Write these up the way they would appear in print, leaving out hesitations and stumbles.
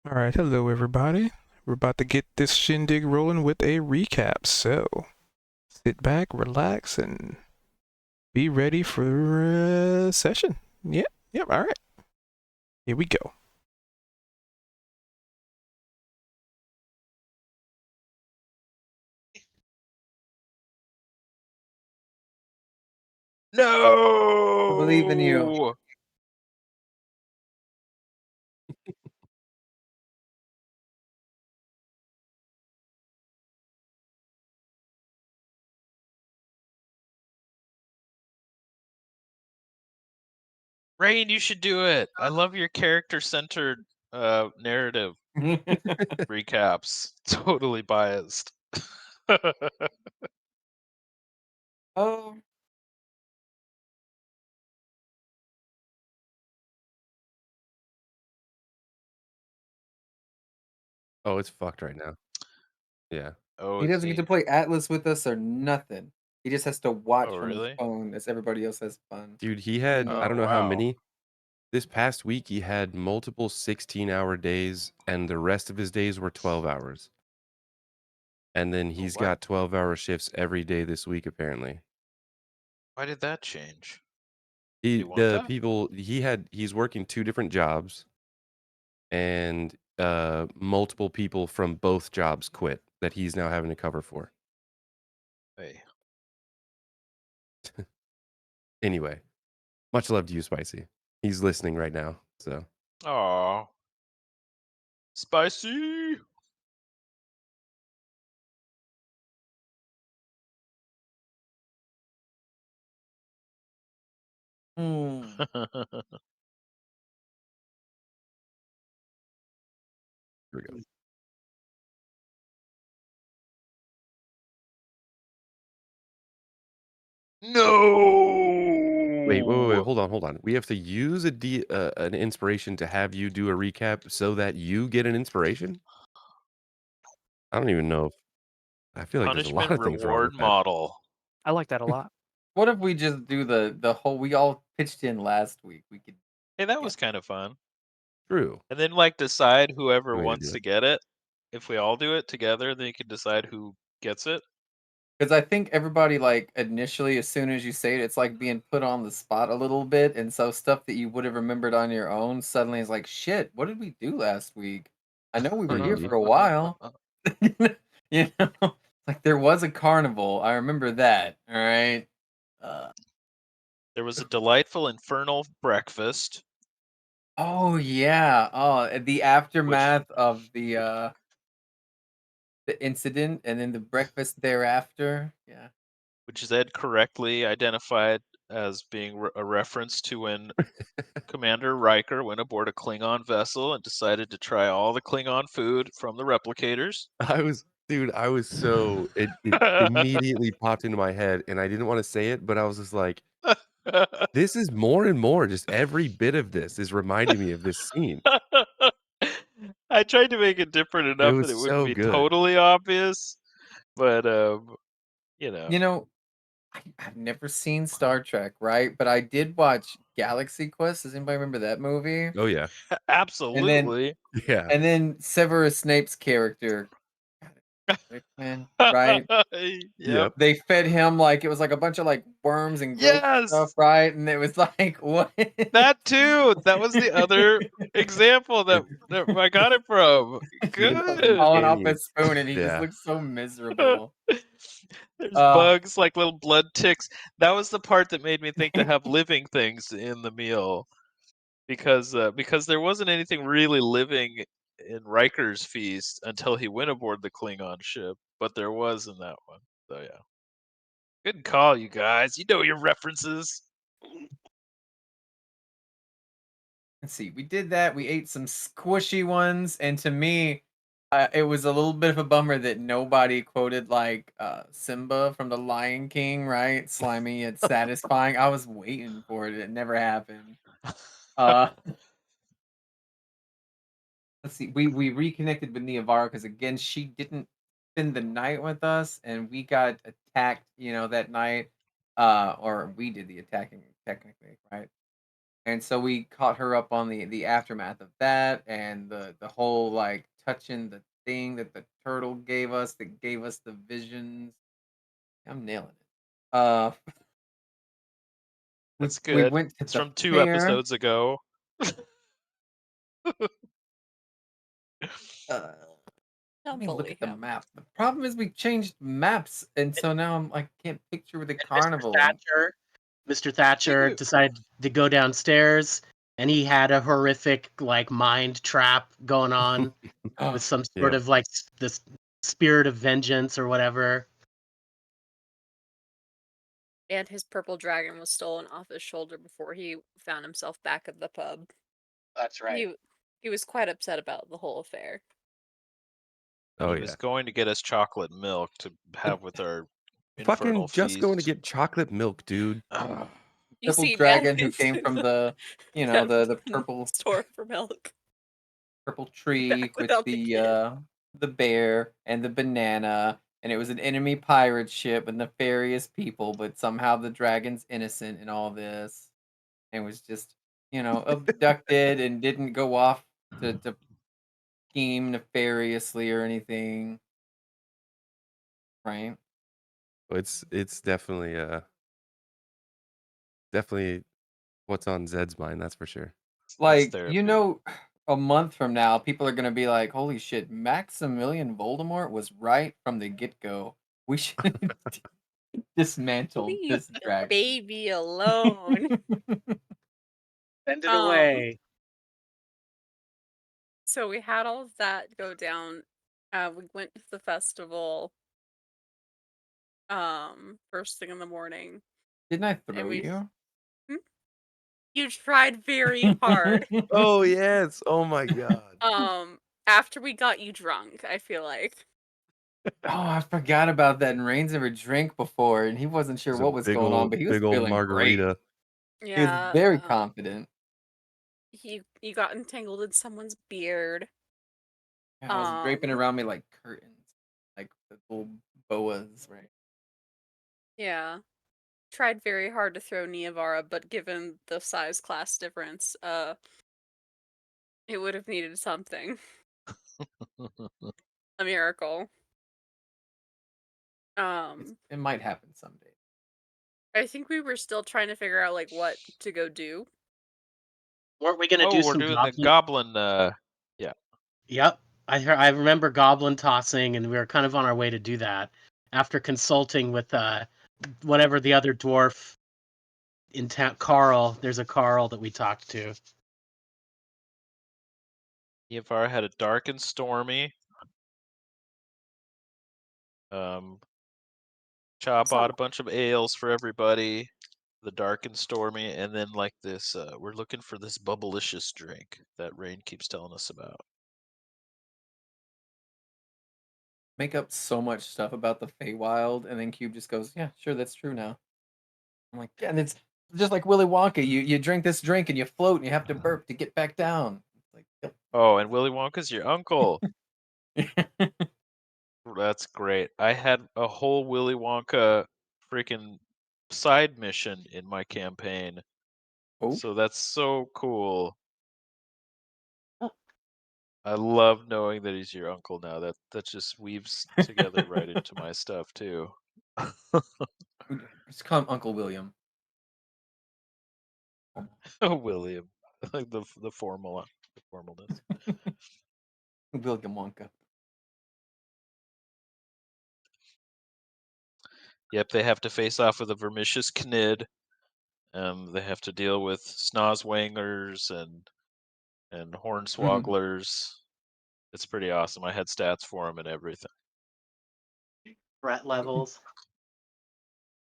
All right, hello everybody. We're about to get this shindig rolling with a recap. So sit back, relax, and be ready for a session. Yep. All right, here we go. I believe in you. No! Rain, you should do it. I love your character-centered narrative recaps. Totally biased. Oh, Oh, it's fucked right now. Yeah. Oh, he is doesn't get to he? play Atlas with us or nothing. He just has to watch Oh, from his really? phone as everybody else has fun. Dude, he had I Oh, don't know how wow. many. This past week, he had multiple 16-hour days, and the rest of his days were 12 hours. And then Oh, he's what? got 12-hour shifts every day this week, apparently. Why did that change? Did he He want the that? people he's working 2 different jobs, and multiple people from both jobs quit that he's now having to cover for. Hey. Anyway, much love to you, Spicy. He's listening right now, so Aw. Spicy! Hmm. here we go. Wait, No! hold on. We have to use an inspiration to have you do a recap so that you get an inspiration? I don't even know if I feel like there's a lot Punishment of things wrong reward with that. model. I like that a lot. What if we just do the whole? We all pitched in last week. We could Hey, that get was kind of fun. True. And then, like, decide whoever Way to wants do to it. get it. If we all do it together, then you can decide who gets it. because I think everybody like initially, as soon as you say it, it's like being put on the spot a little bit, and so stuff that you would have remembered on your own suddenly is like, shit. What did we do last week? I know we were here Mhm. for a while. You know, like there was a carnival. I remember that. All right. Uh, There was a delightful infernal breakfast, oh yeah. Oh, the which aftermath of the incident, and then the breakfast thereafter. Yeah. Zed correctly identified as being a reference to when Commander Riker went aboard a Klingon vessel and decided to try all the Klingon food from the replicators. I was so it immediately popped into my head and I didn't want to say it, but I was just like, this is more and more. Just every bit of this is reminding me of this scene. I tried to make it different It enough that was it wouldn't so be good. totally obvious, but you know, You know, I've never seen Star Trek, right? But I did watch Galaxy Quest. Does anybody remember that movie? Oh yeah. And then absolutely. Yeah. and then Severus Snape's character, God, Rickman, right? Yep. Yep. They fed him like it was like a bunch of like worms and gross stuff, Yes. right? And it was like what? That too. That was the other example that I got it from. It's Good. Falling off uncanny. his spoon, and he just Yeah. looks so miserable. There's Uh bugs like little blood ticks. That was the part that made me think to have living things in the meal because there wasn't anything really living in Riker's feast until he went aboard the Klingon ship, but there was in that one. So yeah. Good call, you guys. You know your references. Let's see. We did that. We ate some squishy ones, and to me, it was a little bit of a bummer that nobody quoted like Simba from The Lion King, right? Slimy yet satisfying. I was waiting for it. It never happened. Uh, let's see. We reconnected with Niavara because again, she didn't spend the night with us, and we got attacked. You know that night, or we did the attacking technically, right? And so we caught her up on the aftermath of that and the whole like touching the thing that the turtle gave us that gave us the visions. I'm nailing it. That's We good. went to It's the from 2 fair. episodes ago. Let Don't me look bully at the him. map. The problem is we changed maps, and so now I can't picture where the carnival. Mr. Thatcher decided to go downstairs, and he had a horrific like mind trap going on with some sort Yeah. of like this spirit of vengeance or whatever. And his purple dragon was stolen off his shoulder before he found himself back at the pub. That's He was quite upset about the whole affair. Oh He yeah. was going to get us chocolate milk to have with our infernal Fucking just going to feast. get chocolate milk, dude. Ugh. You Purple see, dragon who Nathan's came from the the purple store for milk. purple tree Back with without the kid. the bear and the banana, and it was an enemy pirate ship with nefarious people, but somehow the dragon's innocent in all this and was just abducted and didn't go off to scheme nefariously or anything, right? It's definitely what's on Zed's mind, that's for sure. That's Like, therapy. a month from now, people are gonna be like, "Holy shit, Maximilian Voldemort was right from the get-go. We should dismantle Leave this the dragon." baby alone. Send it Um, away. So we had all of that go down. We went to the festival. First thing in the morning. Didn't I And throw we you? You tried very hard. Oh yes. Oh my god. After we got you drunk, I feel like. Oh, I forgot about that. And Reigns never drank before, and he wasn't sure It's a what was going on, but he was big old feeling great. margarita. He was Yeah, very confident. you got entangled in someone's beard. Yeah, it was draping around me like curtains, like the little boas, right? Yeah. Tried very hard to throw Niavara, but given the size class difference, it would have needed something. A miracle. It might happen someday. I think we were still trying to figure out like what to go do. Weren't we gonna Oh, do we're some doing goblin? the goblin. Yeah. Yep, I remember goblin tossing, and we were kind of on our way to do that after consulting with whatever the other dwarf in town. Carl, there's a Carl that we talked to. Yavara had a dark and stormy. Cha bought a bunch of ales for everybody. The dark and stormy, and then like this, we're looking for this bubblicious drink that Rain keeps telling us about. Make up so much stuff about the Feywild, and then Cube just goes, "Yeah, sure, that's true now." I'm like, "Yeah," and it's just like Willy Wonka. You drink this drink and you float, and you have to burp to get back down. It's like, yep. Oh, and Willy Wonka's your uncle. That's great. I had a whole Willy Wonka freaking side mission in my campaign. Oh. So that's so cool. I love knowing that he's your uncle now. That just weaves together right into my stuff too. Just call him Uncle William. William, like the formalness. William Wonka. Yep, they have to face off with a vermicious Knid. They have to deal with Snozwangers and Hornswogglers. It's pretty awesome. I had stats for them and everything. Threat levels.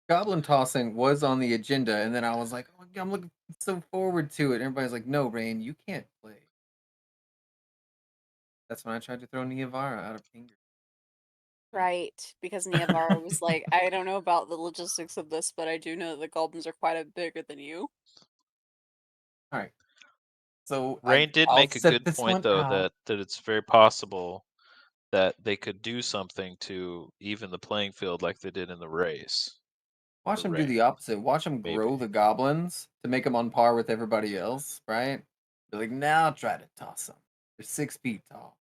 Goblin tossing was on the agenda, and then I was like, "Oh, I'm looking so forward to it." And everybody's like, "No, Rain, you can't play." That's when I tried to throw Niavara out of anger. Right, because Niavara was like, I don't know about the logistics of this, but I do know that the goblins are quite a bigger than you. All right. So Rain did I'll make a set good this point one though out. that it's very possible that they could do something to even the playing field like they did in the race. Watch for them do Rain. the opposite. Watch them Maybe. grow the goblins to make them on par with everybody else, right? They're like, now try to toss them. They're 6 feet tall.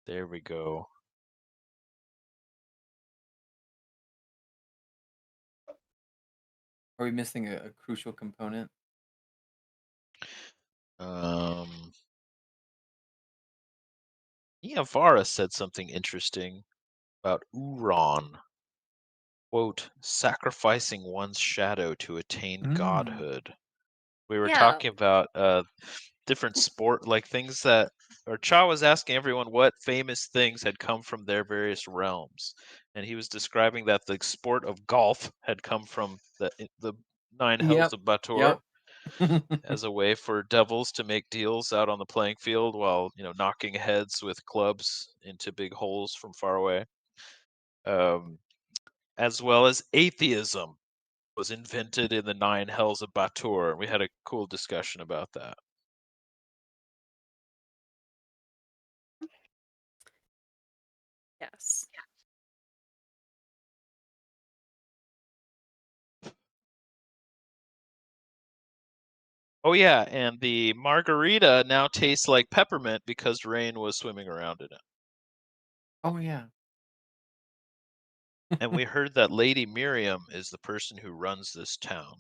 There we go. Are we missing a crucial component? Iavara said something interesting about Uron. Quote, sacrificing one's shadow to attain godhood. We were Yeah. talking about different sport, like things that, or Cha was asking everyone what famous things had come from their various realms. And he was describing that the sport of golf had come from the nine hells Yep. of Batur. As a way for devils to make deals out on the playing field while knocking heads with clubs into big holes from far away, as well as atheism was invented in the nine hells of Batur, and we had a cool discussion about that. Yes. Oh yeah, and the margarita now tastes like peppermint because Rain was swimming around in it. Oh yeah. And we heard that Lady Miriam is the person who runs this town.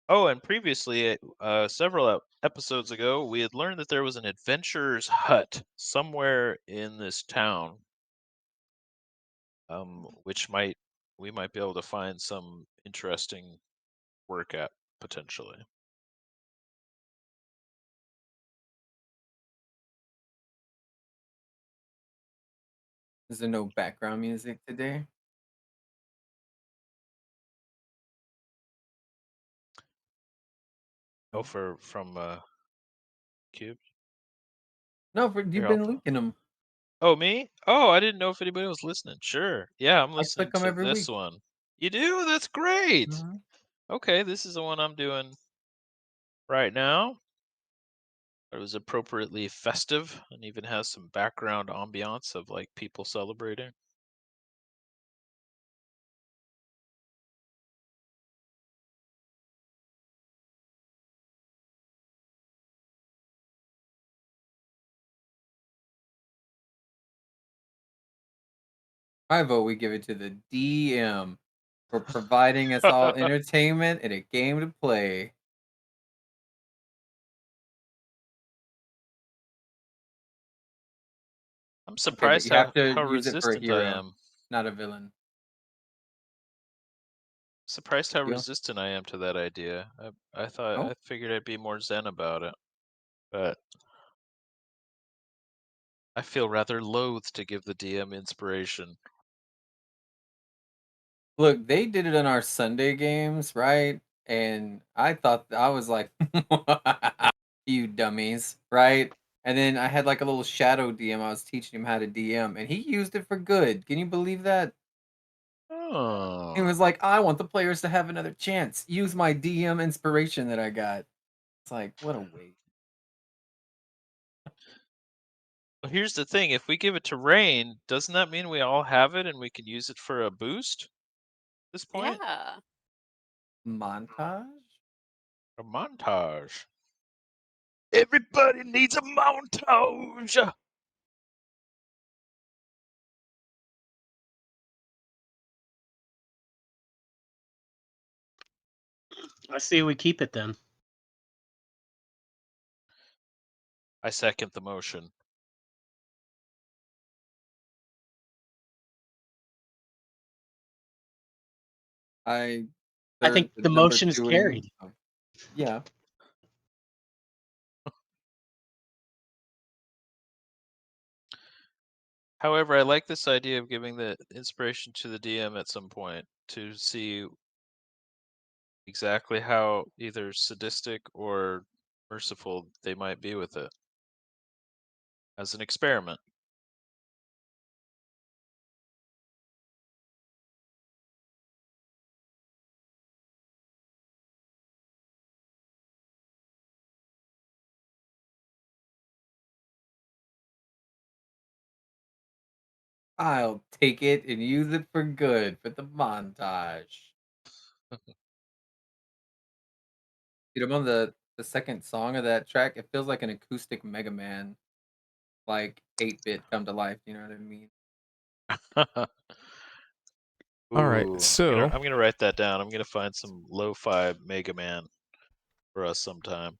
Oh, and previously, several episodes ago, we had learned that there was an adventurer's hut somewhere in this town, which we might be able to find some interesting work at potentially. Is there no background music today? Oh, from Cube. No, you've Here, been leaking them. Oh, me? Oh, I didn't know if anybody was listening. Sure. Yeah, I'm I listening click them to every this week. one. You do? That's great. Mhm. Okay, this is the one I'm doing right now. It was appropriately festive and even has some background ambiance of like people celebrating. I vote we give it to the DM for providing us all entertainment and a game to play. I'm Okay, but surprised you have to how use it for a resistant I hero, am. not a villain. Surprised how Deal? resistant I am to that idea. I thought Oh, I figured I'd be more zen about it, but I feel rather loath to give the DM inspiration. look, they did it on our Sunday games, right? And I was like, you dummies, right? And then I had like a little shadow DM. I was teaching him how to DM, and he used it for good. Can you believe that? He Oh. was like, I want the players to have another chance. Use my DM inspiration that I got. It's like, what a waste. Well, here's the thing. If we give it to Rain, doesn't that mean we all have it and we can use it for a boost at this point? Yeah. Montage? A montage. Everybody needs a montage. I see we keep it then. I second the motion. I I think third the number motion is twoing. carried. Oh, yeah. However, I like this idea of giving the inspiration to the DM at some point to see exactly how either sadistic or merciful they might be with it as an experiment. I'll take it and use it for good for the montage. Dude, I'm on the second song of that track. It feels like an acoustic Mega Man, like 8-bit come to life. You know what I mean? All right, Ooh, so I'm gonna write that down. I'm gonna find some lo-fi Mega Man for us sometime.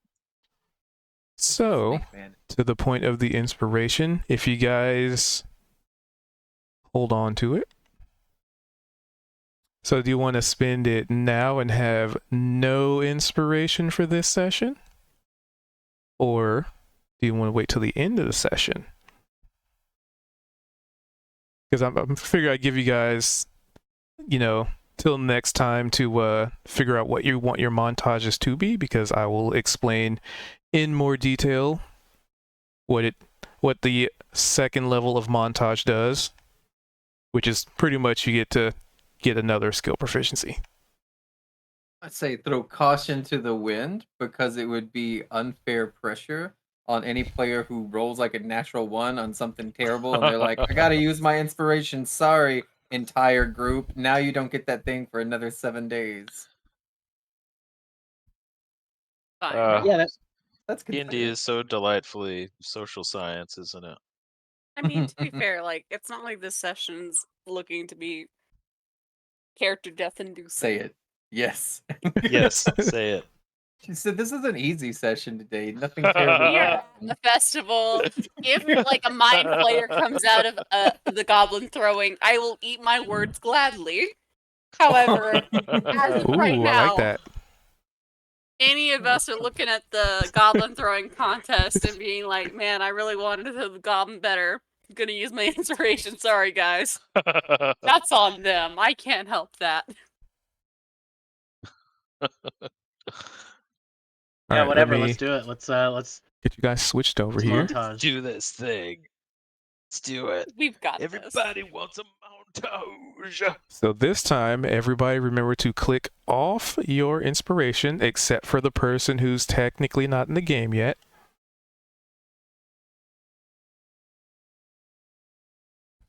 so Snake Man. to the point of the inspiration, if you guys hold on to it. So do you want to spend it now and have no inspiration for this session? Or do you want to wait till the end of the session? Because I'm figuring I'd give you guys, till next time to figure out what you want your montages to be, because I will explain in more detail what the second level of montage does, which is pretty much you get to get another skill proficiency. I'd say throw caution to the wind because it would be unfair pressure on any player who rolls like a natural one on something terrible and they're like, I gotta use my inspiration. Sorry, entire group. Now you don't get that thing for another 7 days. Fine. Yeah, That's D&D is so delightfully social science, isn't it? I mean, to be fair, like it's not like this session's looking to be character death inducing. Say it. Yes. Yes, say it. She said this is an easy session today. Nothing terrible. We are happened." at a festival. If like a mind flayer comes out of the goblin throwing, I will eat my words gladly. However, as of Ooh, right I now, like that. any of us are looking at the goblin throwing contest and being like, man, I really wanted to throw the goblin better. I'm gonna use my inspiration. Sorry, guys. That's on them. I can't help that. All yeah, right, whatever. let me Let's do it. Let's get you guys switched over let's here. montage. Do this thing. Let's do it. We've got this. Everybody wants a montage. So this time, everybody remember to click off your inspiration, except for the person who's technically not in the game yet.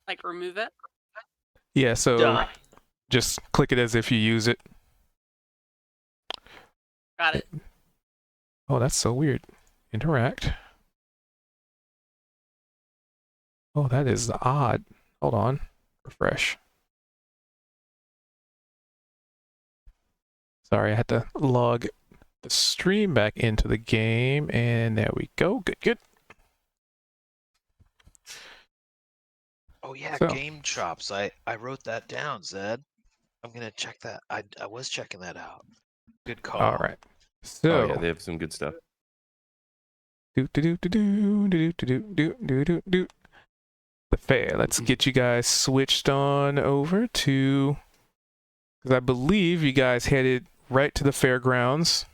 Like remove it. Yeah, so Done. just click it as if you use it. Got it. Oh, that's so weird. Interact. Oh, that is odd. Hold on. Refresh. Sorry, I had to log the stream back into the game, and there we go. Good, good. Oh yeah, So- Game Chops. I wrote that down, Zed. I'm gonna check that. I was checking that out. Good call. All right. So, Oh yeah, they have some good stuff. do do do do do do do do do do do. The fair. Let's get you guys switched on over to, because I believe you guys headed right to the fairgrounds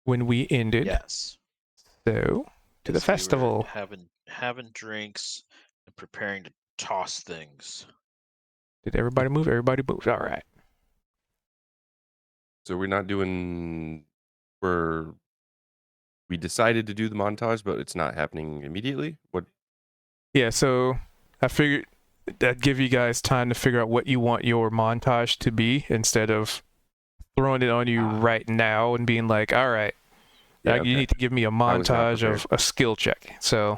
when we ended. Yes. So to the Yes, we were festival. having drinks and preparing to toss things. Did everybody move? Everybody moved. All right. So we're not doing. We decided to do the montage, but it's not happening immediately. What? Yeah. So I figured that'd give you guys time to figure out what you want your montage to be instead of throwing it on you right now and being like, all right, Yeah, you okay. need to give me a was not montage of prepared. a skill check. So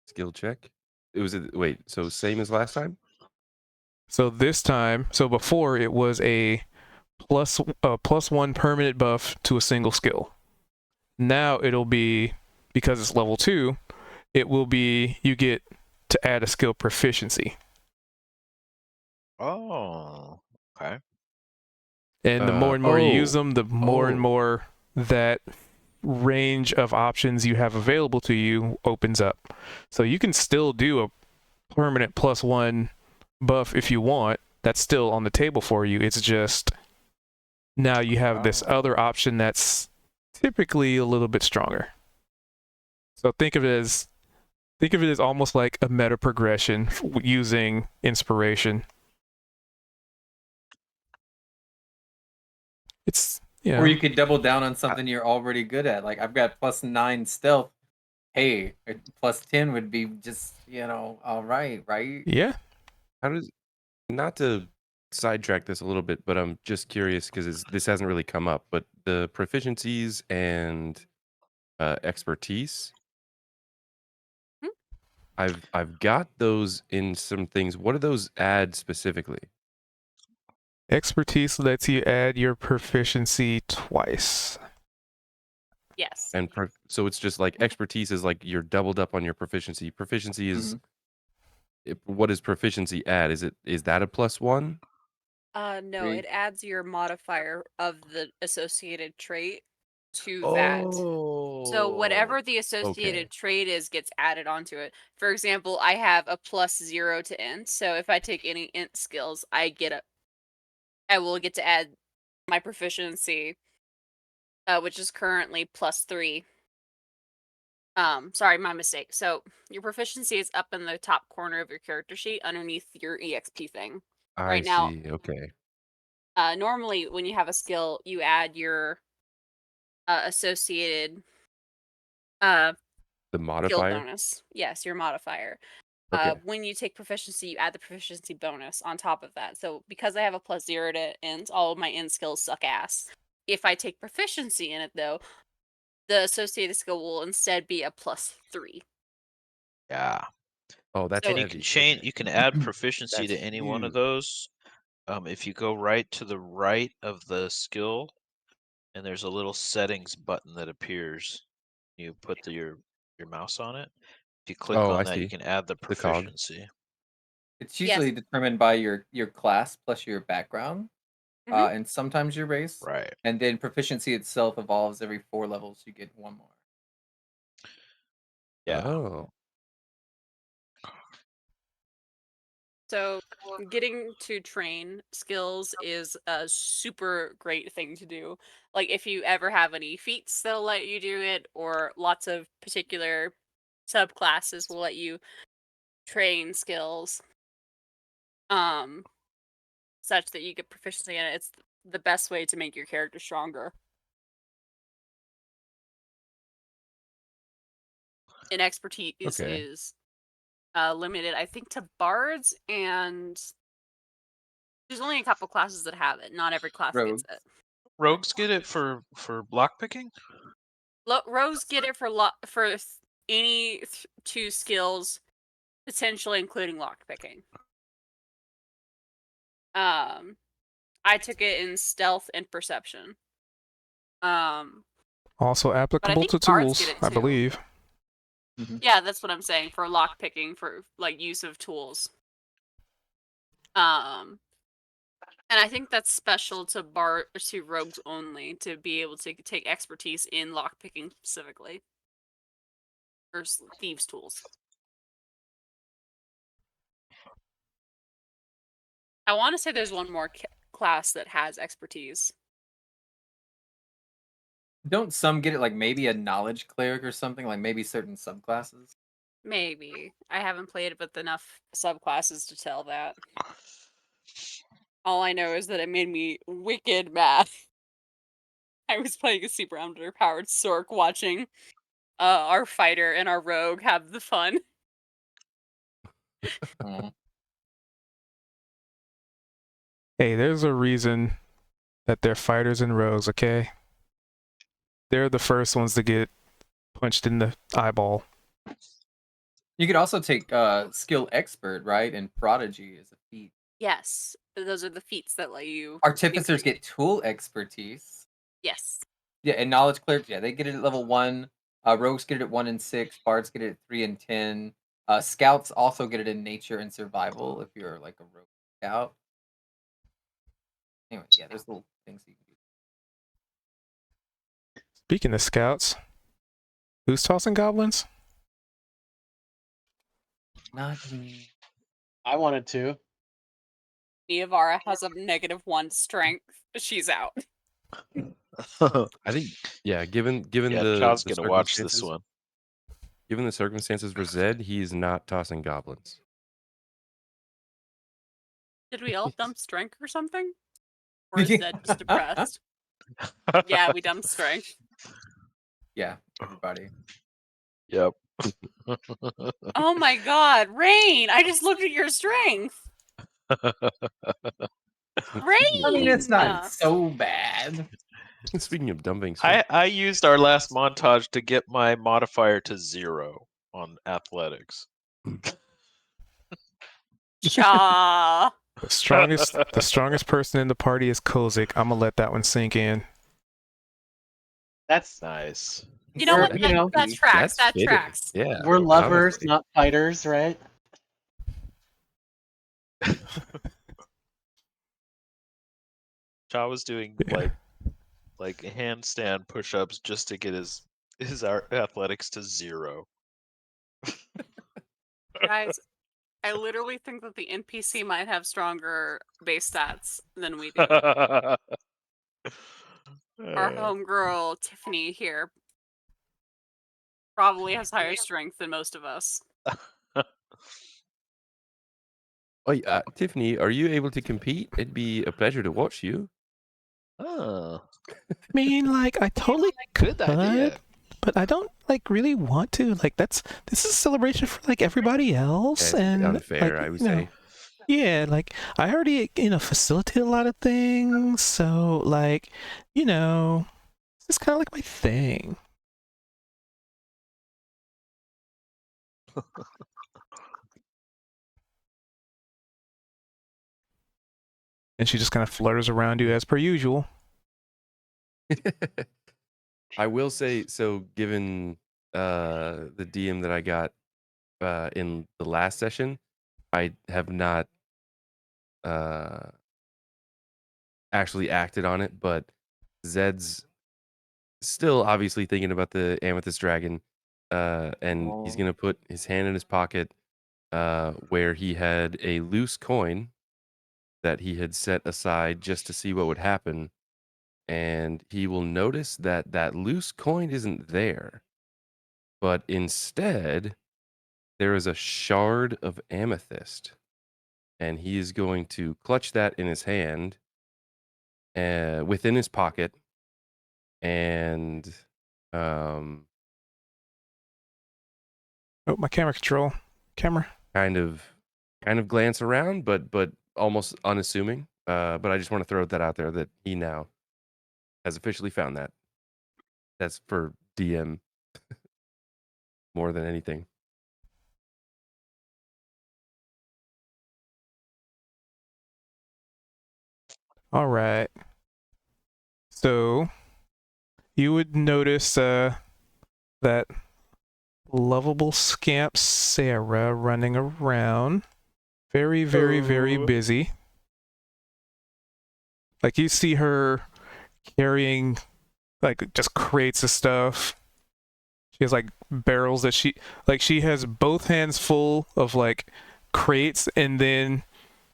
Skill check. It was wait. So same as last time. this time, so before it was a plus one permanent buff to a single skill. Now it'll be, because it's level 2, it will be you get to add a skill proficiency. Oh, okay. And the more and more you use them, the more and Oh. more that range of options you have available to you opens up. So you can still do a permanent plus 1 buff if you want. That's still on the table for you. It's just now you have this other option that's typically a little bit stronger. So think of it as almost like a meta progression using inspiration. It's, Or you could double down on something you're already good at. Like I've got +9 stealth. Hey, +10 would be just, all right, right? yeah. How does not to sidetrack this a little bit, but I'm just curious because this hasn't really come up. But the proficiencies and expertise, Hmm? I've got those in some things. What do those add specifically? Expertise lets you add your proficiency twice. Yes. And so it's just like expertise is like you're doubled up on your proficiency. Proficiency is what does proficiency add? Is that a +1? No, Three. it adds your modifier of the associated trait to that. So Oh. whatever the associated trait is gets added onto it. For example, I have a +0 to int, so if I take any int skills, I will get to add my proficiency, which is currently +3. Sorry, my mistake. So your proficiency is up in the top corner of your character sheet underneath your EXP thing. I Right now, see. Okay. normally when you have a skill, you add your associated The skill modifier. bonus. Yes, your modifier. Okay. When you take proficiency, you add the proficiency bonus on top of that. So because I have a +0 to int, all of my int skills suck ass. If I take proficiency in it, though, the associated skill will instead be a +3. Yeah. Oh, that's So And you heavy. can change. Okay. You can add proficiency That's to any one of huge. those. If you go right to the right of the skill, and there's a little settings button that appears, you put your mouse on it. If you click Oh, I on that, you see. can add the The cog. proficiency. It's Yes. usually determined by your class plus your background, Mhm. and sometimes your race. Right. And then proficiency itself evolves every 4 levels. You get one more. Yeah. Oh. So getting to train skills is a super great thing to do. Like if you ever have any feats that'll let you do it, or lots of particular subclasses will let you train skills, such that you get proficiency in it. It's the best way to make your character stronger. And expertise Okay. is limited, I think, to bards, and there's only a couple classes that have it. Not every class Rogue. gets it. Rogues get it for block picking. Rogues get it for any 2 skills, potentially including lockpicking. I took it in stealth and perception. Also applicable think to bards get tools, it I too. believe. Yeah, that's what I'm saying for lockpicking, for like use of tools. And I think that's special to rogues only, to be able to take expertise in lockpicking specifically, or thieves' tools. I want to say there's one more class that has expertise. Don't some get it like maybe a knowledge cleric or something, like maybe certain subclasses? Maybe. I haven't played it with enough subclasses to tell that. All I know is that it made me wicked mad. I was playing a super underpowered Sork, watching our fighter and our rogue have the fun. Hey, there's a reason that they're fighters and rogues, okay? They're the first ones to get punched in the eyeball. You could also take skill expert, right? And prodigy as a feat. Yes, those are the feats that let you. Artificers get tool expertise. Yes. Yeah, and knowledge clerics, yeah, they get it at level 1. Rogues get it at 1 and 6. Bards get it at 3 and 10. Scouts also get it in nature and survival if you're like a rogue scout. Anyway, yeah, there's little things you can do. Speaking of scouts, who's tossing goblins? Not me. I wanted to. Niavara has a -1 strength. She's out. I think given Yeah, the Chad's gonna watch this circumstances, one. given the circumstances for Zed, he's not tossing goblins. Did we all dump strength or something? Or is that just depressed? Yeah, we dumped strength. Yeah, everybody. Yep. Oh my god, Rain! I just looked at your strength! Rain! I mean, it's not so bad. Speaking of dumping stuff, I used our last montage to get my modifier to 0 on athletics. Cha. The strongest person in the party is Kozik. I'm gonna let that one sink in. That's Nice. You know what? You know, that tracks. That fitting. tracks. Yeah, we're lovers, honestly. not fighters, right? Cha was doing Yeah. like handstand push-ups just to get his athletics to 0. Guys, I literally think that the NPC might have stronger base stats than we do. Our homegirl, Tiffany, here, probably has higher strength than most of us. Oh, yeah, Tiffany, are you able to compete? It'd be a pleasure to watch you. Oh, I mean, like, I totally good could, idea. but I don't like really want to. Like, this is a celebration for like everybody else, It's a bit and unfair, like, I would you know, say. yeah, like I already facilitate a lot of things, so like, it's kind of like my thing. And she just kind of flutters around you as per usual. I will say, so given the DM that I got in the last session, I have not actually acted on it, but Zed's still obviously thinking about the amethyst dragon, and he's gonna put his hand in his pocket where he had a loose coin that he had set aside just to see what would happen, and he will notice that that loose coin isn't there, but instead there is a shard of amethyst, and he is going to clutch that in his hand, within his pocket, and um, Oh, my camera control. Camera. kind of glance around, but almost unassuming. But I just want to throw that out there that he now has officially found that. That's for DM more than anything. All right. So you would notice that lovable scamp Sarah running around, very, very, very Oh. busy. Like you see her carrying like just crates of stuff. She has like barrels that she has both hands full of like crates, and then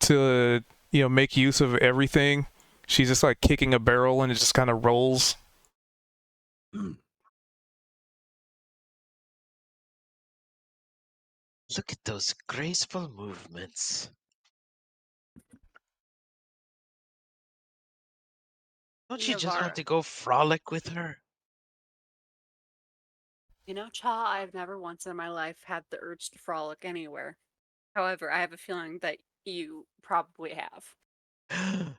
to make use of everything, she's just like kicking a barrel and it just kind of rolls. Look at those graceful movements. Don't you just want to go frolic with her? You know, Cha, I've never once in my life had the urge to frolic anywhere. However, I have a feeling that you probably have.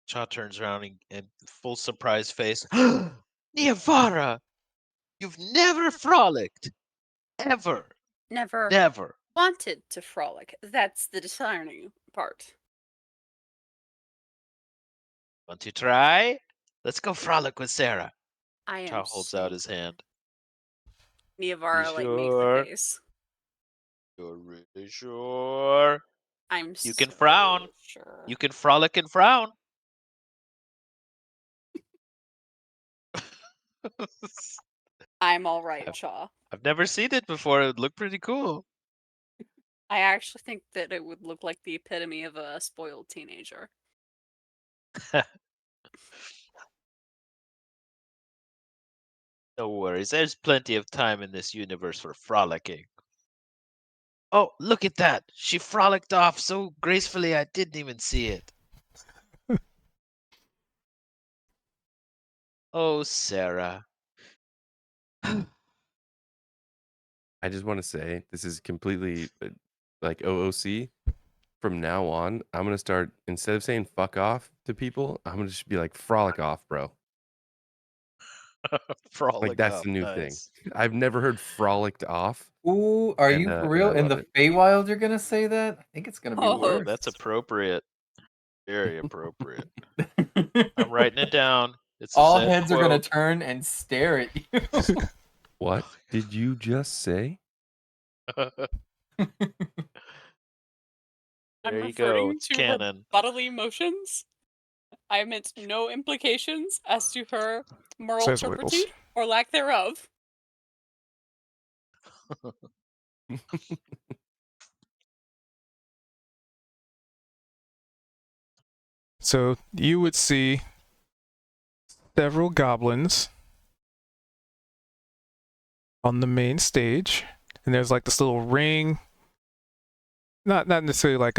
Cha turns around and full surprise face. Niavara! You've never frolicked! Ever! Never Never! wanted to frolic. That's the discerning part. Want to try? Let's go frolic with Sarah. I am Cha holds out his hand. Niavara You makes the sure? face. You're really sure? I'm You can so frown. sure. You can frolic and frown. I'm all right, Cha. I've never seen it before. It would look pretty cool. I actually think that it would look like the epitome of a spoiled teenager. No worries. There's plenty of time in this universe for frolicking. Oh, look at that. She frolicked off so gracefully I didn't even see it. Oh, Sarah. I just want to say this is completely like OOC, from now on, I'm gonna start, instead of saying "fuck off" to people, I'm gonna just be like "frolic off, bro." Frolic That's up, the new thing. nice. I've never heard "frolicked off." Ooh, are you for real? I In love the it. Feywild, you're gonna say that? I think it's gonna be Oh, worse. That's appropriate. Very appropriate. I'm writing it down. It's a All Zed heads are gonna quote. turn and stare at you. What did you just say? I'm There you go. referring It's to her canon. bodily motions. I meant no implications as to her moral Says Wiggles. turpitude or lack thereof. So you would see several goblins on the main stage, and there's like this little ring. Not necessarily like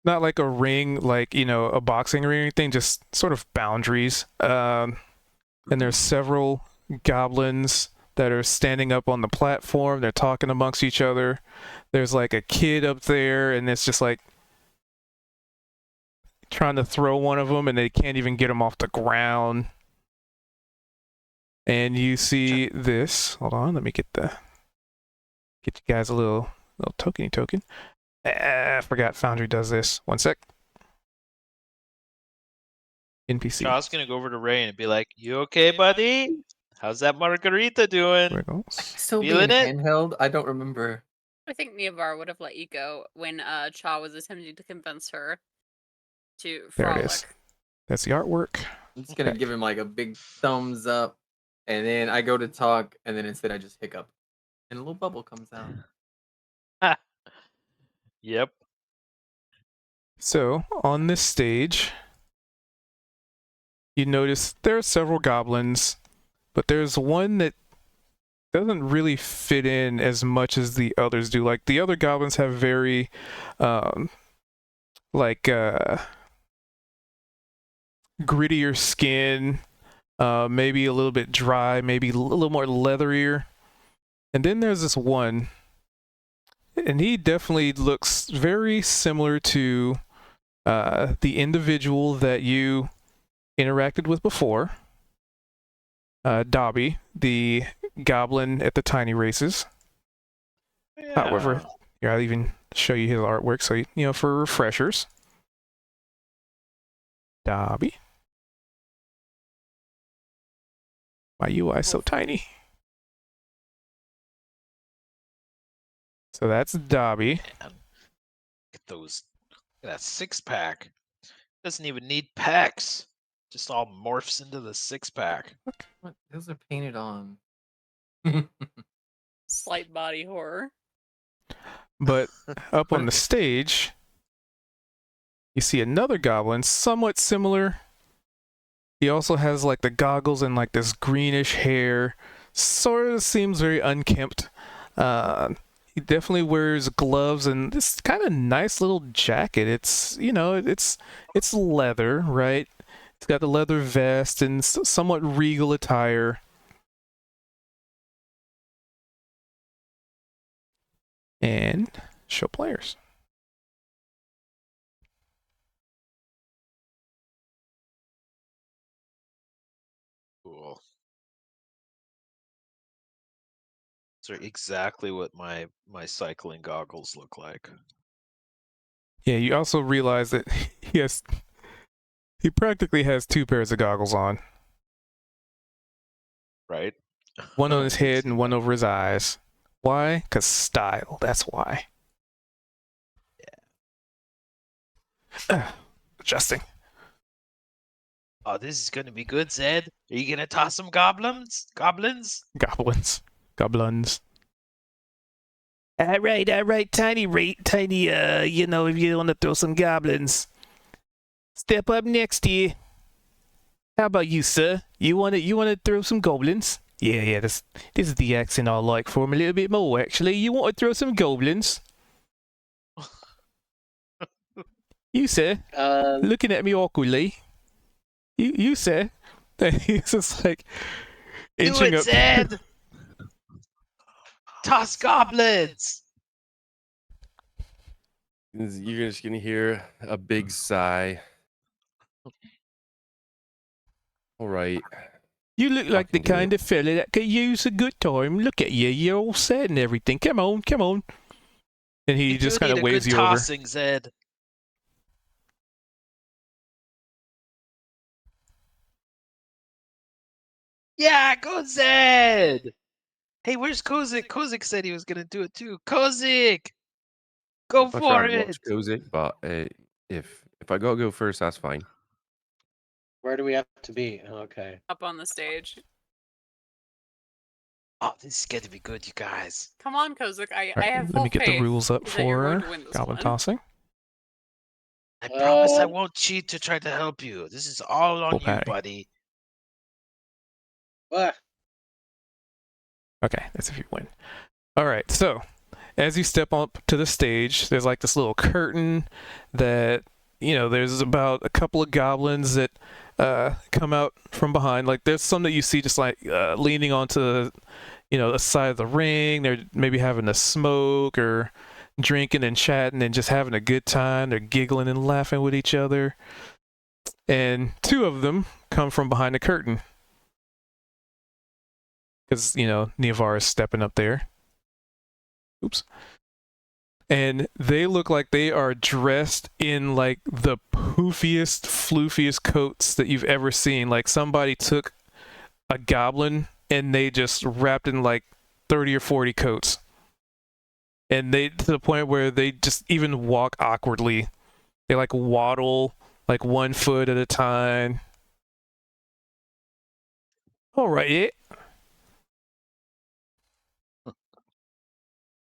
not like a ring, like, you know, a boxing ring or anything, just sort of boundaries. And there's several goblins that are standing up on the platform. They're talking amongst each other. There's like a kid up there, and it's just like trying to throw one of them, and they can't even get him off the ground. And you see this. Hold on, let me get you guys a little tokeny token. I forgot Foundry does this. One sec. NPC. Chaw's gonna go over to Ray and be like, "You okay, buddy? How's that margarita doing? Wiggles. Still Feeling being it?" handheld. I don't remember. I think Neovar would have let you go when Cha was attempting to convince her to There frolic. it is. That's the artwork. I'm just gonna Okay. give him like a big thumbs up, and then I go to talk, and then instead I just hiccup, and a little bubble comes out. Yep. So, on this stage, you notice there are several goblins, but there's one that doesn't really fit in as much as the others do. Like, the other goblins have very, grittier skin, maybe a little bit dry, maybe a little more leatherier. And then there's this one, and he definitely looks very similar to the individual that you interacted with before, Dobby, the goblin at the tiny races. However, here, I'll even show you his artwork, so you know, for refreshers. Dobby. My UI is so tiny. So that's Dobby. Man. Look at those. Look at that six-pack. Doesn't even need packs. Just all morphs into the six-pack. What? Those are painted on. Slight body horror. But up on the stage, you see another goblin, somewhat similar. He also has like the goggles and like this greenish hair. Sort of seems very unkempt. He definitely wears gloves and this kind of nice little jacket. It's, you know, it's leather, right? It's got the leather vest and somewhat regal attire. And show players. Cool. These are exactly what my cycling goggles look like. Yeah, you also realize that he practically has two pairs of goggles on. Right? One on his I can head see and one that. over his eyes. Why? 'Cause style. That's why. Yeah. Adjusting. Oh, this is gonna be good, Zed. Are you gonna toss some goblins? Goblins? Goblins. Goblins. All right, tiny, you know, if you want to throw some goblins, step up next to you. How about you, sir? You want to throw some goblins? Yeah, this is the accent I like for him a little bit more, actually. You want to throw some goblins? You, sir? Looking at me awkwardly. You, sir? He's just like Do inching it, up. Zed! Toss goblins! You're just gonna hear a big sigh. All right. You look like the Fucking do it. kind of fella that could use a good time. Look at you, you're all sad and everything. Come on, come on. And he You just do kind need of a waves good you over. tossing, Zed. Yeah, go Zed! Hey, where's Kozik? Kozik said he was gonna do it too. Kozik! Go I for tried to it! watch Kozik, but if I gotta go first, that's fine. Where do we have to be? Okay. Up on the stage. Oh, this is gonna be good, you guys. Come on, Kozuk. I All right, have let full me get the faith rules up that you're going for to win this goblin one. tossing. I promise I won't cheat to try to help you. This is all on Full you, patty. buddy. What? Okay, that's if you win. All right, so as you step up to the stage, there's like this little curtain that, there's about a couple of goblins that come out from behind. Like there's some that you see just like leaning onto, the side of the ring. They're maybe having a smoke or drinking and chatting and just having a good time. They're giggling and laughing with each other. And two of them come from behind the curtain. Because, Niavar is stepping up there. Oops. And they look like they are dressed in like the poofiest, floofiest coats that you've ever seen. Like somebody took a goblin and they just wrapped in like 30 or 40 coats. And they, to the point where they just even walk awkwardly. They like waddle like 1 foot at a time. All right, yeah.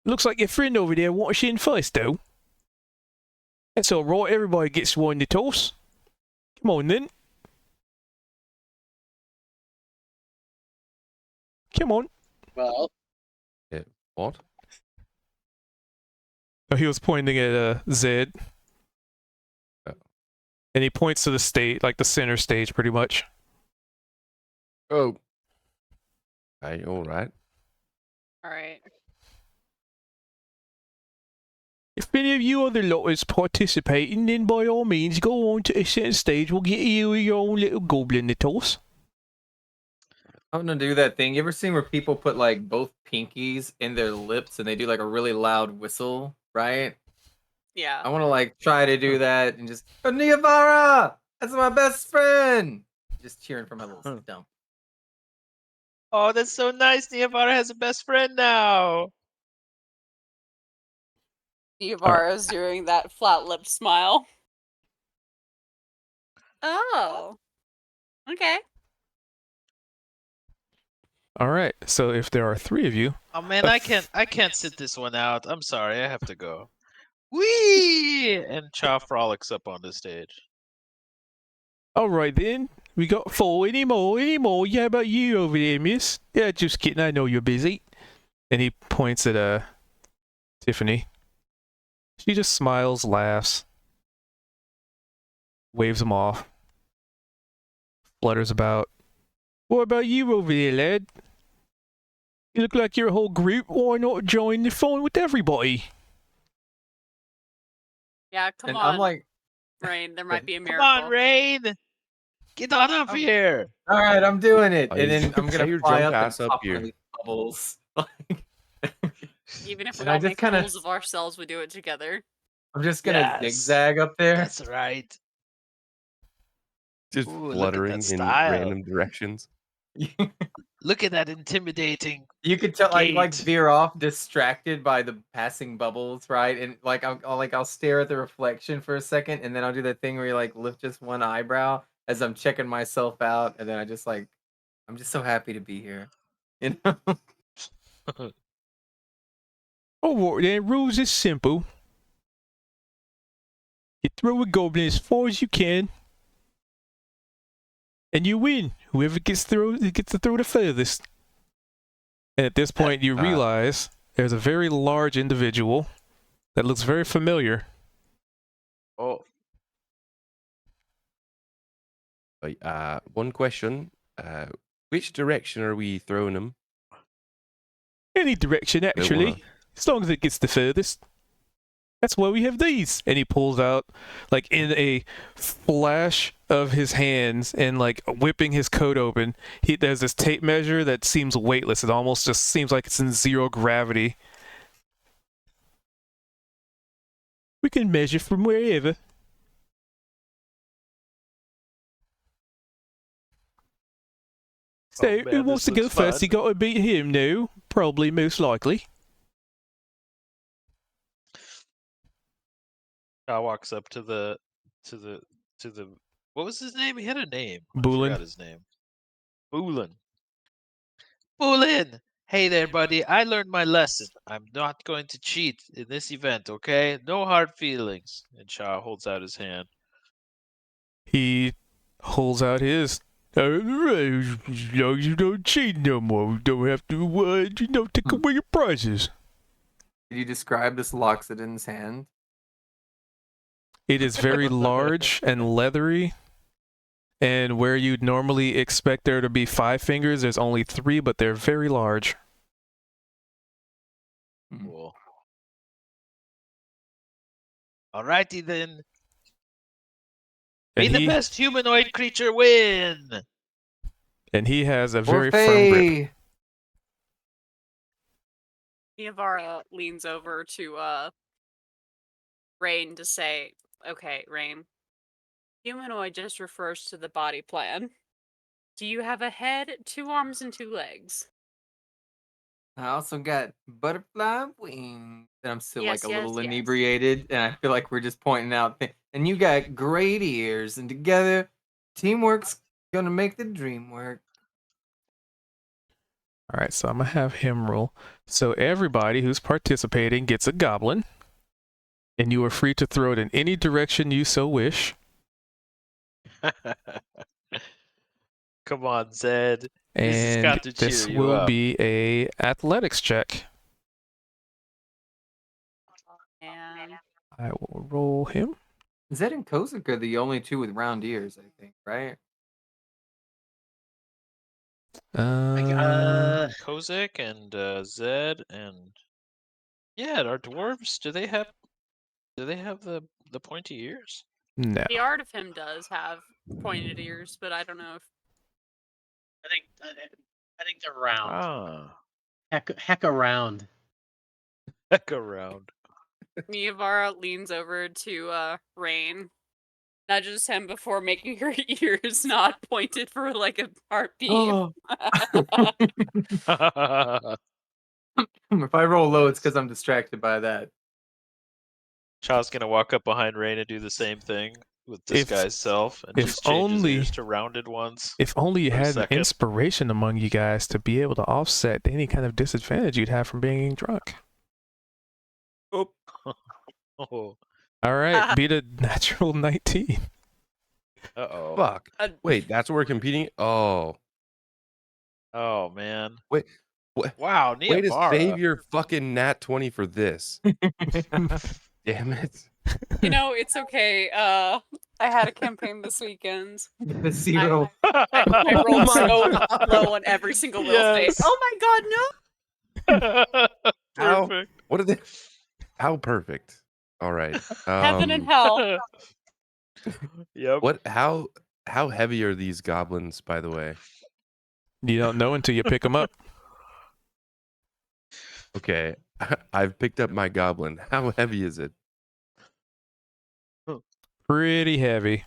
Looks like your friend over there wants you in first, though. That's all right. Everybody gets one to toss. Come on, then. Come on. Well, What? Oh, he was pointing at Zed. Oh. And he points to the stage, like the center stage, pretty much. Oh. Hey, all right. All right. If any of you other lot is participating, then by all means, go on to the center stage. We'll get you your own little goblin to toss. I'm gonna do that thing. You ever seen where people put like both pinkies in their lips and they do like a really loud whistle, right? Yeah. I want to like try to do that and just Niavara, that's my best friend. Just cheering for my little stump. Oh, that's so nice. Niavara has a best friend now. Yavara's doing that flat-lipped smile. Oh. Okay. All right. So if there are 3 of you, Oh man, I can't sit this one out. I'm sorry, I have to go. Whee! And Chow frolics up on the stage. all right then. We got 4 anymore. Yeah, how about you over there, miss? Yeah, just kidding. I know you're busy. And he points at Tiffany. She just smiles, laughs, waves him off, flutters about. What about you over there, lad? You look like you're a whole group. Why not join the fun with everybody? Yeah, come And on. I'm like, Rain, there might be a Come miracle. on, Rain! Get on up here! all right, I'm doing it, Oh, and then I'm get gonna your fly drunk up ass and up pop here. one of these bubbles. Even if we And I all just make kinda- fools of ourselves, we do it together. I'm just gonna Yes. zigzag up there. That's right. Just Ooh, look at fluttering that in style. random directions. Look at that intimidating. You could tell, like Gate. veer off, distracted by the passing bubbles, right? And like I'll stare at the reflection for a second, and then I'll do the thing where you like lift just one eyebrow as I'm checking myself out, and then I'm just so happy to be here, you know. All right then, rules is simple. You throw a goblin as far as you can, and you win. Whoever gets to throw the furthest. And at this point, you realize there's a very large individual that looks very familiar. Oh, Right, one question. Which direction are we throwing them? Any direction, actually, as long as it gets the furthest. That's why we have these. And he pulls out, like in a flash of his hands and like whipping his coat open, there's this tape measure that seems weightless. It almost just seems like it's in zero gravity. We can measure from wherever. So, Oh, who man, wants this to go looks first? fun. You got to beat him, no? Probably, most likely. Shaw walks up to the what was his name? He had a name. I Boolin. forgot his name. Boolin. Boolin! Hey there, buddy. I learned my lesson. I'm not going to cheat in this event, okay? No hard feelings. And Shaw holds out his hand. He holds out his. As long as you don't cheat no more, you don't have to, take away your prizes. Did you describe this Loxodon's hand? It is very large and leathery. And where you'd normally expect there to be 5 fingers, there's only 3, but they're very large. Cool. Alrighty then. May And the best humanoid creature win! and he has a very firm grip. Orphe! Niavara leans over to Rain to say, okay, Rain, humanoid just refers to the body plan. Do you have a head, 2 arms, and 2 legs? I also got butterfly wings. And I'm still Yes, like a little yes, yes. inebriated, and I feel like we're just pointing out things. And you got great ears, and together, teamwork's gonna make the dream work. All right, so I'm going to have him roll. So everybody who's participating gets a goblin, and you are free to throw it in any direction you so wish. Come on, Zed. This has And got to this cheer you will up. be a athletics check. And I will roll him. Zed and Kozak are the only 2 with round ears, I think, right? Kozak and Zed and our dwarves. Do they have the pointy ears? No. the art of him does have pointed ears, but I don't know if I think they're round. Ah. Heck around. Heck around. Niavara leans over to Rain, nudges him before making her ears not pointed for like a heartbeat. If I roll low, it's because I'm distracted by that. Chaw's gonna walk up behind Rain and do the same thing with If- disguise self and if just change his only- ears to rounded ones. If only you For a had an second. inspiration among you guys to be able to offset any kind of disadvantage you'd have from being drunk. Oh. All right, beat a natural 19. Uh-oh. Fuck. Uh, Wait, that's what we're competing? Oh. Oh man. Wait, Wow, way to Niavara. save your fucking nat 20 for this. Damn it. You know, it's okay. I had a campaign this weekend. The 0. I rolled so low on every single will save. Yes. Oh my god, no! How? Perfect. What are they? How perfect. All right. Heaven and hell. Yep. What? How heavy are these goblins, by the way? You don't know until you pick them up. Okay, I've picked up my goblin. How heavy is it? Pretty heavy.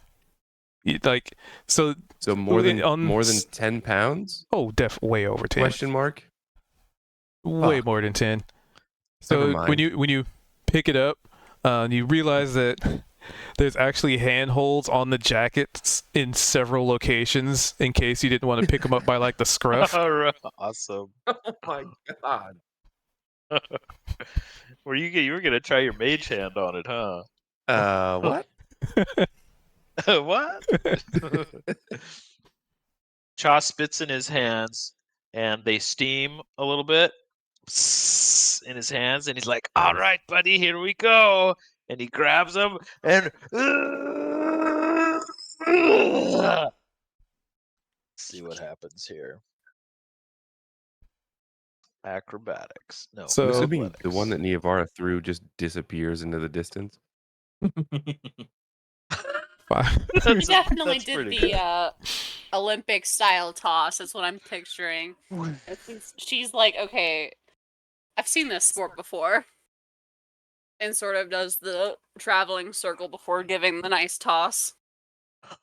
So more than on more than s- 10 pounds? way over 10. Question mark. Way Fuck. more than 10. Never So mind. when you pick it up, you realize that there's actually handholds on the jackets in several locations in case you didn't want to pick them up by like the scruff. Alright, awesome. Oh my god. You were gonna try your mage hand on it, huh? What? What? Chaw spits in his hands, and they steam a little bit in his hands, and he's like, "All right, buddy, here we go!" And he grabs them, and see what happens here. Acrobatics. No. I'm So- assuming the one athletics. that Niavara threw just disappears into the distance. Five. We That's definitely that's did pretty the good. Olympic style toss. That's what I'm picturing. She's like, okay, I've seen this sport before. And sort of does the traveling circle before giving the nice toss. All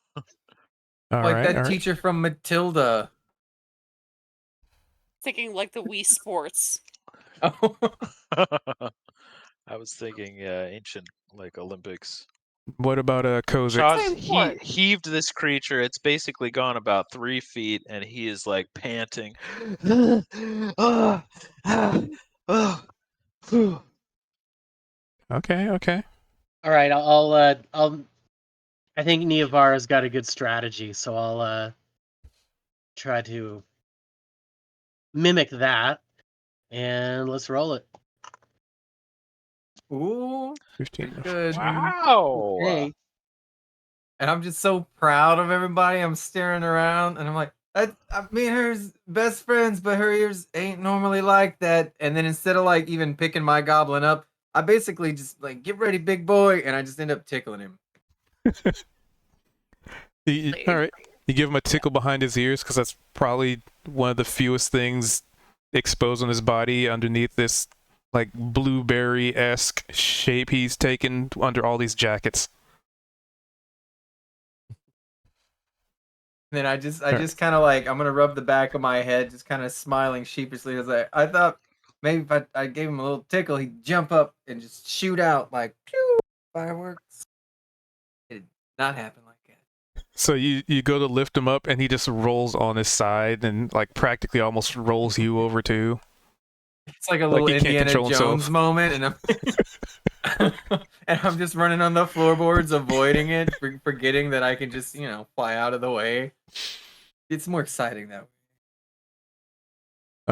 Like right, that all right. teacher from Matilda. Thinking like the Wii Sports. Oh. I was thinking ancient like Olympics. What about Kozik? Chaz, Same he sport. heaved this creature. It's basically gone about 3 feet, and he is like panting. Okay, okay. All right, I'll. I think Niavara's got a good strategy, so I'll try to mimic that, and let's roll it. Ooh, 15. good. Wow! Hey, And I'm just so proud of everybody. I'm staring around, and I'm like, me and her's best friends, but her ears ain't normally like that. And then instead of like even picking my goblin up, I basically just like, get ready, big boy, and I just end up tickling him. All right. You give him a tickle behind his ears because that's probably one of the fewest things exposed on his body underneath this like blueberry-esque shape he's taken under all these jackets. And then I just kind of like, I'm gonna rub the back of my head, just kind of smiling sheepishly. I thought maybe if I gave him a little tickle, he'd jump up and just shoot out like pew, fireworks. It did not happen like that. So you go to lift him up and he just rolls on his side and like practically almost rolls you over too. It's like a Like little he can't Indiana control Jones himself. moment, and I'm just running on the floorboards, avoiding it, forgetting that I can just fly out of the way. It's more exciting that way.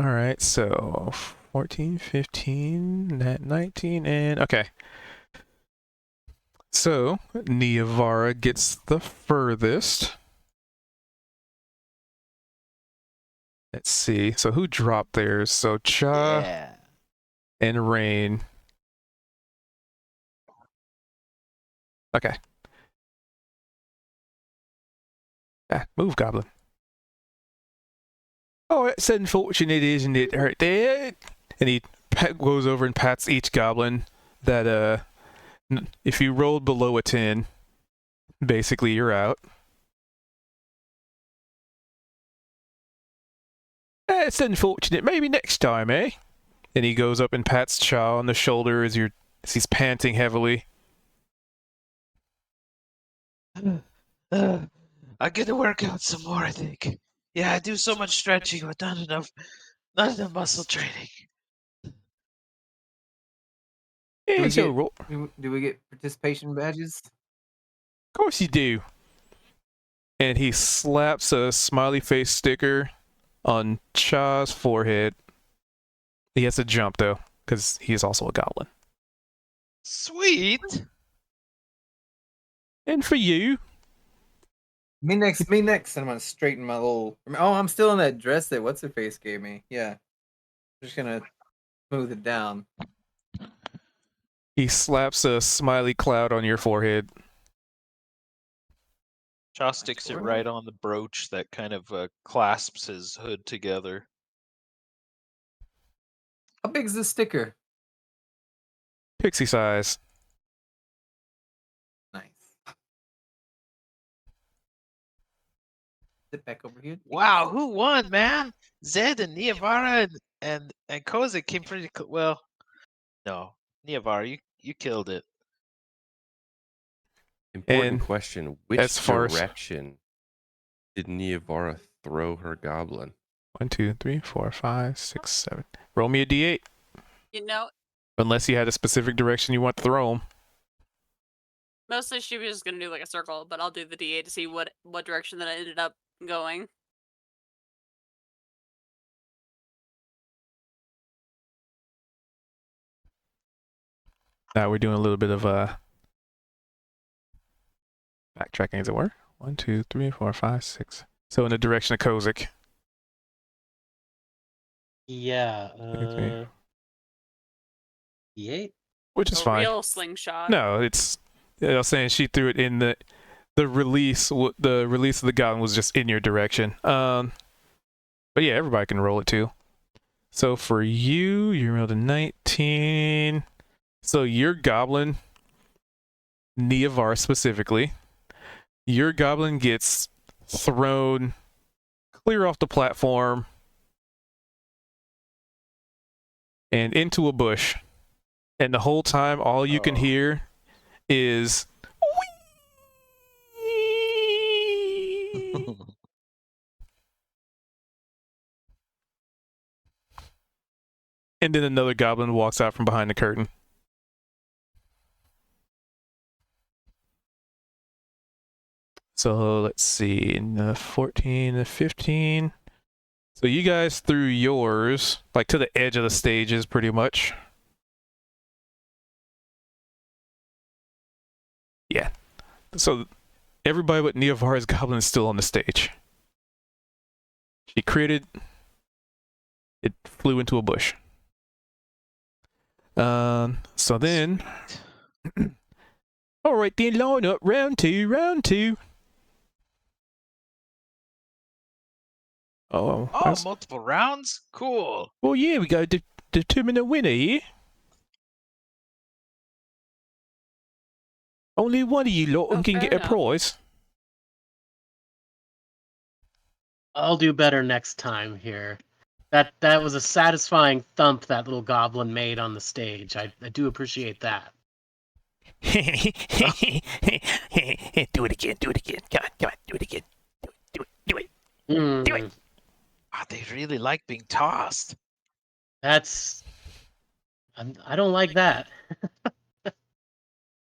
All right, so 14, 15, 19, and okay. So Niavara gets the furthest. Let's see. So who dropped theirs? So Cha Yeah. and Rain. Okay. Move, Goblin. Oh, it's unfortunate, isn't it? Right there. And he goes over and pats each goblin that if you rolled below a 10, basically you're out. It's unfortunate. Maybe next time, eh? And he goes up and pats Cha on the shoulder as he's panting heavily. I get to work out some more, I think. Yeah, I do so much stretching, but not enough muscle training. Do we So get roll. do we get participation badges? Of course you do. And he slaps a smiley face sticker on Cha's forehead. He has to jump though, because he is also a goblin. Sweet. And for you, Me next. Me next. And I'm gonna straighten my little. Oh, I'm still in that dress that what's her face gave me. Yeah, just gonna smooth it down. he slaps a smiley cloud on your forehead. Shaw sticks it right on the brooch that kind of clasps his hood together. How big is this sticker? Pixie size. Nice. Sit back over here. Wow, who won, man? Zed and Niavara and Koza came pretty well. No, Niavara, you killed it. Important And question. as Which far as- direction did Niavara throw her goblin? 1, 2, 3, 4, 5, 6, 7. Roll me a d8. You know, Unless you had a specific direction you want to throw him. mostly she was just gonna do like a circle, but I'll do the DA to see what direction that I ended up going. Now we're doing a little bit of backtracking, as it were. 1, 2, 3, 4, 5, 6. So in the direction of Kozik. Yeah. Okay. D8? Which is A fine. real slingshot. No, it's. I was saying she threw it in the release. The release of the goblin was just in your direction. But yeah, everybody can roll it too. So for you, you rolled a 19. So your goblin, Neavar specifically, your goblin gets thrown clear off the platform and into a bush. And the whole time, all you can hear is. And then another goblin walks out from behind the curtain. So let's see, 14, 15. So you guys threw yours like to the edge of the stages, pretty much. Yeah. So everybody but Neavar's goblin is still on the stage. She created. It flew into a bush. So then. All right, then line up. Round two. Oh, Oh, multiple rounds? Cool. well, yeah, we got to determine a winner here. Only one of you lot Oh, can fair get a enough. prize. I'll do better next time here. That was a satisfying thump that little goblin made on the stage. I do appreciate that. Do it again. Come on, do it again. Do it. Hmm, Do it. Wow, they really like being tossed. That's. I don't like that.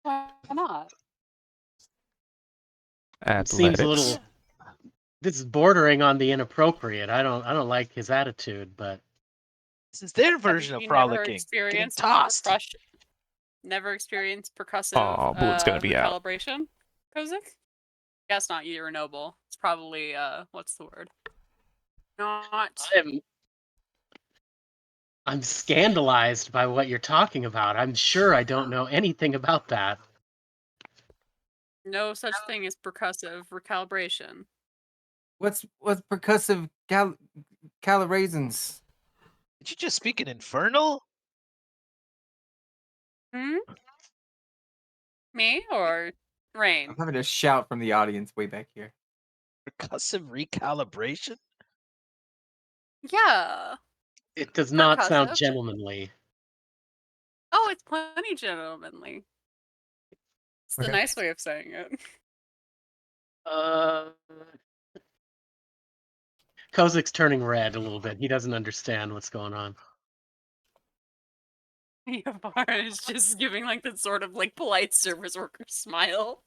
Why not? It seems a Athletics. little. This is bordering on the inappropriate. I don't like his attitude, but This is their version of You never frolicking. Getting experienced tossed. Never experienced percussive Aw, Bullet's gonna be out. recalibration, Kozik? Yeah, it's not you're noble. It's probably what's the word? Not I'm scandalized by what you're talking about. I'm sure I don't know anything about that. no such thing as percussive recalibration. What's percussive caloraisins? Did you just speak in infernal? Hmm? Me or Rain? I'm having a shout from the audience way back here. Percussive recalibration? Yeah. It does not sound Percussive. gentlemanly. Oh, it's plenty gentlemanly. It's the Okay. nice way of saying it. Kozik's turning red a little bit. He doesn't understand what's going on. Yavar is just giving like that sort of like polite service worker smile.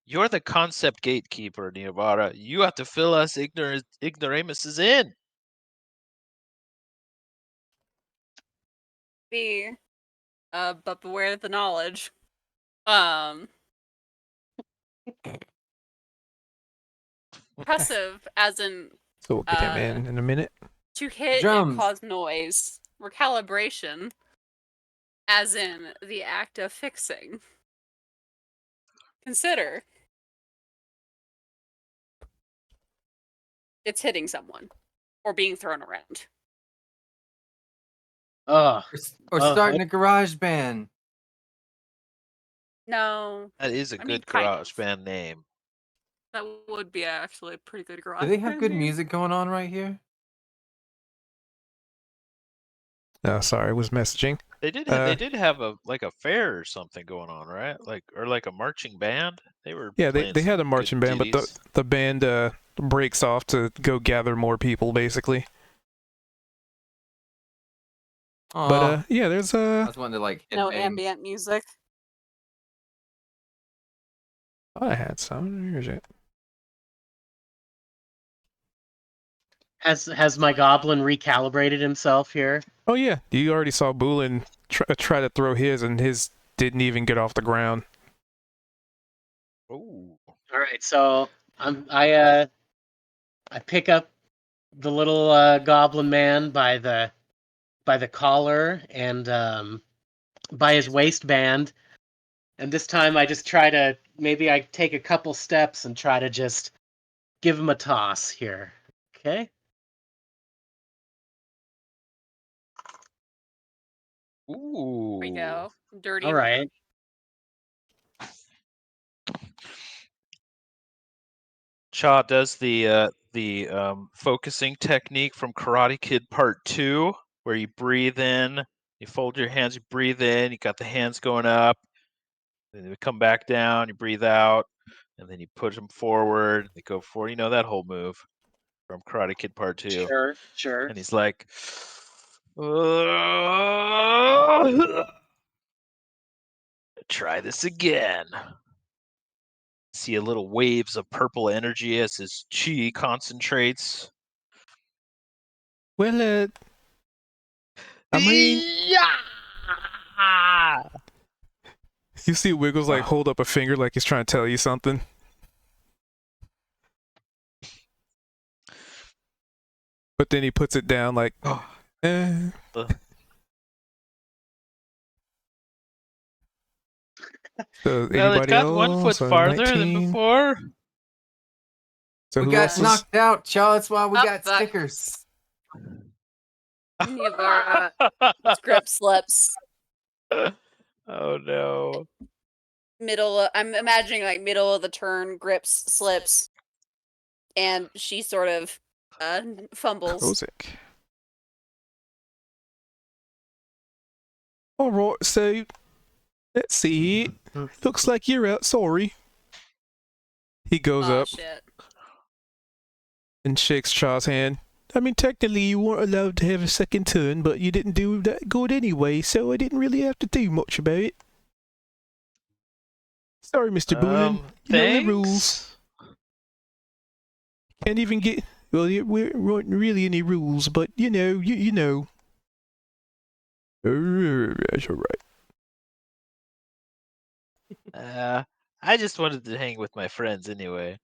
You're the concept gatekeeper, Neovara. You have to fill us ignoramuses in. But beware the knowledge. Percussive, as in So we'll get him in a minute. to hit Drums. and cause noise. Recalibration, as in the act of fixing. Consider it's hitting someone or being thrown around. Ugh. Or starting a garage band. No, That is a I mean, good kind garage of. band name. That would be actually a pretty good garage. Do they have band good name. music going on right here? Oh, sorry, I was messaging. They did have a fair or something going on, right? Or a marching band. They were Yeah, playing they had some a marching good band, but ditties. the band breaks off to go gather more people, basically. Aw, But yeah, there's I was wanting to like No headbang. ambient music. I had some. Here's it. Has my goblin recalibrated himself here? Oh yeah, you already saw Bulin try to throw his, and his didn't even get off the ground. Oh, All right, so I pick up the little goblin man by the collar and by his waistband, and this time I just try to I take a couple steps and try to just give him a toss here. Okay. Ooh. Here we go. Dirty. All right. Cha does the focusing technique from Karate Kid Part 2, where you breathe in, you fold your hands, you breathe in, you got the hands going up, then they come back down, you breathe out, and then you push them forward, they go forward. You know that whole move from Karate Kid Part 2. Sure. And he's like, try this again. See a little waves of purple energy as his chi concentrates. Well, I mean, Yeah! you see Wiggles like hold up a finger like he's trying to tell you something. But then he puts it down like, eh. So Well, it anybody got else? 1 foot farther 19. than before. So We who got else was? knocked out, Chaw. That's why we Oh, got fuck. stickers. Any of our script slips. Oh no. I'm imagining like middle of the turn grips slips, and she sort of fumbles. Kozik. All right, so let's see. Looks like you're out. Sorry. He goes Oh up shit. and shakes Chaw's hand. I mean, technically, you weren't allowed to have a second turn, but you didn't do that good anyway, so I didn't really have to do much about it. Sorry, Mr. Bullen. You know the rules. Can't even get. Well, there weren't really any rules, but you know, you know. That's all right. I just wanted to hang with my friends anyway.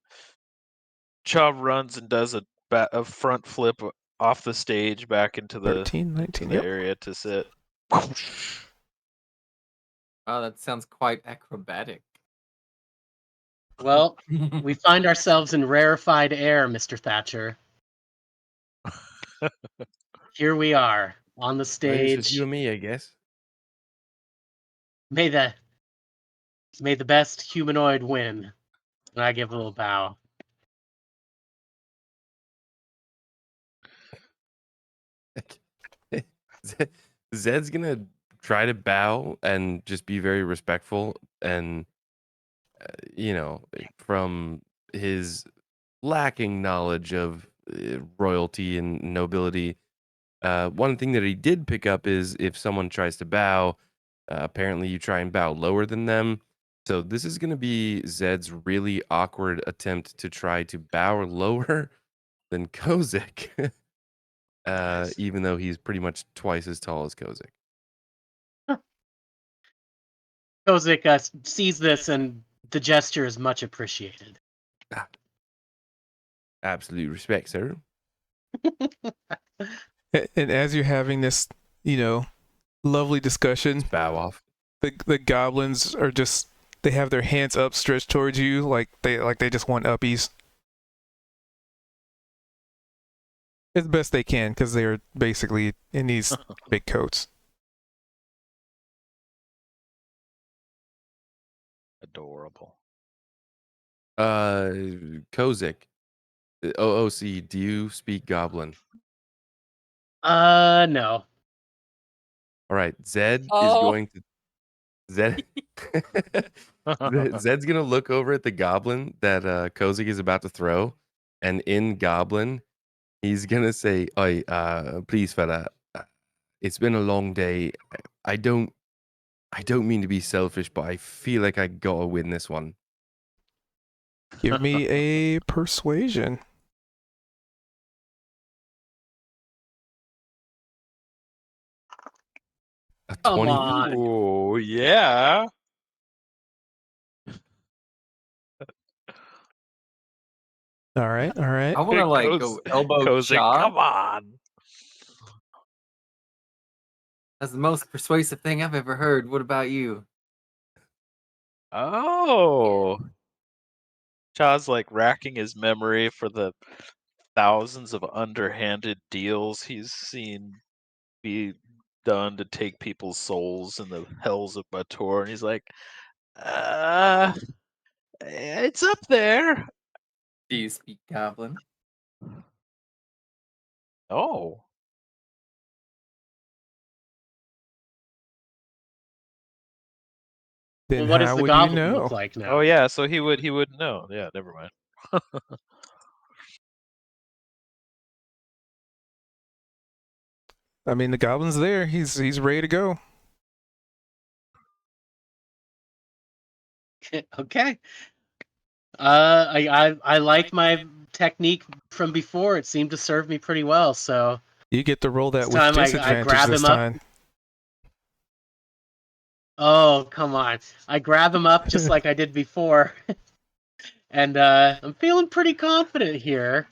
Chaw runs and does a front flip off the stage back into the 13, 19, the yep. area to sit. Oh, that sounds quite acrobatic. Well, we find ourselves in rarefied air, Mr. Thatcher. Here we are on the I mean, it's just stage. you and me, I guess. May the best humanoid win. And I give a little bow. Zed's gonna try to bow and just be very respectful, and from his lacking knowledge of royalty and nobility, one thing that he did pick up is if someone tries to bow, apparently you try and bow lower than them. So this is going to be Zed's really awkward attempt to try to bow lower than Kozik, Nice. even though he's pretty much twice as tall as Kozik. Kozik sees this, and the gesture is much appreciated. Absolute respect, sir. And as you're having this, lovely discussion, Bow off. the goblins are just, they have their hands up stretched towards you like they just want uppies. As best they can, because they're basically in these big coats. Adorable. Kozik, OOC, do you speak Goblin? No. All right, Zed is Oh. going to Zed's gonna look over at the goblin that Kozik is about to throw, and in Goblin, he's gonna say, "Oi, please, fella, it's been a long day. I don't mean to be selfish, but I feel like I gotta win this one." Give me a persuasion. A Come 20. on. Oh yeah. All right, all right. I want to like go elbow Cozy, Cha. come on. That's the most persuasive thing I've ever heard. What about you? Oh. Cha's like racking his memory for the thousands of underhanded deals he's seen be done to take people's souls in the hells of Bator, and he's like, it's up there. Do you speak Goblin? Oh. Then Well, what does how the would you goblin know? look like now? Oh yeah, so he wouldn't know. Yeah, never mind. I mean, the goblin's there. He's ready to go. Okay. I like my technique from before. It seemed to serve me pretty well. So You get to roll that this with time I disadvantage grab this him up. time. Oh, come on! I grab him up just like I did before, and I'm feeling pretty confident here.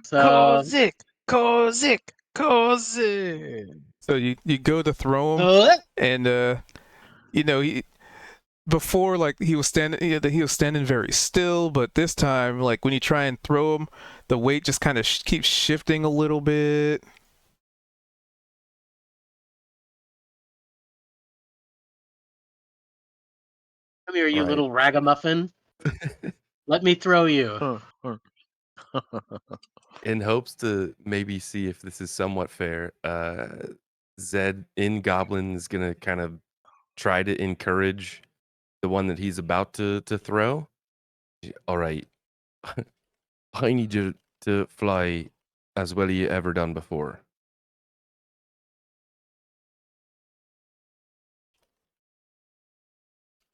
So Kozik. So you go to throw him, and you know before like he was standing very still, but this time like when you try and throw him, the weight just kind of keeps shifting a little bit. come here, you All right. little ragamuffin. Let me throw you. In hopes to maybe see if this is somewhat fair, Zed in Goblin is gonna kind of try to encourage the one that he's about to throw. All right, I need you to fly as well as you ever done before.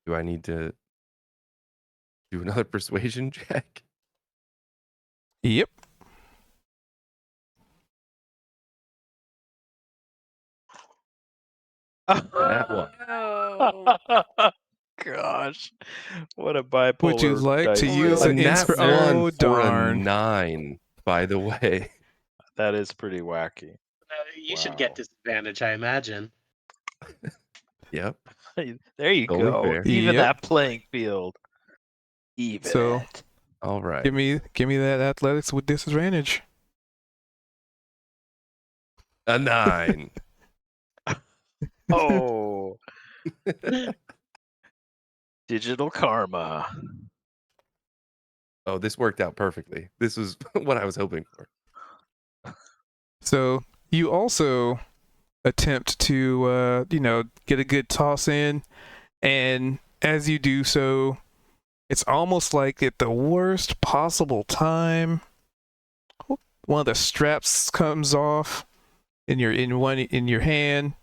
Do I need to do another persuasion check? Yep. That one. Oh. Gosh, what a bipolar. Would you like to dice use roll. an A nat inspir- one Oh for a darn! 9, by the way. That is pretty wacky. You should Wow. get disadvantage, I imagine. Yep. There you Only go. fair. Even Yep. that playing field. Even So- it. All right. Give me that athletics with disadvantage. A 9. Oh. Digital karma. Oh, this worked out perfectly. This was what I was hoping for. So you also attempt to get a good toss in, and as you do so, it's almost like at the worst possible time, one of the straps comes off in your hand,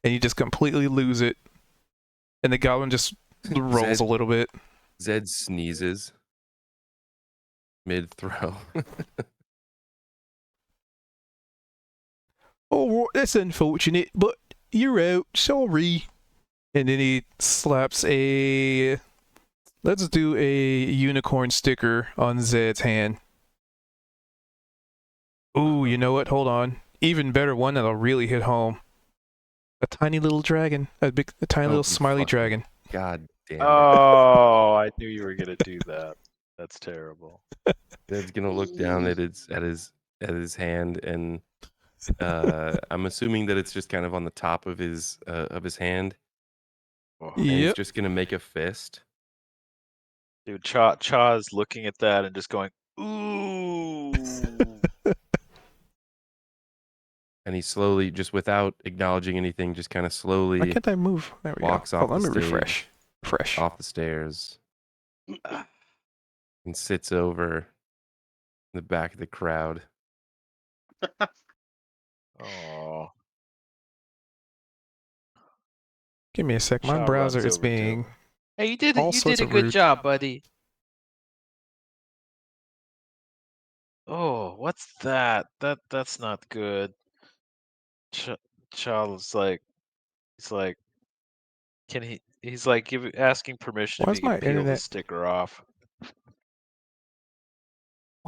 and you just completely lose it, and the goblin just rolls Zed- a little bit. Zed sneezes mid throw. Oh, that's unfortunate, but you're out. Sorry. And then he slaps a. Let's do a unicorn sticker on Zed's hand. Ooh, you know what? Hold on. Even better one that'll really hit home. A tiny little dragon. A tiny little you smiley fucking- dragon. God damn it. Oh, I knew you were gonna do that. That's terrible. Zed's gonna look down at his hand, and I'm assuming that it's just kind of on the top of his hand. Oh. And he's Yep. just gonna make a fist. Dude, Cha's looking at that and just going, ooh. And he slowly, just without acknowledging anything, just kind of Why slowly can't I move? There we walks go. off Hold on, the let me stage, refresh. Refresh. off the stairs, and sits over in the back of the crowd. Oh. Give me a sec. My Cha browser runs is over to being. him. Hey, you did all it. You sorts did a of good rude. job, buddy. Oh, what's that? That's not good. Charles like, he's like, can he? He's like asking permission Why if is he can my peel the internet- sticker off.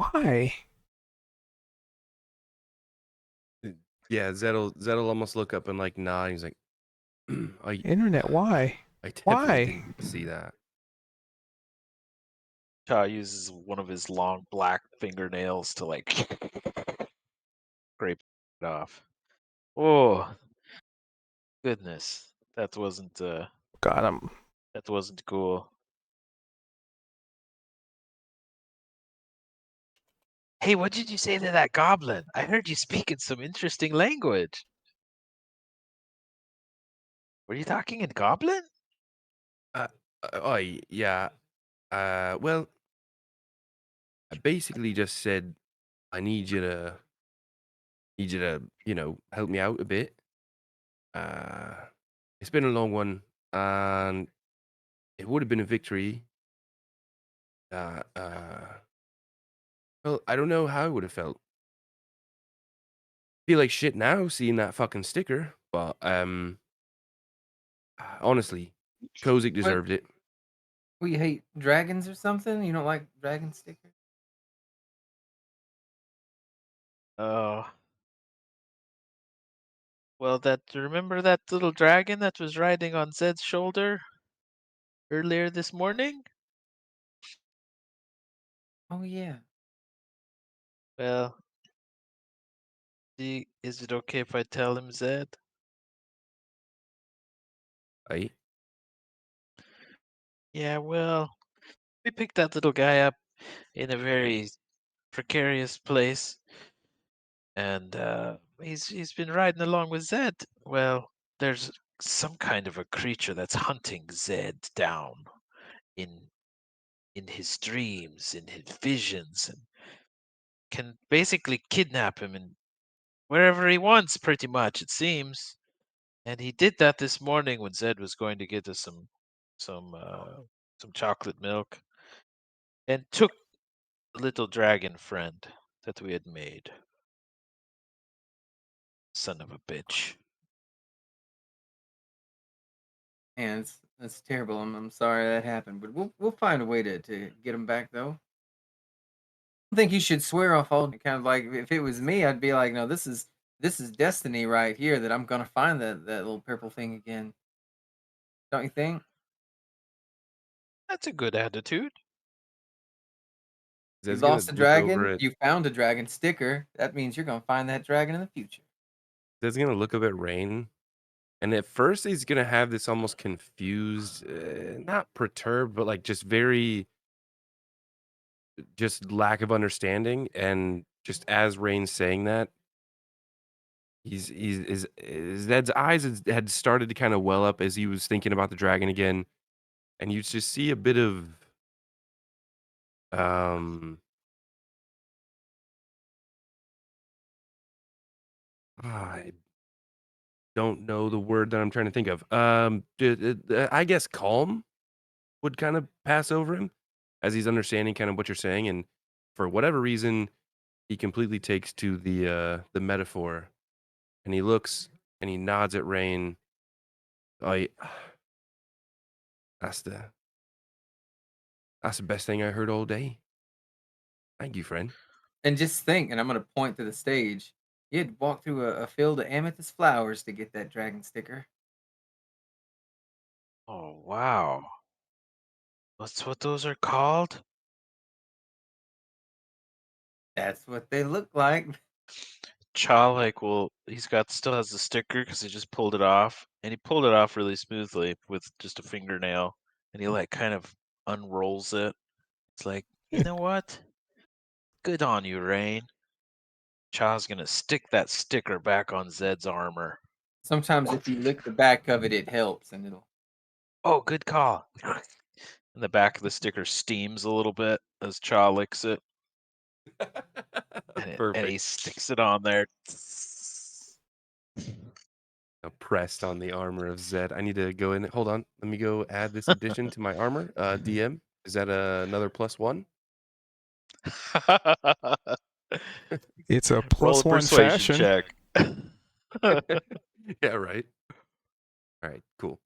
Why? Yeah, Zed'll almost look up and like nod. He's like, Internet, why? I definitely Why? didn't see that. Cha uses one of his long black fingernails to like scrape it off. Oh goodness, that wasn't God, I'm cool. Hey, what did you say to that goblin? I heard you speak in some interesting language. Were you talking in goblin? Oh yeah. Well, I basically just said I need you to help me out a bit. Uh, it's been a long one, and it would have been a victory. Uh, uh, well, I don't know how I would have felt. Feel like shit now seeing that fucking sticker, but honestly, Kozik What? deserved it. Well, you hate dragons or something? You don't like dragon stickers? Oh. Well, remember that little dragon that was riding on Zed's shoulder earlier this morning? Oh yeah. Well, is it okay if I tell him, Zed? Right? Yeah, well, we picked that little guy up in a very precarious place, and he's been riding along with Zed. Well, there's some kind of a creature that's hunting Zed down in his dreams, in his visions, and can basically kidnap him and wherever he wants, pretty much, it seems. And he did that this morning when Zed was going to get us some chocolate milk, and took the little dragon friend that we had made. Son of a bitch. Man, that's terrible. I'm sorry that happened, but we'll find a way to get him back though. I think you should swear off all kind of like if it was me, I'd be like, no, this is destiny right here that I'm gonna find that little purple thing again. Don't you think? That's a good attitude. You Zed's gonna lost a look over dragon, at you found a dragon sticker. That means you're gonna find that dragon in the future. Zed's gonna look up at Rain, and at first he's gonna have this almost confused, not perturbed, but like just very, just lack of understanding. And just as Rain's saying that, Zed's eyes had started to kind of well up as he was thinking about the dragon again, and you just see a bit of um. I don't know the word that I'm trying to think of. I guess calm would kind of pass over him as he's understanding kind of what you're saying, and for whatever reason, he completely takes to the metaphor, and he looks and he nods at Rain. I that's the that's the best thing I heard all day. Thank you, friend. And just think, and I'm gonna point to the stage. You had to walk through a field of amethyst flowers to get that dragon sticker. Oh, wow. That's what those are called? That's what they look like. Chalik still has the sticker because he just pulled it off, and he pulled it off really smoothly with just a fingernail, and he like kind of unrolls it. It's like, you know what? Good on you, Rain. Cha's gonna stick that sticker back on Zed's armor. Sometimes if you lick the back of it, it helps, and it'll. Oh, good call. And the back of the sticker steams a little bit as Cha licks it, and he Perfect. sticks it on there. Pressed on the armor of Zed. I need to go in. Hold on. Let me go add this addition to my armor. DM, is that another +1? It's a Roll a +1 persuasion fashion. check. Yeah, right. All right, cool.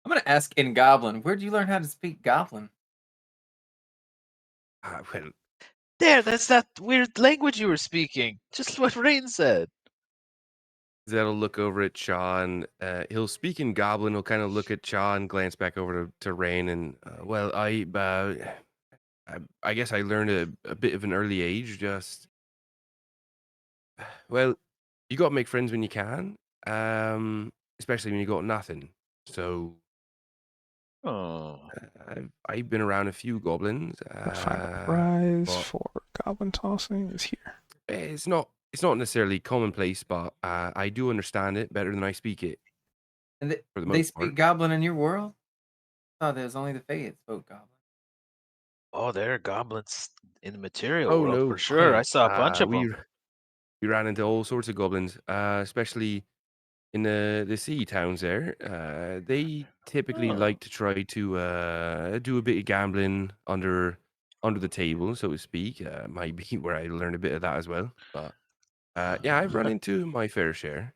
I'm gonna ask in Goblin. Where'd you learn how to speak Goblin? Well, There, that's that weird language you were speaking. Just what Rain said. Zed will look over at Shaw and he'll speak in Goblin. He'll kind of look at Shaw and glance back over to Rain. And I guess I learned a bit of an early age. Just well, you got to make friends when you can, especially when you got nothing. So Oh, I've been around a few goblins. The final prize but for goblin tossing is here. it's not necessarily commonplace, but I do understand it better than I speak it. And For the they most speak part. Goblin in your world? I thought there was only the Fates spoke Goblin. oh, there are goblins in the material Oh world no, for sure. I saw a bunch of them. We ran into all sorts of goblins, especially in the sea towns there. They typically Oh. like to try to do a bit of gambling under the table, so to speak. Might be where I learned a bit of that as well. But yeah, I've run into my fair share.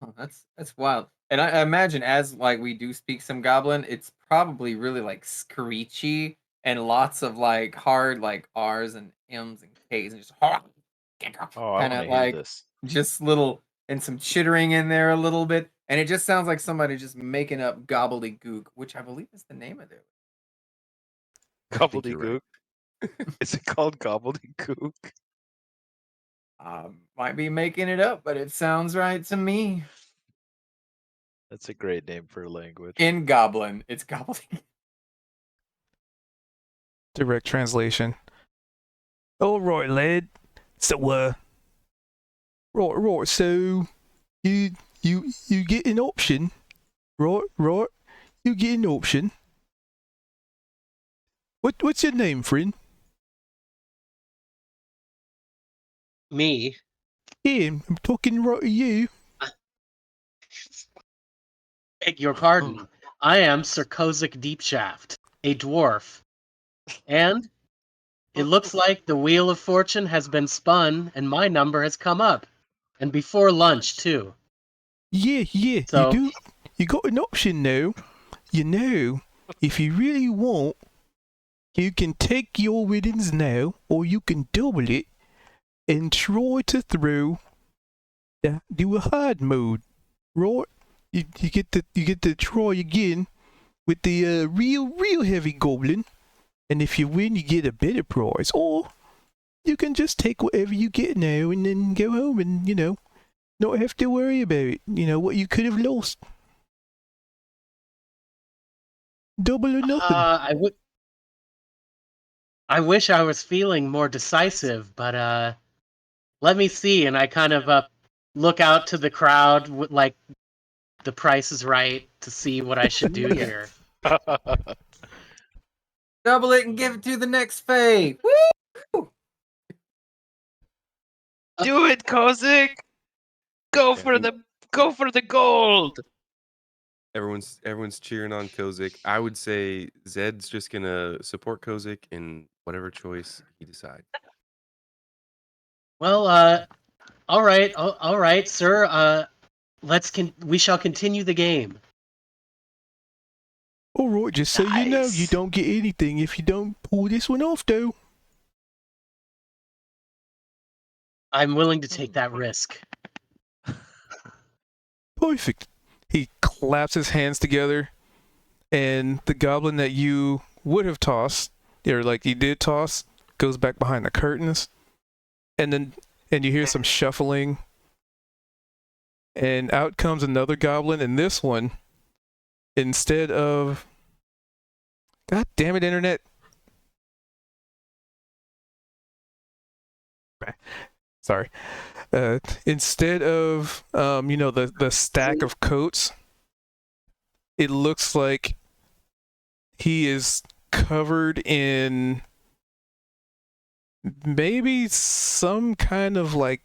Oh, that's wild. And I imagine as like we do speak some Goblin, it's probably really like screechy and lots of like hard like R's and M's and K's and just Oh, I kind want to of hear like this. just little and some chittering in there a little bit. And it just sounds like somebody just making up gobbledygook, which I believe is the name of it. I think you're right. Gobbledygook. Is it called gobbledygook? Might be making it up, but it sounds right to me. That's a great name for a language. In Goblin, it's gobbledygook. Direct translation. All right, lad. So, right. So, you get an option, right. You get an option. What's your name, friend? Me. Yeah, I'm talking right to you. Beg your pardon. I am Sir Kozik Deepshaft, a dwarf. And it looks like the Wheel of Fortune has been spun and my number has come up. And before lunch, too. Yeah, you So- do. You got an option now. You know, if you really want, you can take your winnings now, or you can double it and try to do a hard mode, right? You get to try again with the real heavy goblin, and if you win, you get a better prize, or you can just take whatever you get now and then go home and not have to worry about it. What you could have lost. Double or nothing. I wish I was feeling more decisive, but let me see. And I kind of look out to the crowd with like the price is right to see what I should do here. Double it and give it to the next Fae. Woo! Do it, Kozik! Go for the gold! Everyone's cheering on Kozik. I would say Zed's just gonna support Kozik in whatever choice he decides. Well, all right, sir. We shall continue the game. Alright, just so you know, you Nice. don't get anything if you don't pull this one off, though. I'm willing to take that risk. Perfect. He claps his hands together, and the goblin that you would have tossed, or like you did toss, goes back behind the curtains, and you hear some shuffling, and out comes another goblin, and this one, instead of... God damn it, internet. Sorry. Instead of the stack of coats, it looks like he is covered in maybe some kind of like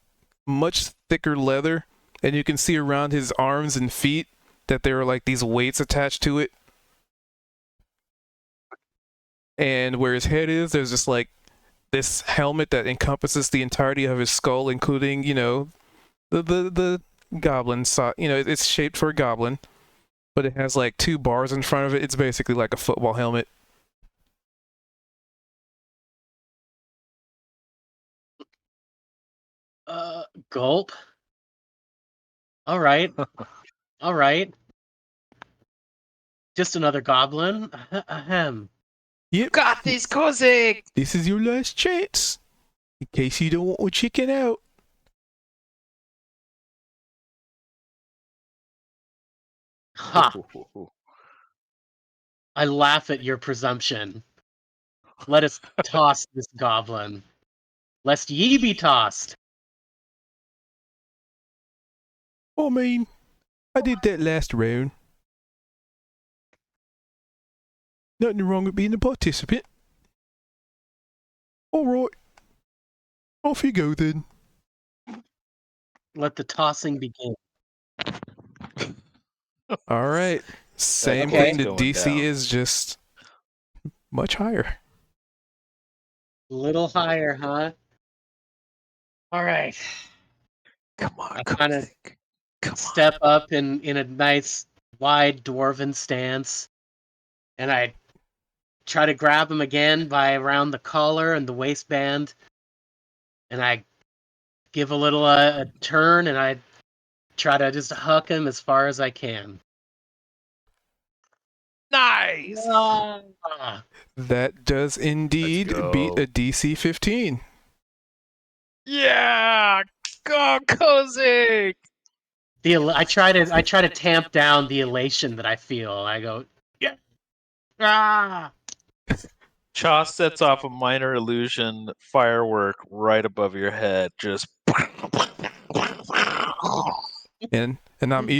much thicker leather, and you can see around his arms and feet that there are like these weights attached to it, and where his head is, there's just like this helmet that encompasses the entirety of his skull, including the goblin it's shaped for a goblin, but it has like two bars in front of it. It's basically like a football helmet. Gulp. All right. All right. Just another goblin. Ahem. Yep. Got this, Kozik! This is your last chance. In case you don't want to chicken out. Ha! I laugh at your presumption. Let us toss this goblin, lest ye be tossed. I mean, I did that last round. Nothing wrong with being a participant. Alright. Off you go then. Let the tossing begin. Alright. Same Okay. thing. The Going DC down. is just much higher. Little higher, huh? All right. Come on, I kinda Kozik. Come Step up in a nice wide dwarven stance, and I try to grab him again by around the collar and the waistband, and I give a little a turn, and I try to just huck him as far as I can. Nice! Ah, That does indeed go. beat a DC 15. Yeah! Go, Kozik! I try to tamp down the elation that I feel. I go, yeah, ah. Chaw sets off a minor illusion firework right above your head. Just. And I'll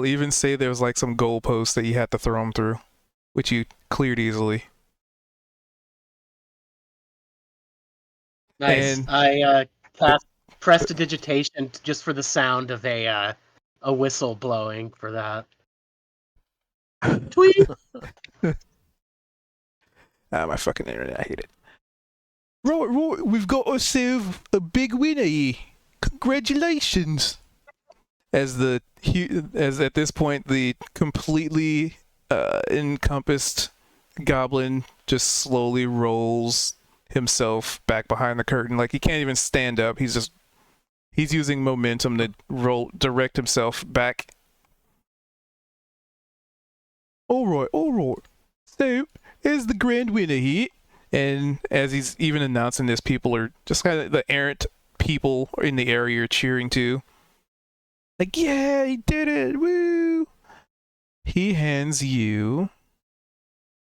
even say there was like some goalposts that you had to throw him through, which you cleared easily. Nice. And I cast prestidigitation just for the sound of a whistle blowing for that. Tweet. my fucking internet, I hate it. Right, we've got ourselves a big winner here. Congratulations. As at this point the completely encompassed goblin just slowly rolls himself back behind the curtain, like he can't even stand up. He's using momentum to direct himself back. All right. So here's the grand winner here, and as he's even announcing this, people are just kind of the errant people in the area are cheering too. Like, yeah, he did it! Woo! He hands you.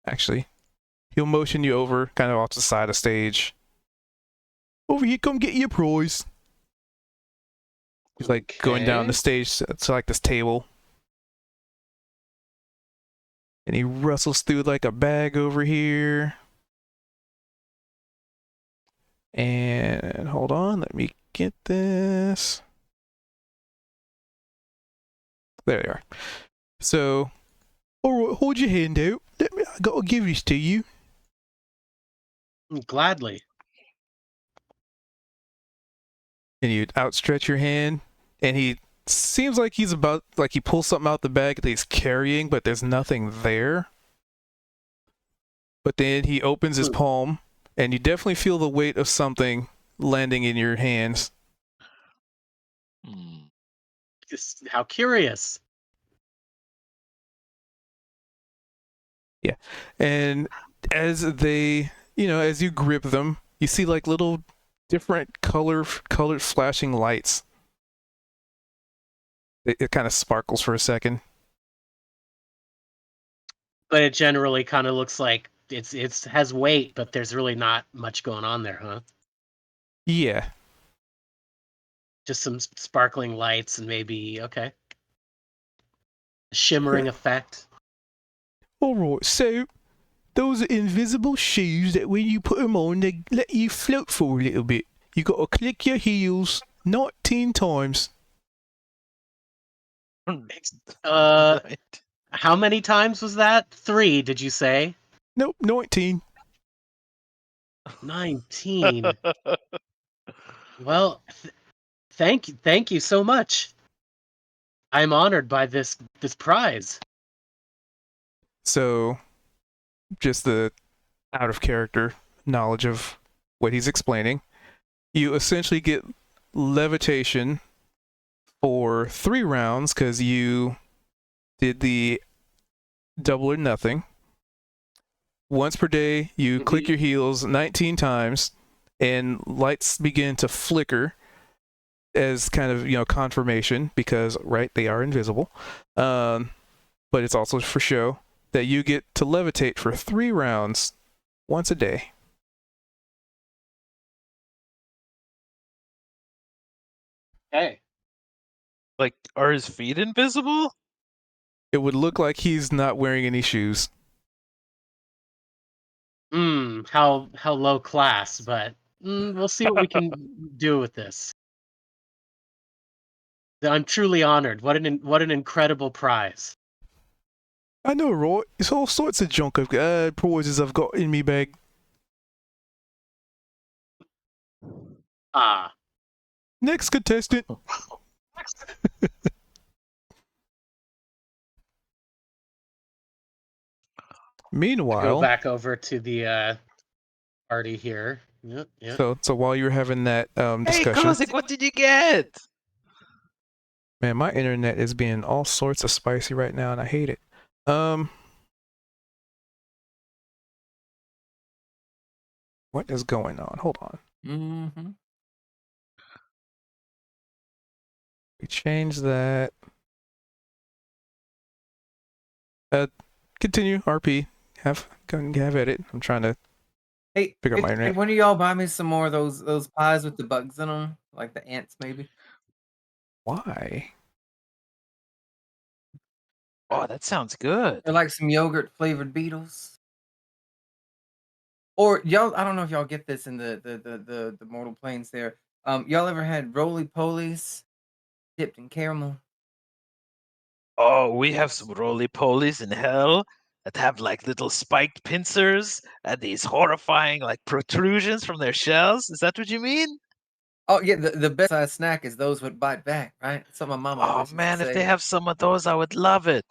Actually, he'll motion you over, kind of off to the side of stage. Over here, come get your prize. He's like going down the stage to like this table. And he rustles through like a bag over here. And hold on, let me get this. There they are. So, alright, hold your hand out. I gotta give this to you. Gladly. And you outstretch your hand, and he seems like he pulls something out the bag that he's carrying, but there's nothing there. But then he opens his palm, and you definitely feel the weight of something landing in your hands. Just how curious. Yeah. And as you grip them, you see like little different colored flashing lights. It kind of sparkles for a second. But it generally kind of looks like it's has weight, but there's really not much going on there, huh? Yeah. Just some sparkling lights and maybe a shimmering effect. Alright, so those are invisible shoes that when you put them on, they let you float for a little bit. You gotta click your heels 19 times. How many times was that? 3, did you say? Nope, 19. 19. Well, thank you so much. I'm honored by this prize. So, just the out of character knowledge of what he's explaining. You essentially get levitation for 3 rounds because you did the double or nothing. Once per day, you click your heels 19 times, and lights begin to flicker as kind of, confirmation because, right, they are invisible. But it's also for show that you get to levitate for 3 rounds once a day. Okay. Like, are his feet invisible? It would look like he's not wearing any shoes. How low class, but we'll see what we can do with this. I'm truly honored. What an incredible prize. I know, Roy. It's all sorts of junk prizes I've got in me bag. Ah. Next contestant. Meanwhile, Go back over to the party here. Yep. So while you're having that Hey, discussion, Kozik, what did you get? man, my internet is being all sorts of spicy right now, and I hate it. What is going on? Hold on. Mm-hmm. We changed that. Continue RP. Go and have at it. I'm trying to Hey, figure out my hey, internet. when do y'all buy me some more of those pies with the bugs in them, like the ants, maybe? Why? Oh, that sounds good. Or like some yogurt flavored beetles. Or y'all, I don't know if y'all get this in the Mortal Plains there. Y'all ever had roly polies dipped in caramel? Oh, we have some roly-polies in hell that have like little spiked pincers and these horrifying like protrusions from their shells. Is that what you mean? Oh yeah, the best snack is those would bite back, right? That's what my mama Oh always used to man, if they say. have some of those, I would love it.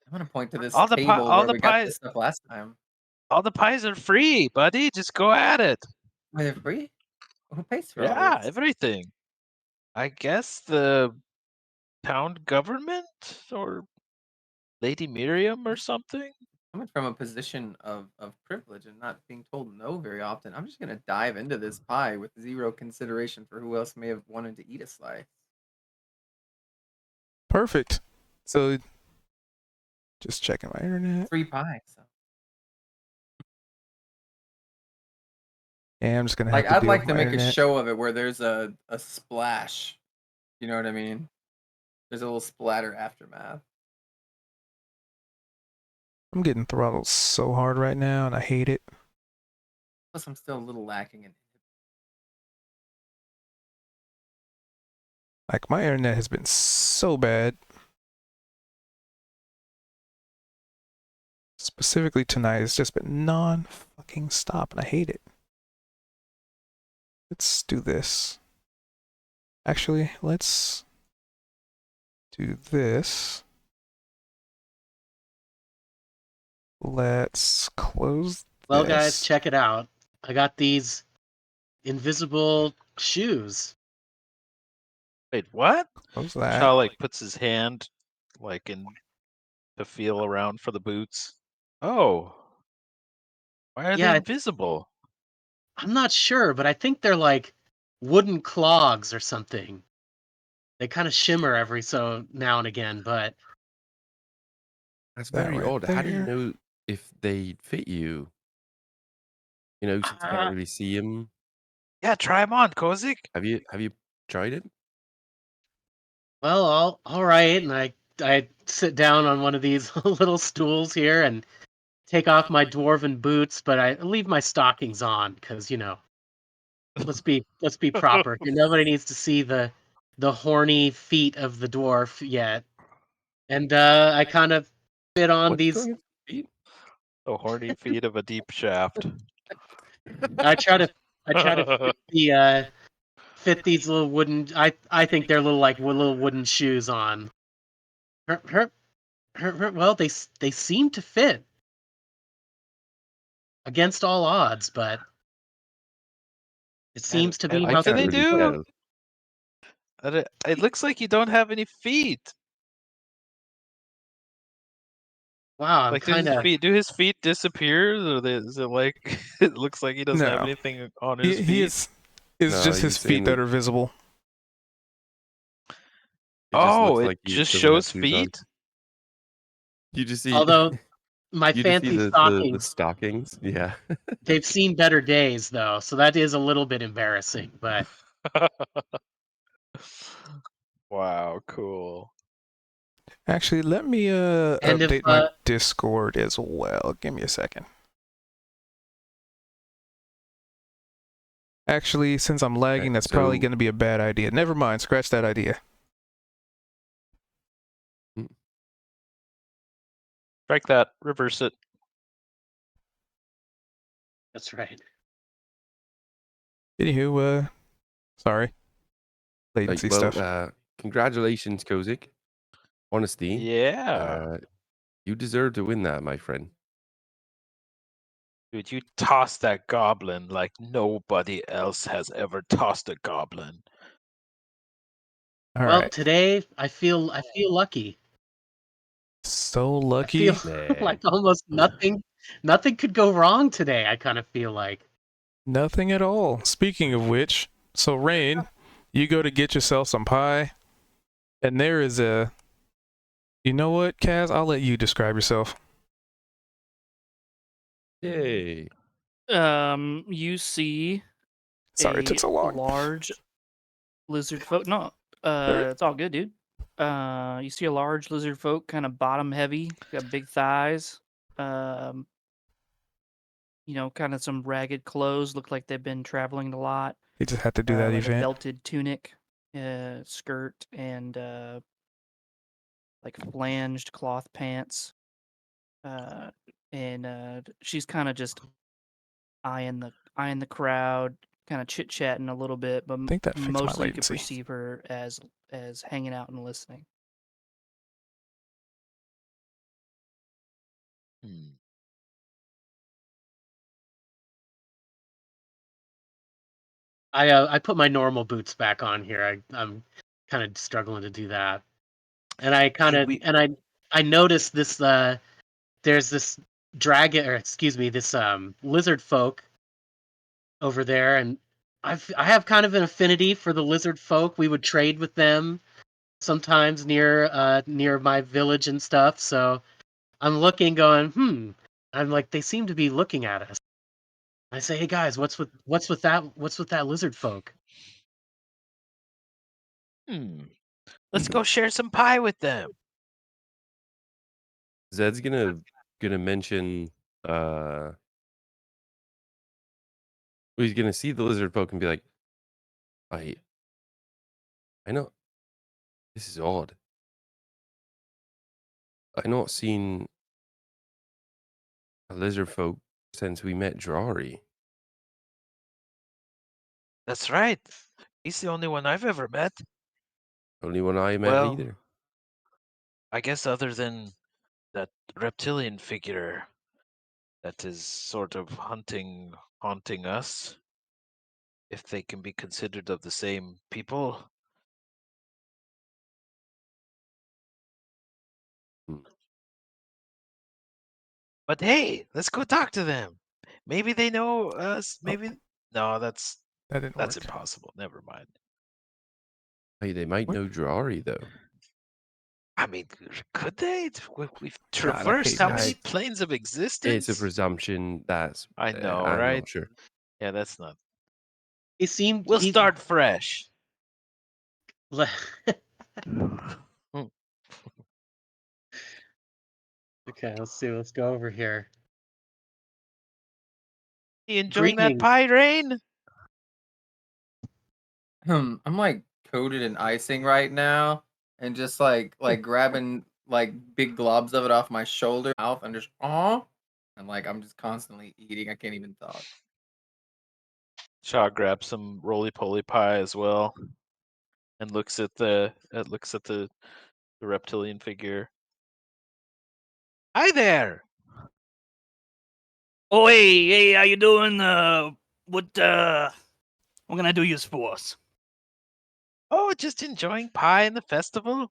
I'm gonna point to this All the table all where the we got pies, this stuff last time. all the pies are free, buddy. Just go at it. Are they free? Who pays for all Yeah, this? everything. I guess the town government or Lady Miriam or something. Coming from a position of privilege and not being told no very often, I'm just gonna dive into this pie with 0 consideration for who else may have wanted to eat a slice. Perfect. So, just checking my internet. Free pie. So. Yeah, I'm just gonna have Like to I'd deal like with to my make a internet. show of it where there's a splash. You know what I mean? There's a little splatter aftermath. I'm getting throttled so hard right now, and I hate it. Plus, I'm still a little lacking in. Like, my internet has been so bad. Specifically tonight, it's just been non-fucking stop, and I hate it. Let's do this. Actually, let's do this. Let's close Well, this. guys, check it out. I got these invisible shoes. Wait, what? Close that. Shaw like puts his hand like in to feel around for the boots. Oh. Why are they Yeah, invisible? I'm not sure, but I think they're like wooden clogs or something. They kind of shimmer every so now and again, but That's That very right odd. How do you there. know if they fit you? You know, since you can't really see them. Yeah, try them on, Kozik. Have you tried it? well, all right. And I sit down on one of these little stools here and take off my dwarven boots, but I leave my stockings on because let's be proper. Nobody needs to see the horny feet of the dwarf yet. And I kind of fit on What's these. going on your feet? The horny feet of a deep shaft. I try to fit these little wooden. I think they're little wooden shoes on. Well, they seem to fit against all odds, but it seems to be And how what do can't they really do? tell. It looks like you don't have any feet. Wow, I'm Like, kind of. do his feet disappear? Or is it like it looks like he doesn't have No. anything on his He feet? is. It's No, just he his was saying feet that are visible. it just Oh, looks it like he just doesn't have shows shoes on. feet. You just see Although my you just see fancy the stockings, stockings. Yeah. they've seen better days though, so that is a little bit embarrassing. But Wow, cool. Actually, let me and if update my Discord as well. Give me a second. Actually, since I'm lagging, that's probably so- going to be a bad idea. Never mind. Scratch that idea. Strike that. Reverse it. that's right. Anywho, sorry. Latency stuff. Congratulations, Kozik. Honesty. Yeah. You deserve to win that, my friend. Dude, you tossed that goblin like nobody else has ever tossed a goblin. All Well, right. today I feel lucky. So I lucky. feel like almost nothing could go wrong today. I kind of feel like. Nothing at all. Speaking of which, so Rain, you go to get yourself some pie, and there is a. You know what, Kaz? I'll let you describe yourself. Yay. You see Sorry it took so long. large lizard folk. No, Alright. it's all good, dude. You see a large lizard folk, kind of bottom heavy, got big thighs. Kind of some ragged clothes, look like they've been traveling a lot. You just had to do that like a event. belted tunic, skirt, and like flanged cloth pants. And she's kind of just eyeing the crowd, kind of chit chatting a little bit, but I think that fixed my mostly you could latency. perceive her as hanging out and listening. Hmm. I put my normal boots back on here. I'm kind of struggling to do that, and I noticed this. There's this dragon, or excuse me, this lizard folk over there, and I have kind of an affinity for the lizard folk. We would trade with them sometimes near my village and stuff. So I'm looking, going, I'm like, they seem to be looking at us. I say, hey guys, what's with that lizard folk? Let's go share some pie with them. Zed's gonna mention he's gonna see the lizard folk and be like, I know this is odd. I not seen a lizard folk since we met Drari. That's right. He's the only one I've ever met. Only one I met Well, either. I guess other than that reptilian figure that is sort of haunting us, if they can be considered of the same people. But hey, let's go talk to them. Maybe they know us. Maybe no, that's That didn't work. impossible. Never mind. Hey, they might know Drari though. I mean, could they? We've God, I traversed hate how this. many planes of existence? It's a presumption. That's I know, I'm right? not sure. Yeah, that's not. He seemed. We'll start fresh. Okay, let's see. Let's go over here. You enjoying that Greetings. pie, Rain? I'm like coated in icing right now, and just like grabbing like big globs of it off my shoulder, mouth, and just and like I'm just constantly eating. I can't even talk. Shaw grabs some roly-poly pie as well, and looks at the reptilian figure. Hi there. Oh, hey, how you doing? What can I do you for? Oh, just enjoying pie and the festival?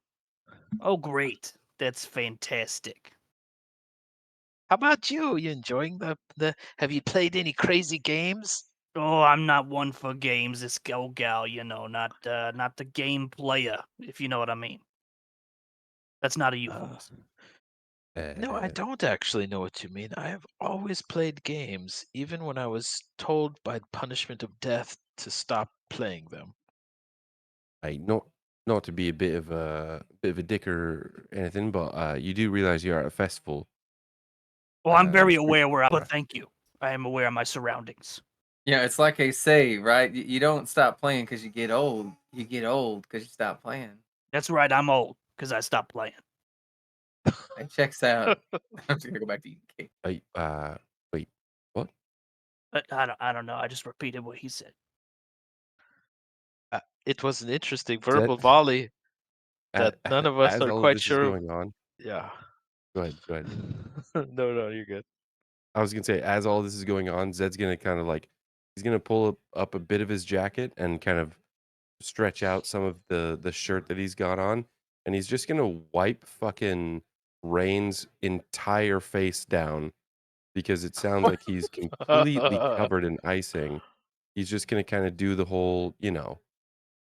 Oh, great. That's fantastic. How about you? You enjoying the have you played any crazy games? Oh, I'm not one for games. This old gal, not the game player, if you know what I mean. That's not a euphemism. No, I don't actually know what you mean. I have always played games, even when I was told by punishment of death to stop playing them. Not to be a bit of a dick or anything, but you do realize you're at a festival. Well, I'm very Mr. aware where I. But Ibarra. thank you. I am aware of my surroundings. Yeah, it's like they say, right? You don't stop playing because you get old. You get old because you stop playing. That's right. I'm old because I stopped playing. It checks out. I'm just gonna go back to eating cake. Wait, what? But I don't know. I just repeated what he said. It was an interesting That- verbal volley that a- none of us as are all of quite this is sure. going on, Yeah. go ahead, go ahead. No, you're good. I was gonna say, as all this is going on, Zed's gonna kind of like, he's gonna pull up a bit of his jacket and kind of stretch out some of the shirt that he's got on, and he's just gonna wipe fucking Rain's entire face down because it sounds like he's completely covered in icing. He's just gonna kind of do the whole,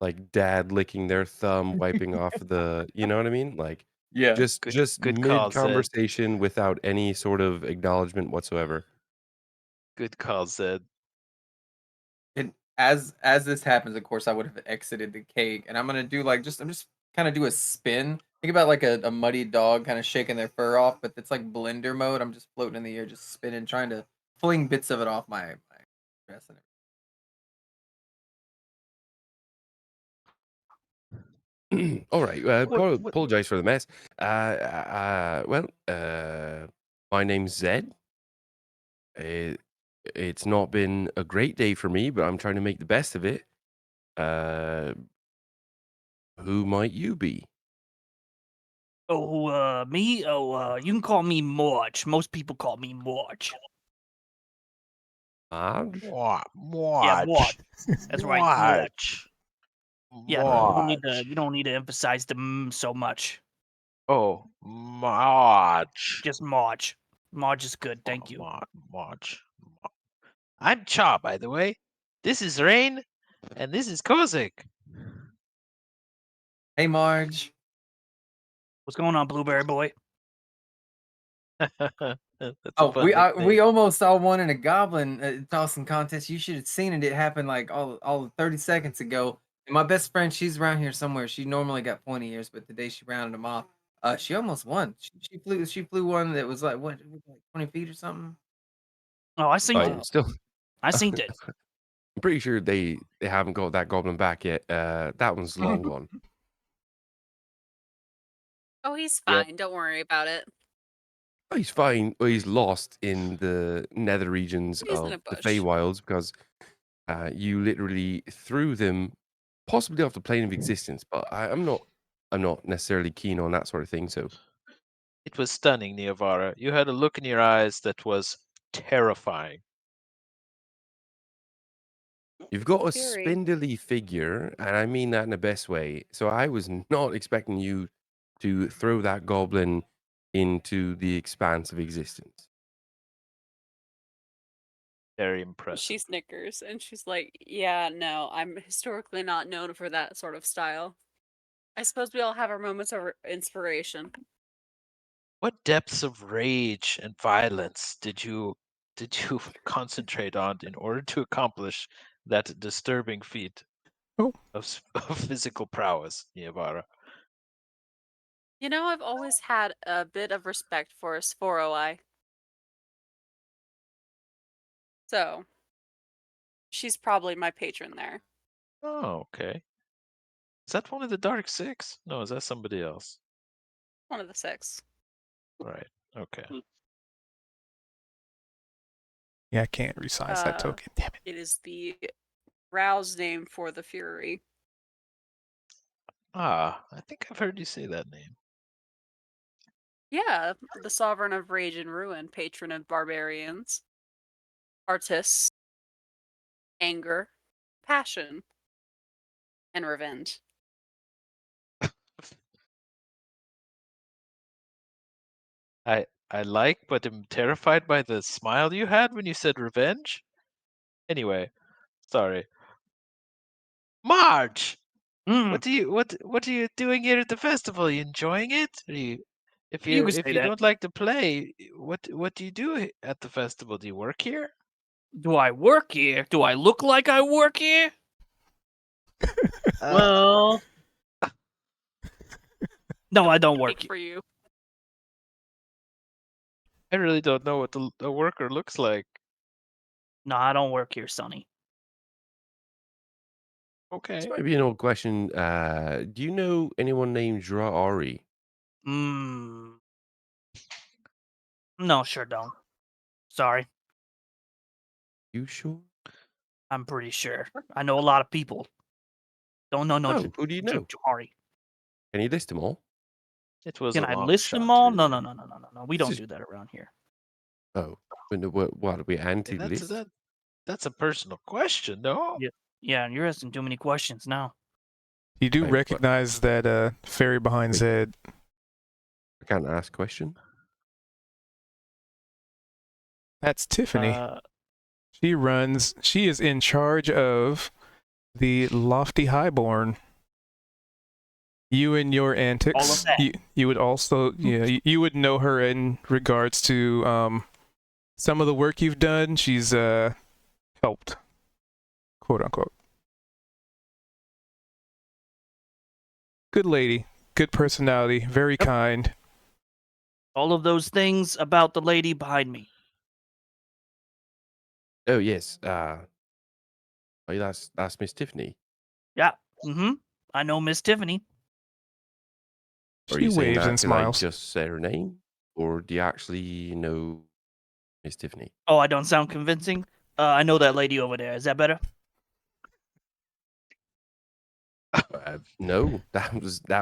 like dad licking their thumb, wiping off the, you know what I mean? Like Yeah. just Good mid call, Zed. conversation without any sort of acknowledgement whatsoever. Good call, Zed. And as this happens, of course, I would have exited the cake, and I'm gonna do like I'm just kind of do a spin. Think about like a muddy dog kind of shaking their fur off, but it's like blender mode. I'm just floating in the air, just spinning, trying to fling bits of it off my dress and All right. What? Apologize for the mess. Well, my name's Zed. It, it's not been a great day for me, but I'm trying to make the best of it. Uh, who might you be? Oh, me? Oh, you can call me March. Most people call me March. Marge? Yeah, Watch. March. That's right, March. Yeah, Watch. you don't need to emphasize the so much. Oh, March. Just March. March is good. Thank you. March. I'm Cha, by the way. This is Rain, and this is Kozik. hey, Marge. What's going on, Blueberry Boy? That's a Oh, fun we nickname. almost saw one in a goblin tossing contest. You should have seen it. It happened like all 30 seconds ago. And my best friend, she's around here somewhere. She normally got pointy ears, but today she rounded them off. She almost won. She flew one that was like what, like 20 feet or something. Oh, I seen I it. still, I seen it. I'm pretty sure they haven't got that goblin back yet. That one's long gone. Oh, he's Yep. fine. Don't worry about it. Oh, he's fine. Well, he's lost in the nether regions He's in of a the bush. Feywilds because you literally threw them possibly off the plane of existence. But I'm not necessarily keen on that sort of thing. So It was stunning, Niavara. You had a look in your eyes that was terrifying. you've got a Fury. spindly figure, and I mean that in the best way. So I was not expecting you to throw that goblin into the expanse of existence. Very impressive. She snickers and she's like, "Yeah, no, I'm historically not known for that sort of style. I suppose we all have our moments of inspiration." What depths of rage and violence did you concentrate on in order to accomplish that disturbing feat Oh. of physical prowess, Niavara? You know, I've always had a bit of respect for Sporo. So, she's probably my patron there. Oh, okay. Is that one of the Dark Six? No, is that somebody else? One of the six. Right. Okay. Yeah, I can't resize that token. Damn it. It is the rouse name for the Fury. Ah, I think I've heard you say that name. Yeah, the sovereign of rage and ruin, patron of barbarians, artists, anger, passion, and revenge. I like, but am terrified by the smile you had when you said revenge. Anyway, sorry. Marge, Mm, what are you doing here at the festival? Are you enjoying it? Are you, you can if say you that. don't like to play, what do you do at the festival? Do you work here? Do I work here? Do I look like I work here? Well, No, I don't work Speak here. for you. I really don't know what a worker looks like. No, I don't work here, Sonny. This Okay. might be an old question. Do you know anyone named Draari? Mm. No, sure don't. Sorry. You sure? I'm pretty sure. I know a lot of people. Don't know no Oh, who do you know? Johari. Can you list them all? It was Can a I long list shot. them all? No, really. no. We This don't is- do that around here. Oh, what are we Hey, anti-list? that's a personal question, no? Yeah. Yeah, you're asking too many questions now. You do Wait, what? recognize that fairy behind Wait. Zed. I can't ask question. That's Tiffany. Uh, She is in charge of the Lofty Highborn. You and your antics. All of that. You would also you would know her in regards to some of the work you've done. She's helped, quote unquote. Good lady, good personality, very kind. all of those things about the lady behind me. Oh yes. That's Miss Tiffany. Yeah. Mm-hmm. I know Miss Tiffany. Are She you saying waves that and because I smiles. just said her name, or do you actually know Miss Tiffany? Oh, I don't sound convincing. I know that lady over there. Is that better? No, that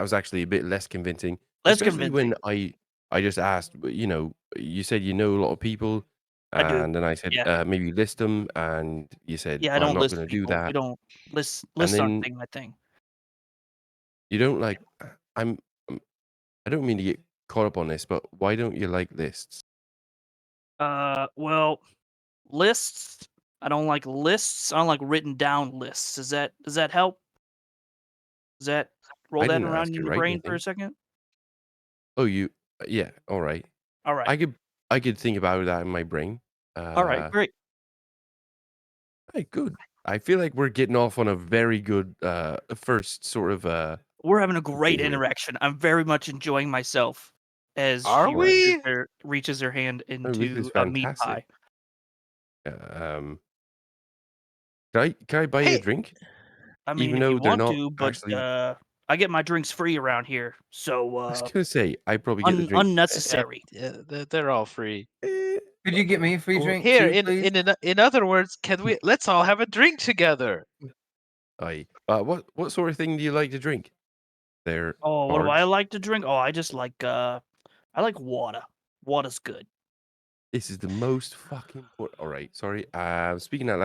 was actually a bit less convincing. Less Especially when convincing. I just asked. You said you know a lot of people, I do. and then I said Yeah. maybe list them, and you said Yeah, I I'm don't not list going to do people. We that. don't list. And Lists aren't then my thing. you don't like. I don't mean to get caught up on this, but why don't you like lists? Well, lists. I don't like lists. I don't like written down lists. Does that help? Does that roll I that didn't around ask in you your to write brain for anything. a second? Oh, yeah, all right. All right. I could think about that in my brain. All right. Great. Hey, good. I feel like we're getting off on a very good first sort of We're having a great here. interaction. I'm very much enjoying myself as Are she we? reaches her hand Oh, this is into a meat pie. fantastic. Can I buy you a Hey, drink? I mean, Even if though you they're want not to, but actually. I get my drinks free around here, I so was gonna say I probably get the drink. unnecessary. yeah, they're all free. Could you get me a free Oh, drink Here, too, please? in other words, let's all have a drink together. Aye. What sort of thing do you like to drink? There. Oh, what do I Marge? like to drink? Oh, I just like I like water. Water's good. This is the most fucking important. All right, sorry. Speaking out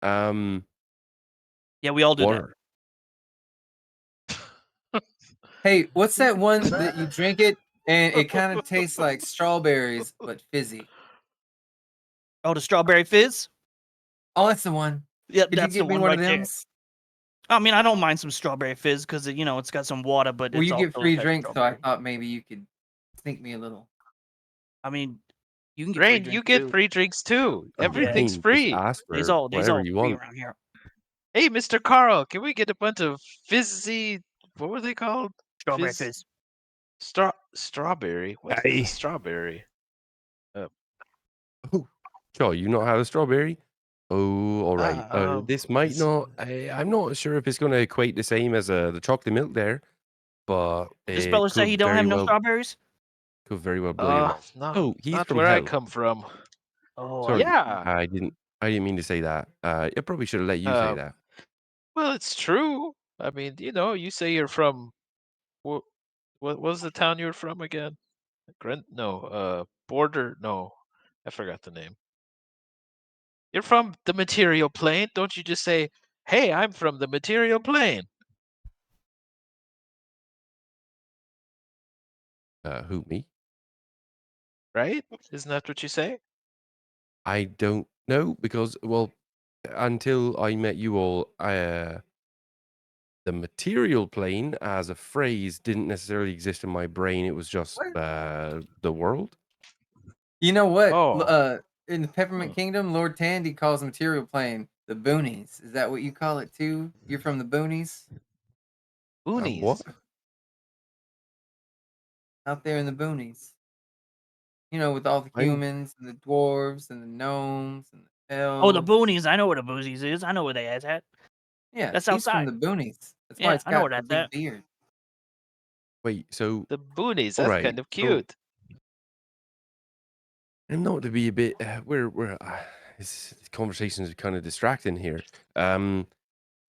loud. Yeah, we all do Water. Hey, what's that one that you drink it and it kind of tastes like strawberries but fizzy? that. Oh, the strawberry fizz? Oh, that's the one. Yep, Could you that's the get me one one right of there. them? I mean, I don't mind some strawberry fizz because it's got some water, but Well, it's you get also free has drinks, so I strawberry. thought maybe you could sneak me a little. I mean, you can get free Rain, you drinks get too. free drinks too. Oh, Everything's Rain, just free. ask They's for all whatever you free want. around here. Hey, Mr. Carl, can we get a bunch of fizzy? What were they called? Strawberry fizz. Strawberry. What Aye. is a strawberry? Oh, sure. You not have a strawberry? Oh, all right. This might not. I'm not sure if it's going to equate the same as the chocolate milk there, but Does this it fella say could he don't very have no well strawberries? blow your mind. Not Oh, he's not from where I hell. come from. Oh, Sorry, Yeah. I didn't mean to say that. I probably should have let you say that. Well, it's true. I mean, you say you're from what was the town you're from again? Border. No, I forgot the name. You're from the material plane. Don't you just say, "Hey, I'm from the material plane"? Who, me? right? Isn't that what you say? I don't know because, well, until I met you all, the material plane as a phrase didn't necessarily exist in my brain. It was just What? the world. You know what? Oh. In the Peppermint Huh. Kingdom, Lord Tandy calls the material plane the boonies. Is that what you call it too? You're from the boonies? Boonies. What? Out there in the boonies. You know, with all the I'm humans and the dwarves and the gnomes and the Oh, the elves. boonies. I know where the boonies is. I know where they at. Yeah, That's he's from outside. the boonies. That's why Yeah, it's I know where got the that's big at. beard. wait. So The boonies. all That's right. kind of So cute. I'm not to be a bit. We're this conversation is kind of distracting here.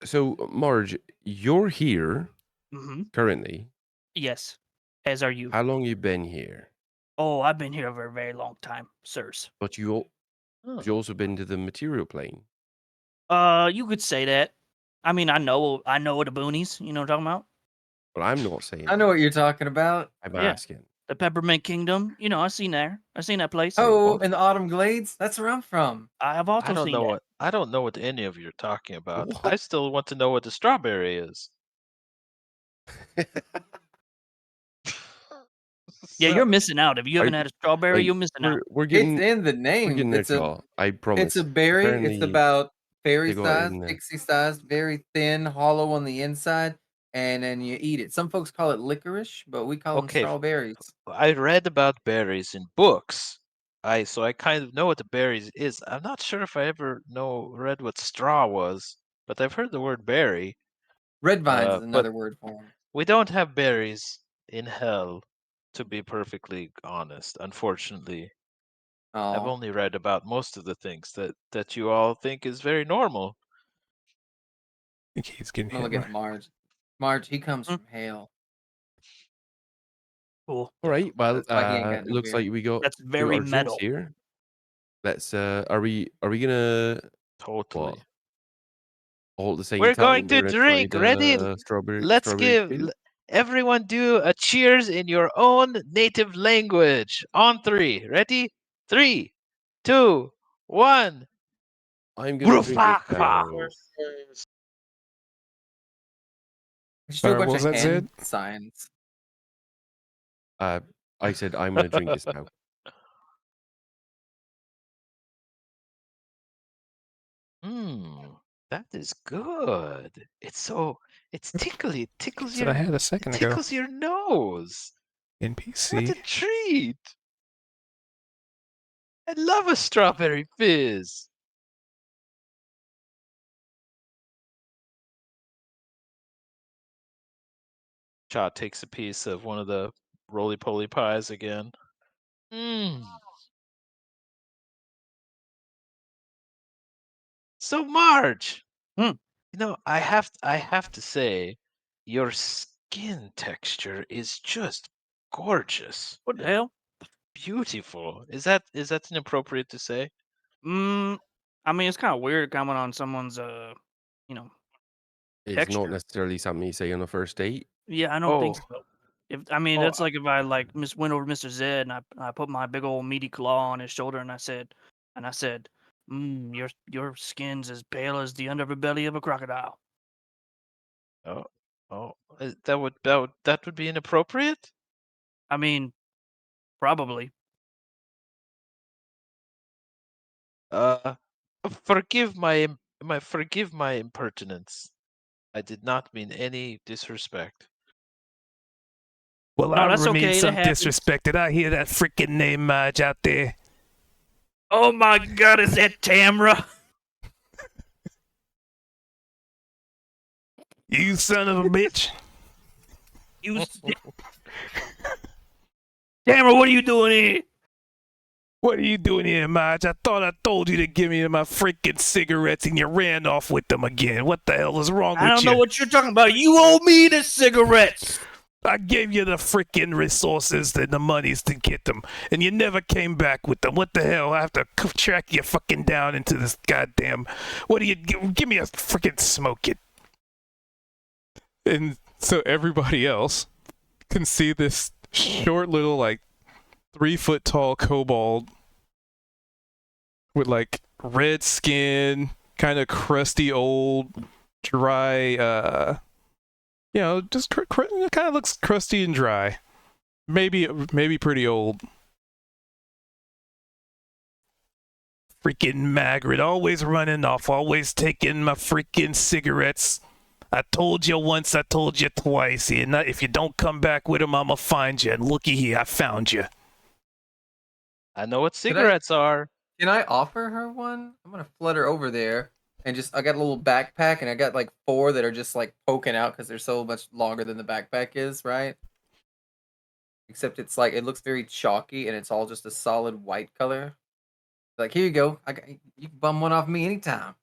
So Marge, you're here Mm-hmm. currently. Yes. As are you. How long you been here? Oh, I've been here for a very long time, sirs. But Huh. you also been to the material plane. You could say that. I mean, I know the boonies. You know what I'm talking about? But I'm not saying I know that. what you're talking about. I'm Yeah. asking. The Peppermint Kingdom. You know, I seen that place. Wait, Oh, what? in the Autumn Glades? That's where I'm from. I have I also don't seen know that. what I don't know what any of you are talking about. I What? still want to know what the strawberry is. Yeah, So you're missing out. If you Are haven't had a strawberry, wait, you're missing out. we're it's getting in the name. there, y'all. I It's a promise. berry. It's Apparently, about fairy they got it size, in there. pixie size, very thin, hollow on the inside, and then you eat it. Some folks call it licorice, but we call them Okay, strawberries. I read about berries in books. So I kind of know what the berries is. I'm not sure if I ever read what straw was, but I've heard the word berry. Red vines is But another word for them. we don't have berries in hell, to be perfectly honest, unfortunately. I've Oh, only read about most of the things that you all think is very normal. I think he's getting I'm gonna hit. look at Marge. Marge, he comes Hmm. from hell. Cool. All right. Well, That's why he ain't got no looks like beard. we got That's very our drinks metal. here. Let's. Are we gonna Totally. what all at the same We're going time? to We're gonna try drink. Ready? the strawberry Let's tea? everyone do a cheers in your own native language. On three. Ready? 3, 2, 1. I'm gonna drink this Rufaka. now. Just do a Sorry, bunch what was of that, Zed? hand signs. I said I'm gonna drink this now. That is good. It's tickly. It tickles That's what I had a it second ago. tickles your nose. What a NPC. treat. I love a strawberry fizz. Cha takes a piece of one of the roly-poly pies again. So Marge, Hmm. I have to say, your skin texture is just gorgeous. What the and hell? Beautiful. Is that inappropriate to say? I mean, it's kind of weird coming on someone's you know, It's texture. not necessarily something you say on a first date. Yeah, I don't think Oh. so. That's like if I like went over to Mr. Zed and I put my big old meaty claw on his shoulder and I said, your skin's as pale as the underbelly of a crocodile. Oh, that would be inappropriate? I mean, probably. Forgive forgive my impertinence. I did not mean any disrespect. Well, No, I that's remain okay. That some happens. disrespected. I hear that freaking name, Marge, out there. Oh my God, is that Tamra? You son of a bitch. Tamra, what are you doing here? What are you doing here, Marge? I thought I told you to give me my freaking cigarettes and you ran off with them again. What the hell is wrong with you? I don't know what you're talking about. You owe me the cigarettes. I gave you the freaking resources and the monies to get them, and you never came back with them. What the hell? I have to track you fucking down into this goddamn. What do you give me a freaking smoke it? And so everybody else can see this short little like 3-foot tall kobold with like red skin, kind of crusty, old, dry. Just kind of looks crusty and dry. Maybe pretty old. Freaking Margaret, always running off, always taking my freaking cigarettes. I told you once, I told you twice. If you don't come back with them, I'ma find you. And looky here, I found you. I know what cigarettes are. Can I offer her one? I'm gonna flutter over there and I got a little backpack and I got like 4 that are just like poking out because they're so much longer than the backpack is, right? Except it's like it looks very chalky and it's all just a solid white color. Like, here you go. You can bum one off me anytime.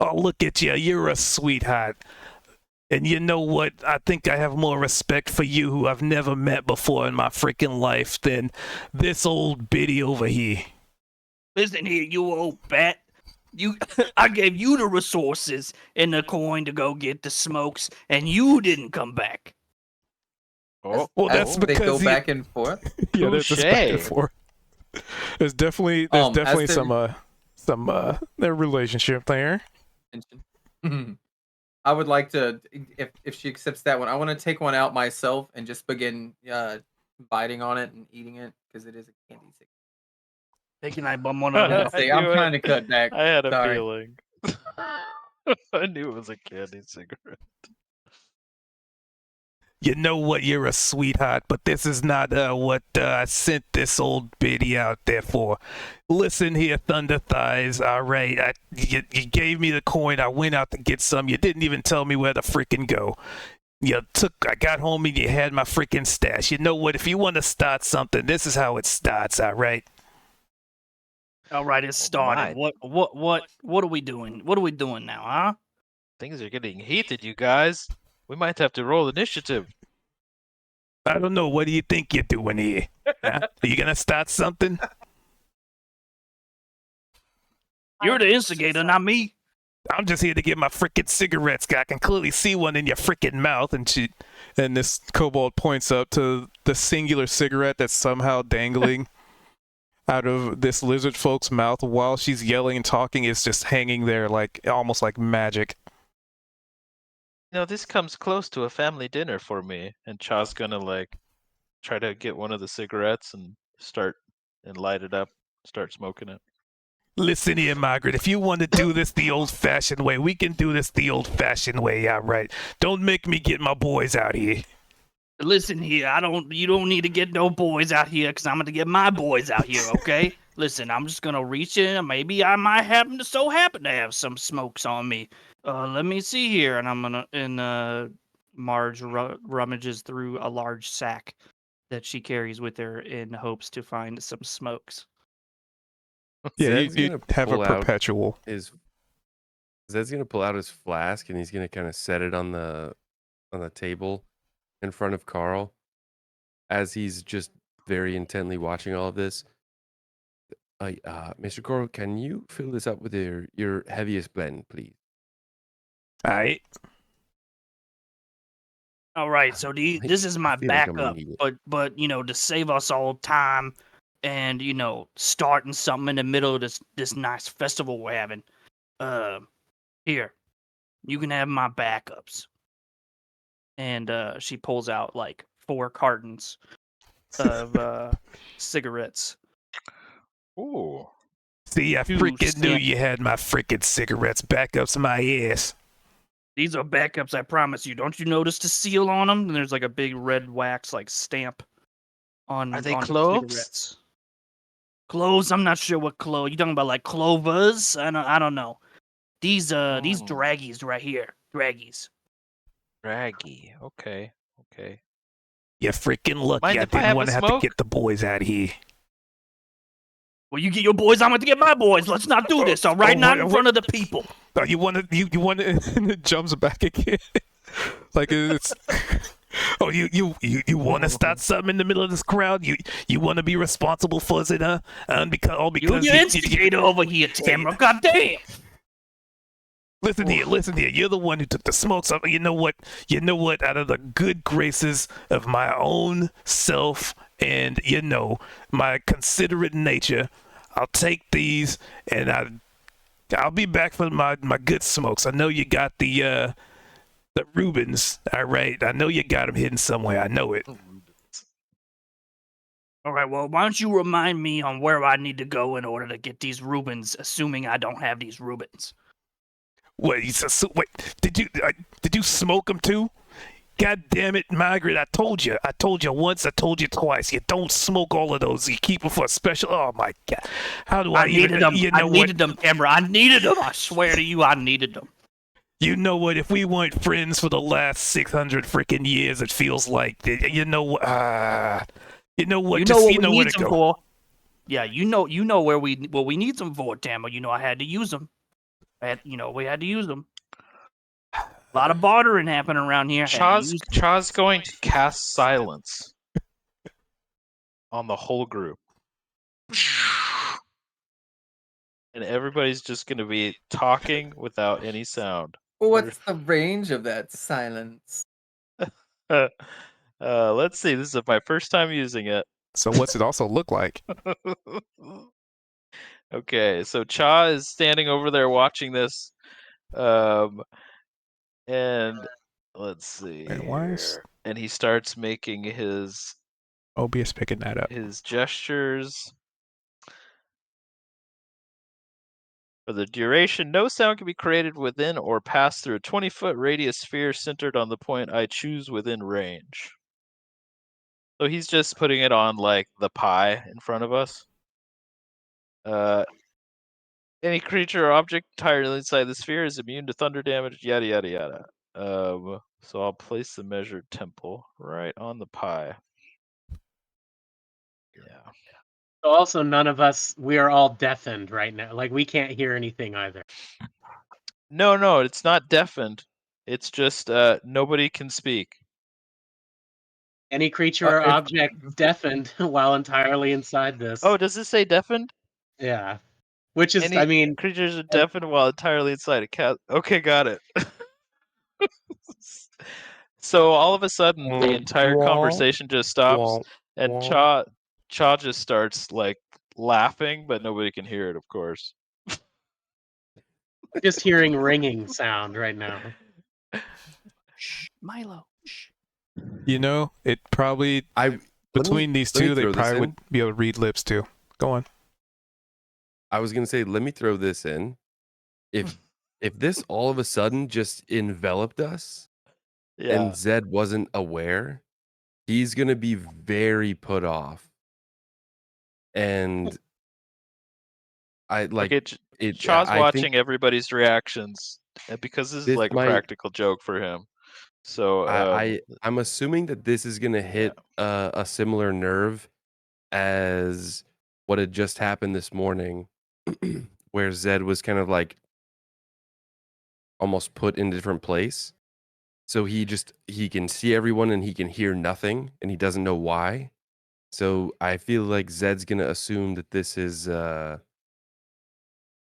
Oh, look at you. You're a sweetheart. And you know what? I think I have more respect for you, who I've never met before in my freaking life, than this old biddy over here. Listen here, you old bat. I gave you the resources and the coin to go get the smokes, and you didn't come back. Oh, Well, that's They because go back and forth. Yeah, there's this back and Touche. forth. There's definitely as some their relationship there. I would like to, if she accepts that one, I want to take one out myself and just begin biting on it and eating it because it is a candy cigarette. Hey, can I bum one of I'm knew trying to cut back. I had a Sorry. feeling. I knew it was a candy cigarette. You know what? You're a sweetheart, but this is not what I sent this old biddy out there for. Listen here, Thunder Thighs. All right, you gave me the coin. I went out to get some. You didn't even tell me where to freaking go. I got home and you had my freaking stash. You know what? If you want to start something, this is how it starts. All right. All right, it started. my. What are we doing? What are we doing now, huh? Things are getting heated, you guys. We might have to roll initiative. I don't know. What do you think you're doing here? Huh? Are you gonna start something? You're the instigator, not me. I'm just here to get my freaking cigarettes. I can clearly see one in your freaking mouth. And this kobold points up to the singular cigarette that's somehow dangling out of this lizard folk's mouth while she's yelling and talking. It's just hanging there almost like magic. This comes close to a family dinner for me. And Cha's gonna try to get one of the cigarettes and light it up, start smoking it. Listen here, Margaret. If you want to do this the old-fashioned way, we can do this the old-fashioned way. All right. Don't make me get my boys out here. Listen here, you don't need to get no boys out here, because I'm going to get my boys out here, okay? Listen, I'm just going to reach in. Maybe I might happen to have some smokes on me. Let me see here. And Marge rummages through a large sack that she carries with her in hopes to find some smokes. Yeah, Zed's you gonna have a pull out perpetual. Zed's gonna pull out his flask and he's gonna kind of set it on the table in front of Carl as he's just very intently watching all of this. Mr. Carl, can you fill this up with your heaviest blend, please? All right. All right, so this is my feel like I'm gonna backup, need it. but to save us all time and starting something in the middle of this nice festival we're having. Here, you can have my backups. And she pulls out 4 cartons of cigarettes. Ooh. See, I Two freaking knew stamp- you had my freaking cigarettes. Backups my ass. These are backups, I promise you. Don't you notice the seal on them? And there's a big red wax stamp on. Are they on the cloves? cigarettes. Cloves? I'm not sure what clove. You talking about clovers? I don't know. These draggies right here. Draggies. Raggy. Okay. You're freaking lucky. Mind I if I didn't have want a to have to smoke? get the boys out of here. Well, you get your boys. I'm going to get my boys. Let's not do this, all right? Not in front of the people. Oh, you want to? You want to? And it jumps back again. It's. Oh, you want to start something in the middle of this crowd? You want to be responsible for it, huh? And because You're the instigator over here, Tamara. God damn. Listen here. You're the one who took the smokes off. You know what? Out of the good graces of my own self and, my considerate nature, I'll take these and I'll be back for my good smokes. I know you got the Rubens. All right. I know you got them hidden somewhere. I know it. All right, well, why don't you remind me on where I need to go in order to get these Rubens, assuming I don't have these Rubens. Wait, did you smoke them too? God damn it, Margaret, I told you once, I told you twice. You don't smoke all of those. You keep them for a special. Oh my God. How do I needed them. I needed them, Amber. I needed them. I swear to you, I needed them. You know what? If we weren't friends for the last 600 freaking years, it feels like, you know what? You know what? You know where to go. For. Yeah, you know where we need them for, Tammo. You know I had to use them. We had to use them. A lot of bartering happening around here. Cha's going to cast silence on the whole group. And everybody's just going to be talking without any sound. What's the range of that silence? Let's see. This is my first time using it. So what's it also look like? Okay, so Cha is standing over there watching this. And let's see. And why is And he starts making his OBS picking that up? His gestures. For the duration, no sound can be created within or pass through a 20-foot radius sphere centered on the point I choose within range. So he's just putting it on like the pie in front of us. Any creature or object entirely inside the sphere is immune to thunder damage, yada yada yada. So I'll place the measured temple right on the pie. Yeah. Also, none of us, we are all deafened right now. Like, we can't hear anything either. No, it's not deafened. It's just nobody can speak. Any creature or object deafened while entirely inside this. Oh, does it say deafened? Yeah. Which is, creatures are deafened while entirely inside a cat. Okay, got it. So all of a sudden, the entire conversation just stops, and Cha just starts like laughing, but nobody can hear it, of course. Just hearing ringing sound right now. Shh, Milo. Shh. You know, it probably between these two, they probably would be able to read lips too. Go on. I was gonna say, let me throw this in. If this all of a sudden just enveloped us, and Zed wasn't aware, he's gonna be very put off. And I like it. Cha's watching everybody's reactions because this is like a practical joke for him. So I'm assuming that this is gonna hit a similar nerve as what had just happened this morning, where Zed was kind of like almost put in a different place. So he can see everyone and he can hear nothing, and he doesn't know why. So I feel like Zed's gonna assume that this is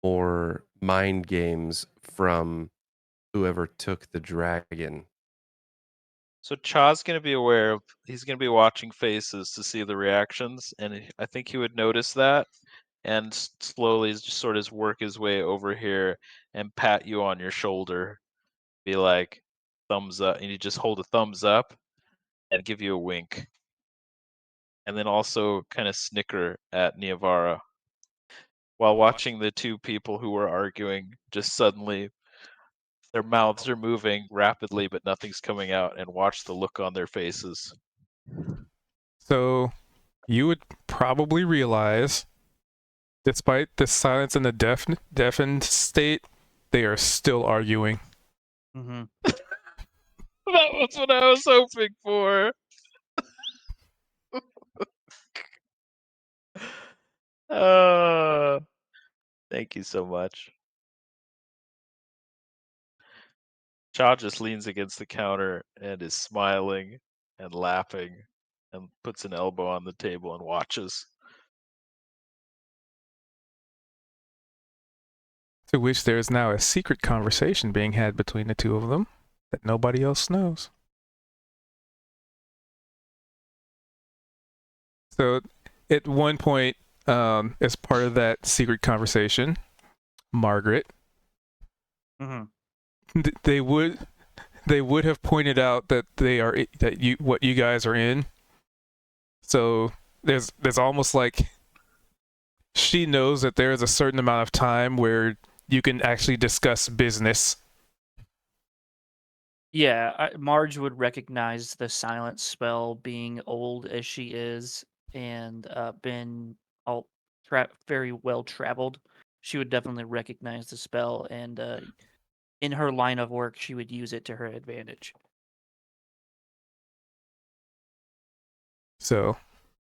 more mind games from whoever took the dragon. So Cha's going to be aware of, he's going to be watching faces to see the reactions, and I think he would notice that and slowly just sort of work his way over here and pat you on your shoulder, be like, thumbs up, and you just hold a thumbs up and give you a wink. And then also kind of snicker at Niavara while watching the two people who were arguing just suddenly their mouths are moving rapidly, but nothing's coming out, and watch the look on their faces. So, you would probably realize, despite the silence and the deafened state, they are still arguing. Mm-hmm. That was what I was hoping for. Thank you so much. Cha just leans against the counter and is smiling and laughing and puts an elbow on the table and watches. To which there is now a secret conversation being had between the two of them that nobody else knows. So at one point, as part of that secret conversation, Margaret, they would have pointed out that what you guys are in. So there's almost like she knows that there is a certain amount of time where you can actually discuss business. Yeah, Marge would recognize the silent spell, being old as she is and been very well traveled. She would definitely recognize the spell, and in her line of work, she would use it to her advantage. So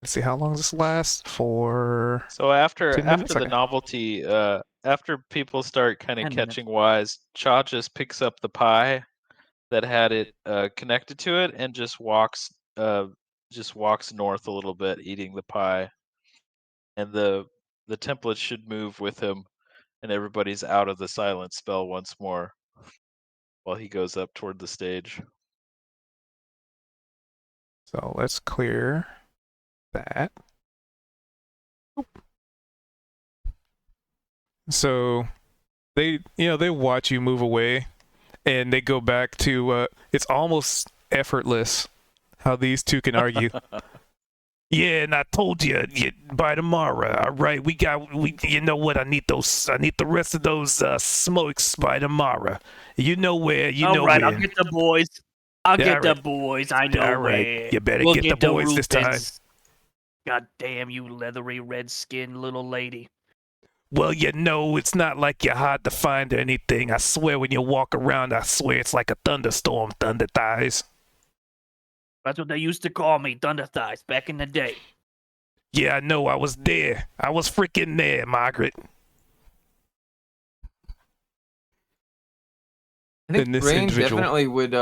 let's see how long this lasts for. So after 10 minutes? the Okay. novelty, after people start kind of 10 minutes. catching wise, Cha just picks up the pie that had it connected to it and just walks north a little bit, eating the pie. And the template should move with him, and everybody's out of the silent spell once more while he goes up toward the stage. So let's clear that. So they watch you move away, and they go back to it's almost effortless how these two can argue. Yeah, and I told you, by tomorrow, all right? You know what? I need the rest of those smokes by tomorrow. You know where? All right, I'll when. get the boys. I'll Yeah, get all the boys. I know All right, where. you better We'll get the boys this time. Rufus. God damn you, leathery red-skinned little lady. Well, it's not like you're hard to find or anything. I swear, when you walk around, I swear it's like a thunderstorm, Thunder Thighs. That's what they used to call me, Thunder Thighs, back in the day. Yeah, I know. I was there. I was freaking there, Margaret. I think This Rain individual- definitely would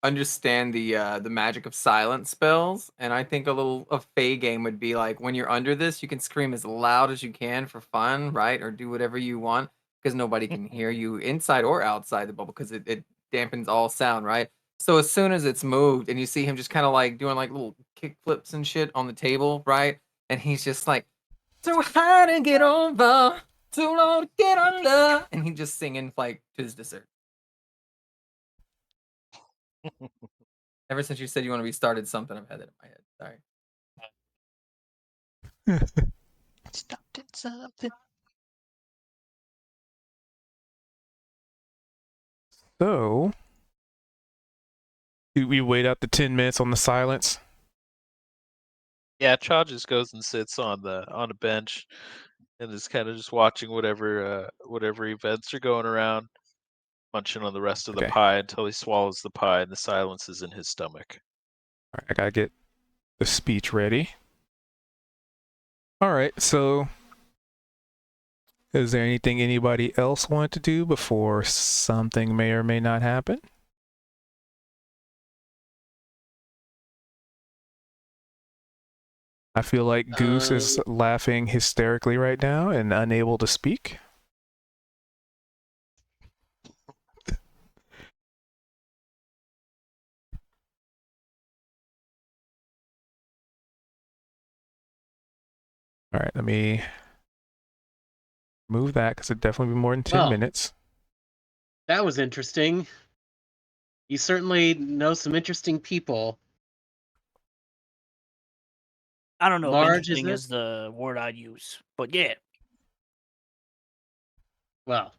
understand the magic of silent spells, and I think a Fey game would be like, when you're under this, you can scream as loud as you can for fun, right? Or do whatever you want, because nobody can hear you inside or outside the bubble, because it dampens all sound, right? So as soon as it's moved and you see him just kind of like doing like little kick flips and shit on the table, right? And he's just like, too high to get over, too low to get under, and he just singing like to his dessert. Ever since you said you want to be started something, I've had that in my head. Sorry. Started something. So we wait out the 10 minutes on the silence. Yeah, Cha just goes and sits on a bench and is kind of just watching whatever events are going around, munching on the rest of the Okay. pie until he swallows the pie and the silence is in his stomach. All right, I gotta get the speech ready. All right, so is there anything anybody else want to do before something may or may not happen? I feel like Goose is laughing hysterically right now and unable to speak. All right, let me move that because it'd definitely be more than 10 minutes. That was interesting. You certainly know some interesting people. I don't know Large, if is interesting it? is the word I'd use, but yeah. Well,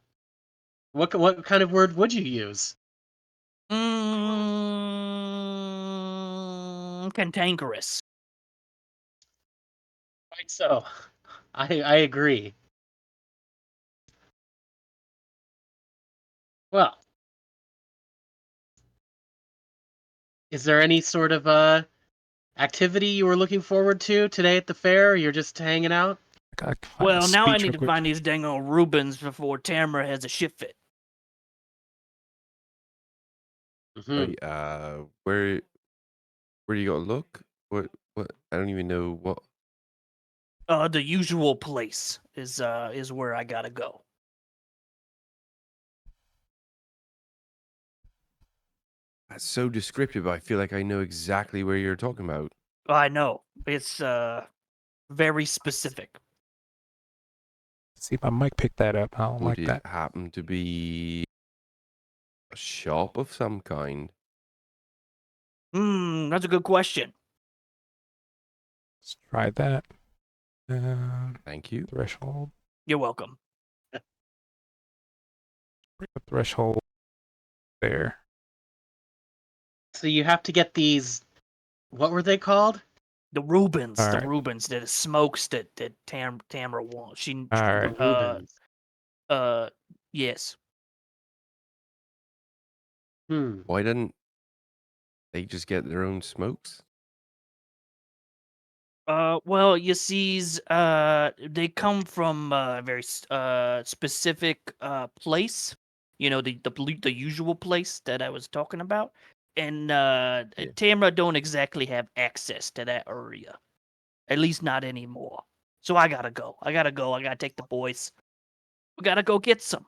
what kind of word would you use? Cantankerous. Quite so. I agree. Well, is there any sort of activity you were looking forward to today at the fair, or you're just hanging out? Well, now I need to find these dang old Rubens before Tamara has a shit fit. Wait, where you gonna look? What? I don't even know what. The usual place is where I gotta go. That's so descriptive. I feel like I know exactly where you're talking about. I know. It's very specific. See if my mic picked that up. I don't Would like it that. happen to be a shop of some kind? That's a good question. Let's try that. Thank you. Threshold. You're welcome. Bring the threshold there. So you have to get these. What were they called? The Rubens, All the right. Rubens, the smokes that Tamra wants. All right. The Rubens. Yes. Why didn't they just get their own smokes? Well, you sees, they come from a very specific place. You know, the usual place that I was talking about, and Yeah. Tamra don't exactly have access to that area, at least not anymore. So I gotta go. I gotta take the boys. We gotta go get some.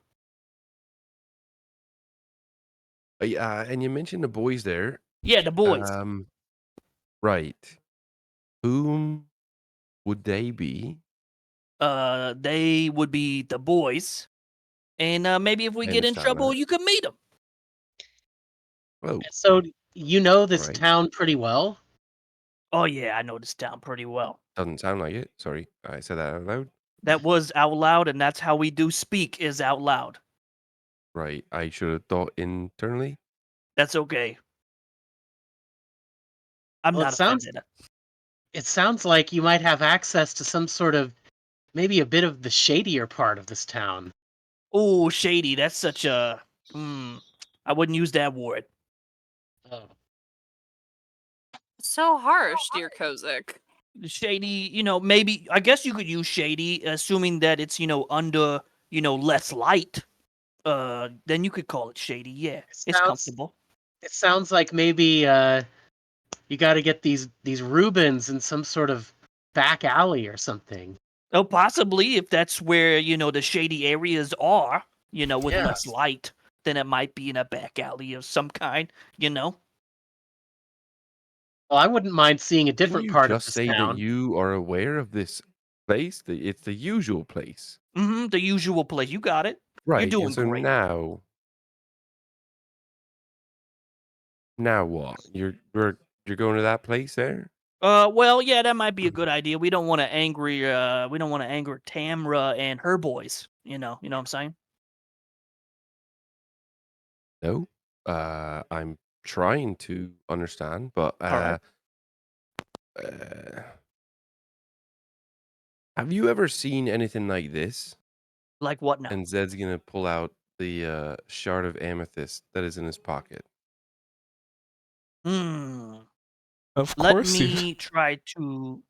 And you mentioned the boys there. Yeah, the boys. Right. Whom would they be? They would be the boys, and maybe if we I get in understand trouble, that. you could meet them. Oh, So you know this Right. town pretty well. Oh yeah, I know this town pretty well. doesn't sound like it. Sorry, I said that out loud. That was out loud, and that's how we do speak is out loud. Right. I should have thought internally. That's okay. I'm Well, not offended. it sounds like you might have access to some sort of maybe a bit of the shadier part of this town. Oh, shady. That's such a. I wouldn't use that word. Oh. So harsh, dear Kozik. Shady, maybe. I guess you could use shady, assuming that it's, under, less light. Then you could call it shady. Yeah, it's comfortable. It sounds like maybe you got to get these Rubens in some sort of back alley or something. Oh, possibly if that's where, the shady areas are, with less light, then it might be in a back alley of some kind, Well, I wouldn't mind seeing a Didn't different you part of just this say that town. you are aware of this place? It's the usual place. The usual place. You got it. Right. You're doing and so great. now what? You're going to that place there? Well, yeah, that might be a good idea. We don't want to anger Tamra and her boys. You know what I'm saying? No. I'm trying to understand, but All right. Have you ever seen anything like this? Like what now? And Zed's gonna pull out the shard of amethyst that is in his pocket. Of Let course me try to.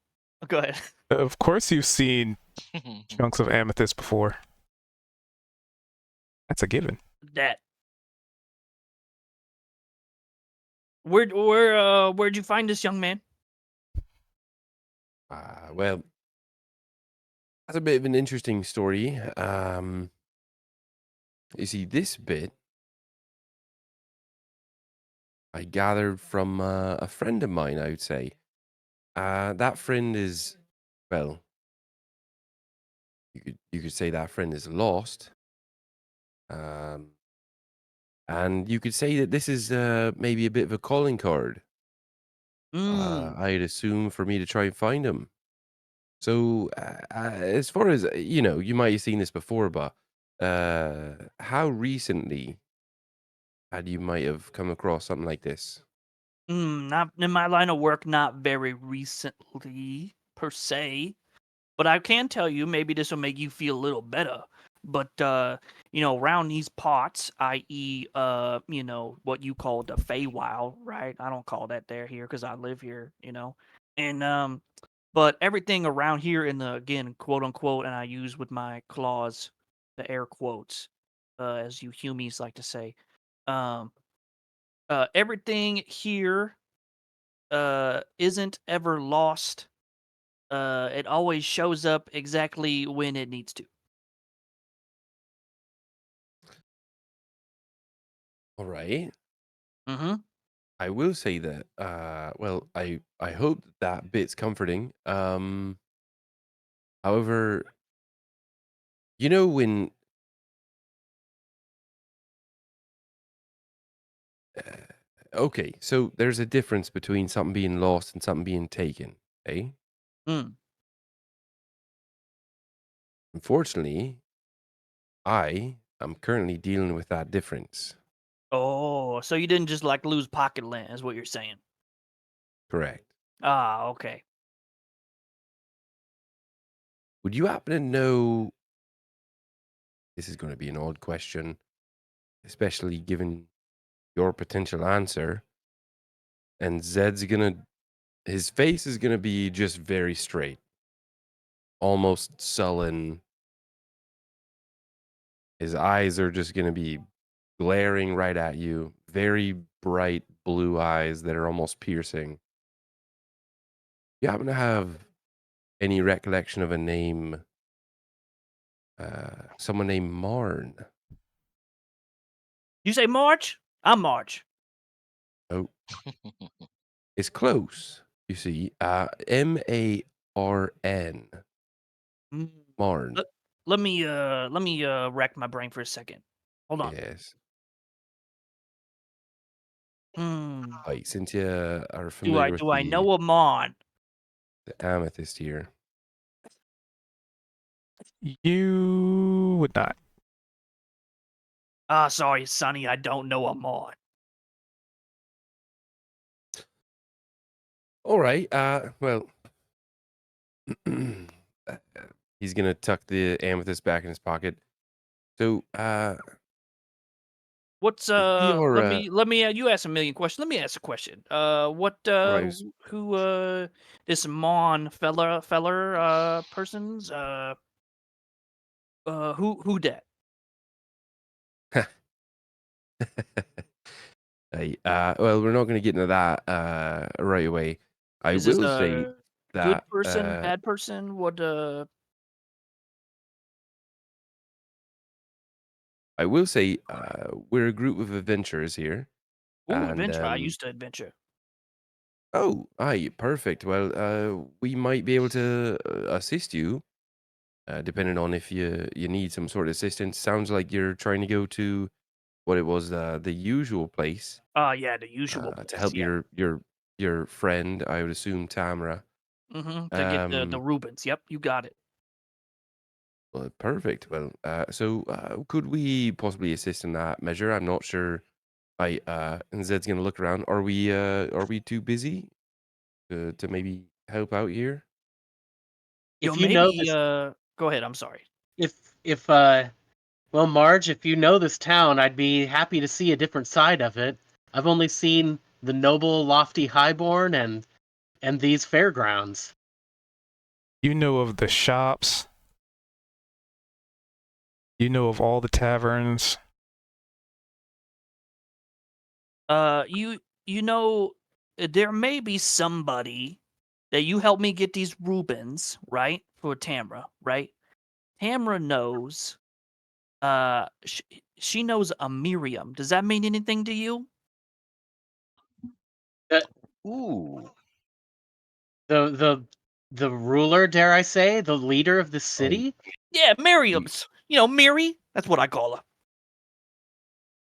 Go ahead. Of course you've seen chunks of amethyst before. That's a given. That. Where'd you find this young man? Well, that's a bit of an interesting story. You see, this bit I gathered from a friend of mine, I would say. That friend is, well, you could say that friend is lost. And you could say that this is maybe a bit of a calling card. I'd assume for me to try and find him. So, as far as you might have seen this before, but how recently had you might have come across something like this? Not in my line of work, not very recently per se. But I can tell you, maybe this will make you feel a little better. But around these parts, i.e., what you call the Feywild, right? I don't call that here because I live here, and but everything around here in the, again, quote unquote, and I use with my claws, the air quotes, as you humies like to say, um, everything here isn't ever lost. It always shows up exactly when it needs to. All right. Mm-hmm. I will say that, well, I hope that bit's comforting. However, you know when okay, so there's a difference between something being lost and something being taken, eh? Hmm. Unfortunately, I am currently dealing with that difference. Oh, so you didn't just like lose pocket lint, is what you're saying? Correct. Ah, okay. Would you happen to know? This is going to be an odd question, especially given your potential answer. And his face is gonna be just very straight, almost sullen. His eyes are just gonna be glaring right at you, very bright blue eyes that are almost piercing. You happen to have any recollection of a name, someone named Marn? You say March? I'm March. Oh, it's close. You see, Marn, Mm, Marn. let me rack my brain for a second. Hold on. Yes. Hmm. Right, since you are Do familiar with I know a Mon? the amethyst here. You would not. Ah, sorry, Sonny, I don't know a Mon. All right. Well, he's gonna tuck the amethyst back in his pocket. So, What's we are. let me you ask a million questions. Let me ask a question. What All right. who this Mon feller person's who dat? Hey, well, we're not gonna get into that right away. I Is this will say a good that person, bad person? What I will say we're a group of adventurers here, ooh, and adventure. I used to adventure. oh, aye, perfect. Well, we might be able to assist you, depending on if you need some sort of assistance. Sounds like you're trying to go to what it was the usual place Yeah, the usual to place. help Yep. your friend. I would assume Tamara. Mm-hmm. To get the Rubens. Yep, you got it. Well, perfect. Well, so could we possibly assist in that measure? I'm not sure. And Zed's gonna look around. Are we too busy to maybe help out here? Yo, If you know maybe this, go ahead. I'm sorry. if well, Marge, if you know this town, I'd be happy to see a different side of it. I've only seen the noble, lofty highborn and these fairgrounds. You know of the shops. You know of all the taverns. You know, there may be somebody that you help me get these Rubens, right? For Tamra, right? Tamra knows, she knows a Miriam. Does that mean anything to you? The Ooh. the the the ruler, dare I say, the leader of the I, city. Yeah, Miriam's. You know, Miri. That's what I call her.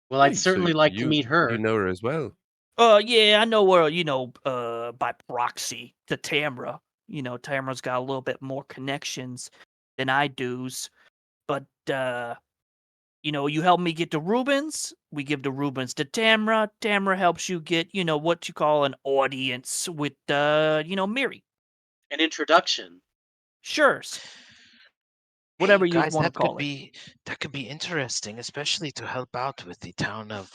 Well, I'd so certainly like to meet you her. know her as well. Yeah, I know her, you know, by proxy to Tamra. You know, Tamra's got a little bit more connections than I do's. But you know, you help me get the Rubens. We give the Rubens to Tamra. Tamra helps you get, you know, what you call an audience with, you know, Miri. An introduction. Sure, Hey, whatever you you guys, want to call it. that could be interesting, especially to help out with the town of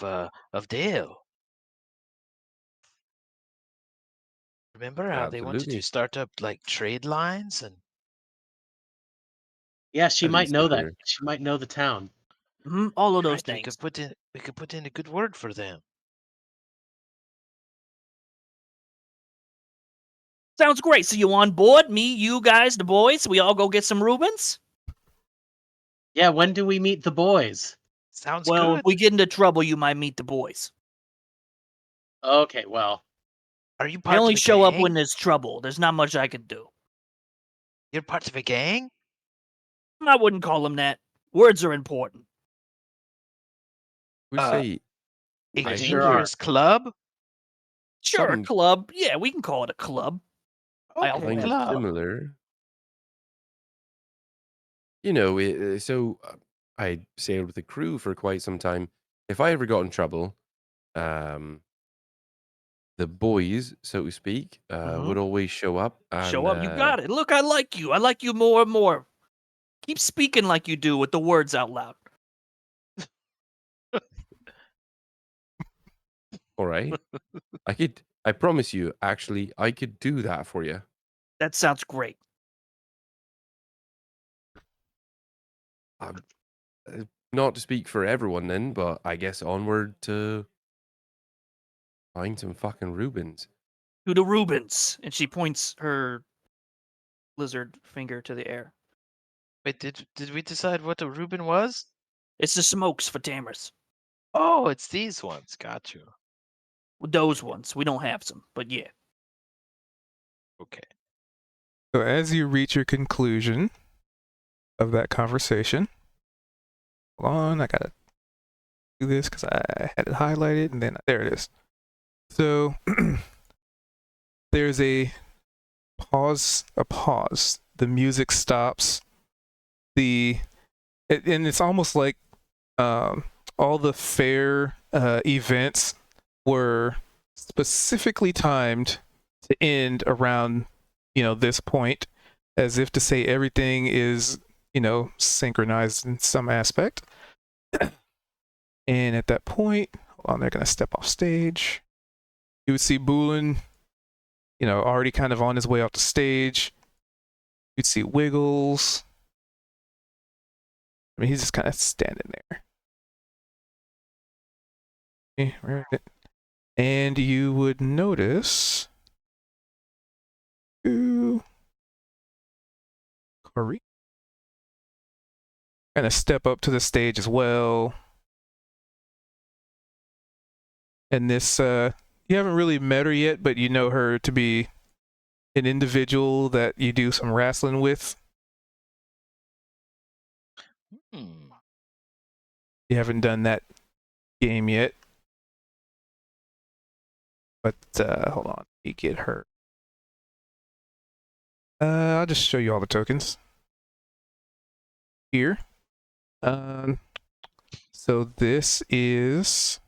Dale. Remember how they wanted to Absolutely. start up like trade lines and Yeah, she At might least know if that. they're She might know the town. All of those right? things. We could put in a good word for them. Sounds great. So you on board? Me, you guys, the boys. We all go get some Rubens. Yeah, when do we meet the boys? Sounds Well, if good. we get into trouble, you might meet the boys. Okay, well, Are you I part only of a show up gang? when there's trouble. There's not much I can do. You're part of a gang? I wouldn't call them that. Words are important. We Uh, say A they I sure are. dangerous club? Sure, a Some- club. Yeah, we can call it a club. I also Okay, kind have of club. similar. I sailed with a crew for quite some time. If I ever got in trouble, the boys, so to speak, would always show up and show up. You got it. Look, I like you. I like you more and more. Keep speaking like you do with the words out loud. all right. I promise you, actually, I could do that for you. That sounds great. Not to speak for everyone then, but I guess onward to find some fucking Rubens. To the Rubens. And she points her lizard finger to the air. Wait, did we decide what a Reuben was? It's the smokes for Tamers. Oh, it's these ones. Got you. Those ones. We don't have some, but yeah. Okay. So as you reach your conclusion of that conversation, hold on, I gotta do this because I had it highlighted and then there it is. So there's a pause. The music stops. And it's almost like all the fair events were specifically timed to end around this point, as if to say everything is synchronized in some aspect. And at that point, hold on, they're gonna step off stage. You would see Boolin, already kind of on his way off the stage. You'd see Wiggles. I mean, he's just kind of standing there. Okay, right. And you would notice Corey kind of step up to the stage as well. And this, you haven't really met her yet, but you know her to be an individual that you do some wrestling with. Hmm. You haven't done that game yet. But hold on, let me get her. I'll just show you all the tokens here. So this is.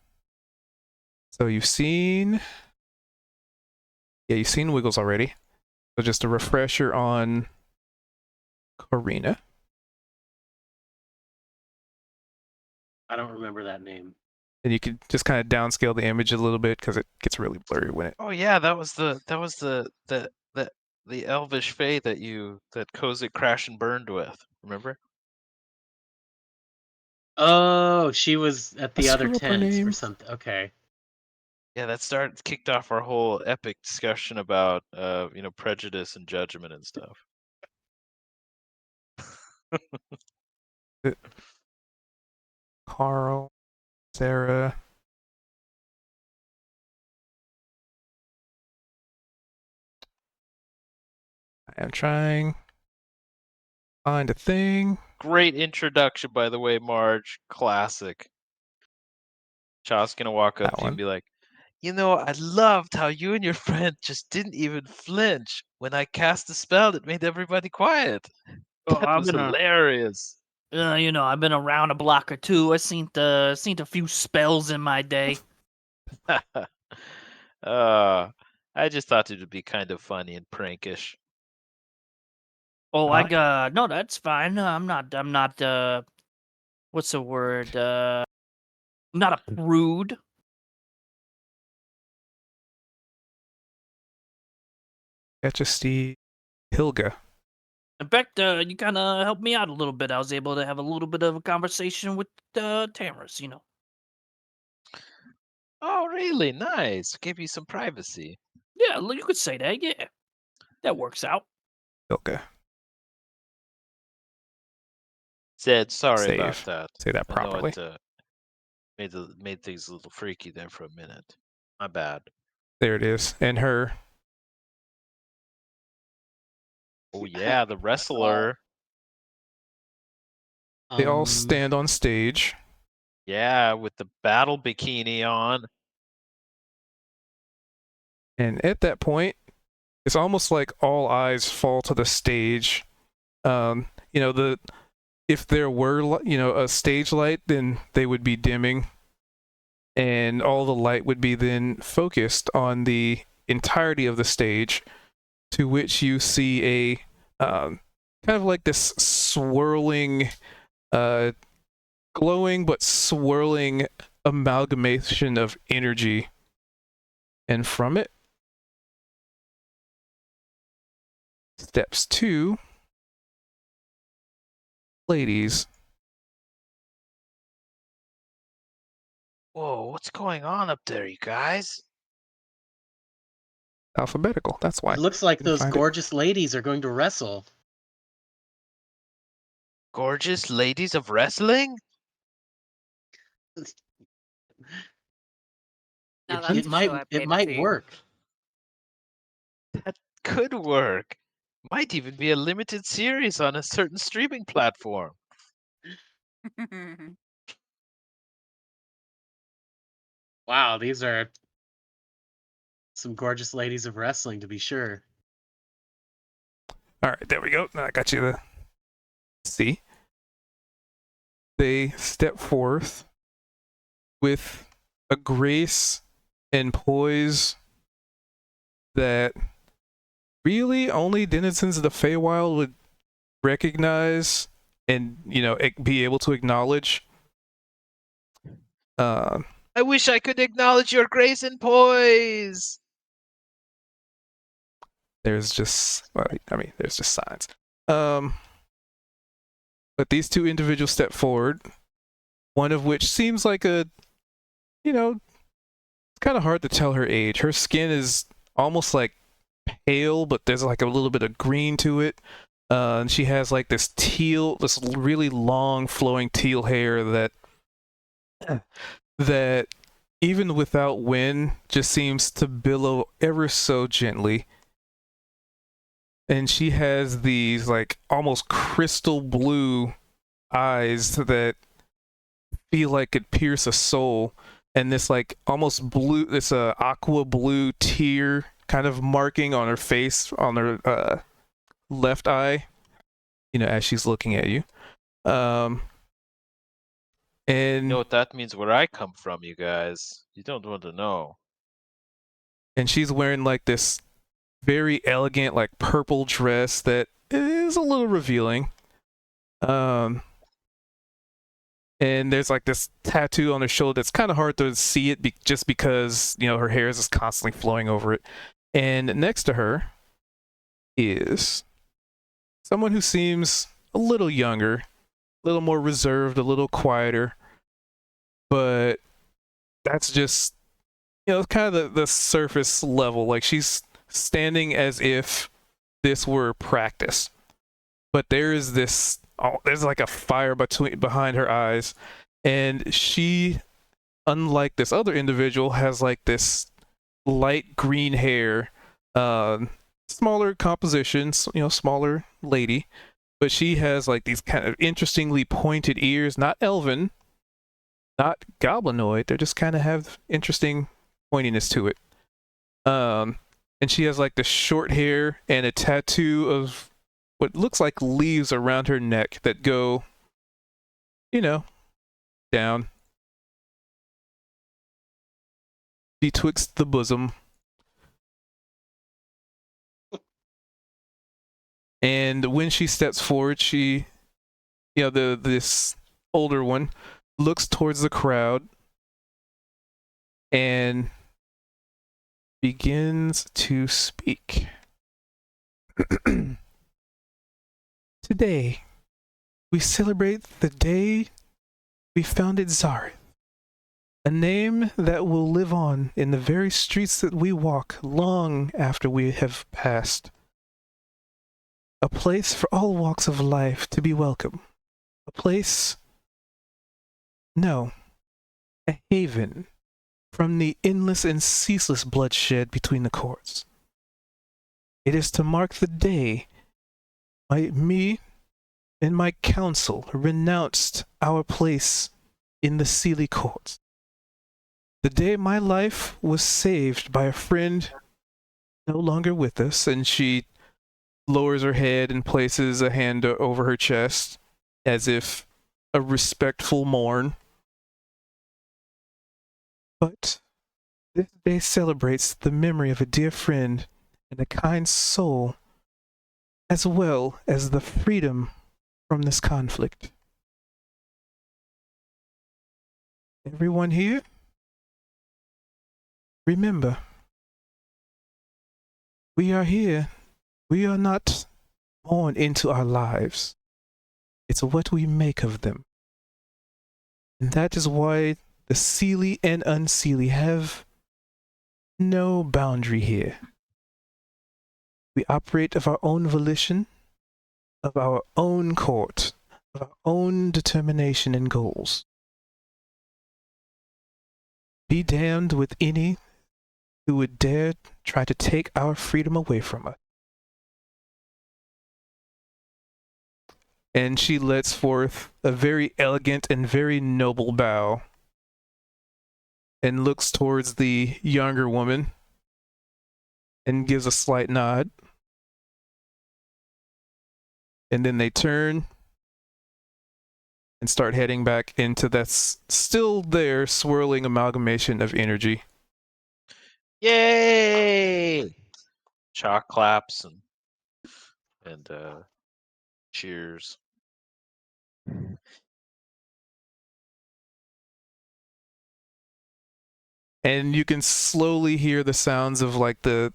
So you've seen Wiggles already. So just a refresher on Karina. I don't remember that name. And you can just kind of downscale the image a little bit because it gets really blurry when it. Oh yeah, that was the elvish fae that Kozik crashed and burned with. Remember? Oh, she was at the I other screw up her tent or name. something. Okay. Yeah, that kicked off our whole epic discussion about prejudice and judgment and stuff. Carl, Sarah. I am trying to find a thing. Great introduction, by the way, Marge. Classic. Chaw's gonna walk up That to you and one. be like, I loved how you and your friend just didn't even flinch when I cast the spell that made everybody quiet. Oh, That was hilarious. I've been around a block or two. I've seen a few spells in my day. I just thought it would be kind of funny and prankish. Oh, Uh, no, that's fine. I'm not what's the word? I'm not a prude. Etchesty, Hilga. In fact, you kind of helped me out a little bit. I was able to have a little bit of a conversation with Tamras, Oh, really? Nice. Gave you some privacy. Yeah, you could say that. Yeah, that works out. Hilga. Said sorry Save. about that. Say that I know properly. it made things a little freaky there for a minute. My bad. There it is. And her. Oh yeah, the wrestler. They all stand on stage. Yeah, with the battle bikini on. And at that point, it's almost like all eyes fall to the stage. If there were, a stage light, then they would be dimming, and all the light would be then focused on the entirety of the stage, to which you see a kind of like this swirling, glowing but swirling amalgamation of energy, and from it steps two ladies. Whoa, what's going on up there, you guys? Alphabetical, that's why. It looks like Couldn't those find it. gorgeous ladies are going to wrestle. Gorgeous ladies of wrestling? Now that's It a show I might pay it to might see. work. That could work. Might even be a limited series on a certain streaming platform. Wow, these are some gorgeous ladies of wrestling, to be sure. All right, there we go. Now I got you the C. They step forth with a grace and poise that really only denizens of the Feywild would recognize and, be able to acknowledge. I wish I could acknowledge your grace and poise. There's just signs. But these two individuals step forward, one of which seems like it's kind of hard to tell her age. Her skin is almost like pale, but there's like a little bit of green to it. And she has like this really long flowing teal hair that even without wind just seems to billow ever so gently. And she has these like almost crystal blue eyes that feel like it pierce a soul, and this like almost blue, this aqua blue tear kind of marking on her face, on her left eye, as she's looking at you. And You know what that means where I come from, you guys. You don't want to know. And she's wearing like this very elegant, like purple dress that is a little revealing. And there's like this tattoo on her shoulder that's kind of hard to see it just because, her hair is just constantly flowing over it. And next to her is someone who seems a little younger, a little more reserved, a little quieter. But that's just, kind of the surface level. Like she's standing as if this were practice. But there's like a fire behind her eyes, and she, unlike this other individual, has like this light green hair, smaller compositions, smaller lady, but she has like these kind of interestingly pointed ears, not elven, not goblinoid. They just kind of have interesting pointiness to it. And she has like the short hair and a tattoo of what looks like leaves around her neck that go, down betwixt the bosom. And when she steps forward, she, this older one looks towards the crowd and begins to speak. Today, we celebrate the day we founded Zareth, a name that will live on in the very streets that we walk long after we have passed. A place for all walks of life to be welcome. A haven from the endless and ceaseless bloodshed between the courts. It is to mark the day me and my council renounced our place in the Sealy courts. The day my life was saved by a friend no longer with us, and she lowers her head and places a hand over her chest as if a respectful mourn. But this day celebrates the memory of a dear friend and a kind soul, as well as the freedom from this conflict. Everyone here, remember, we are here. We are not born into our lives. It's what we make of them. And that is why the Seelie and Unseelie have no boundary here. We operate of our own volition, of our own court, of our own determination and goals. Be damned with any who would dare try to take our freedom away from us. And she lets forth a very elegant and very noble bow and looks towards the younger woman and gives a slight nod. And then they turn and start heading back into that still there swirling amalgamation of energy. Yay! Chalk claps and cheers. And you can slowly hear the sounds of like the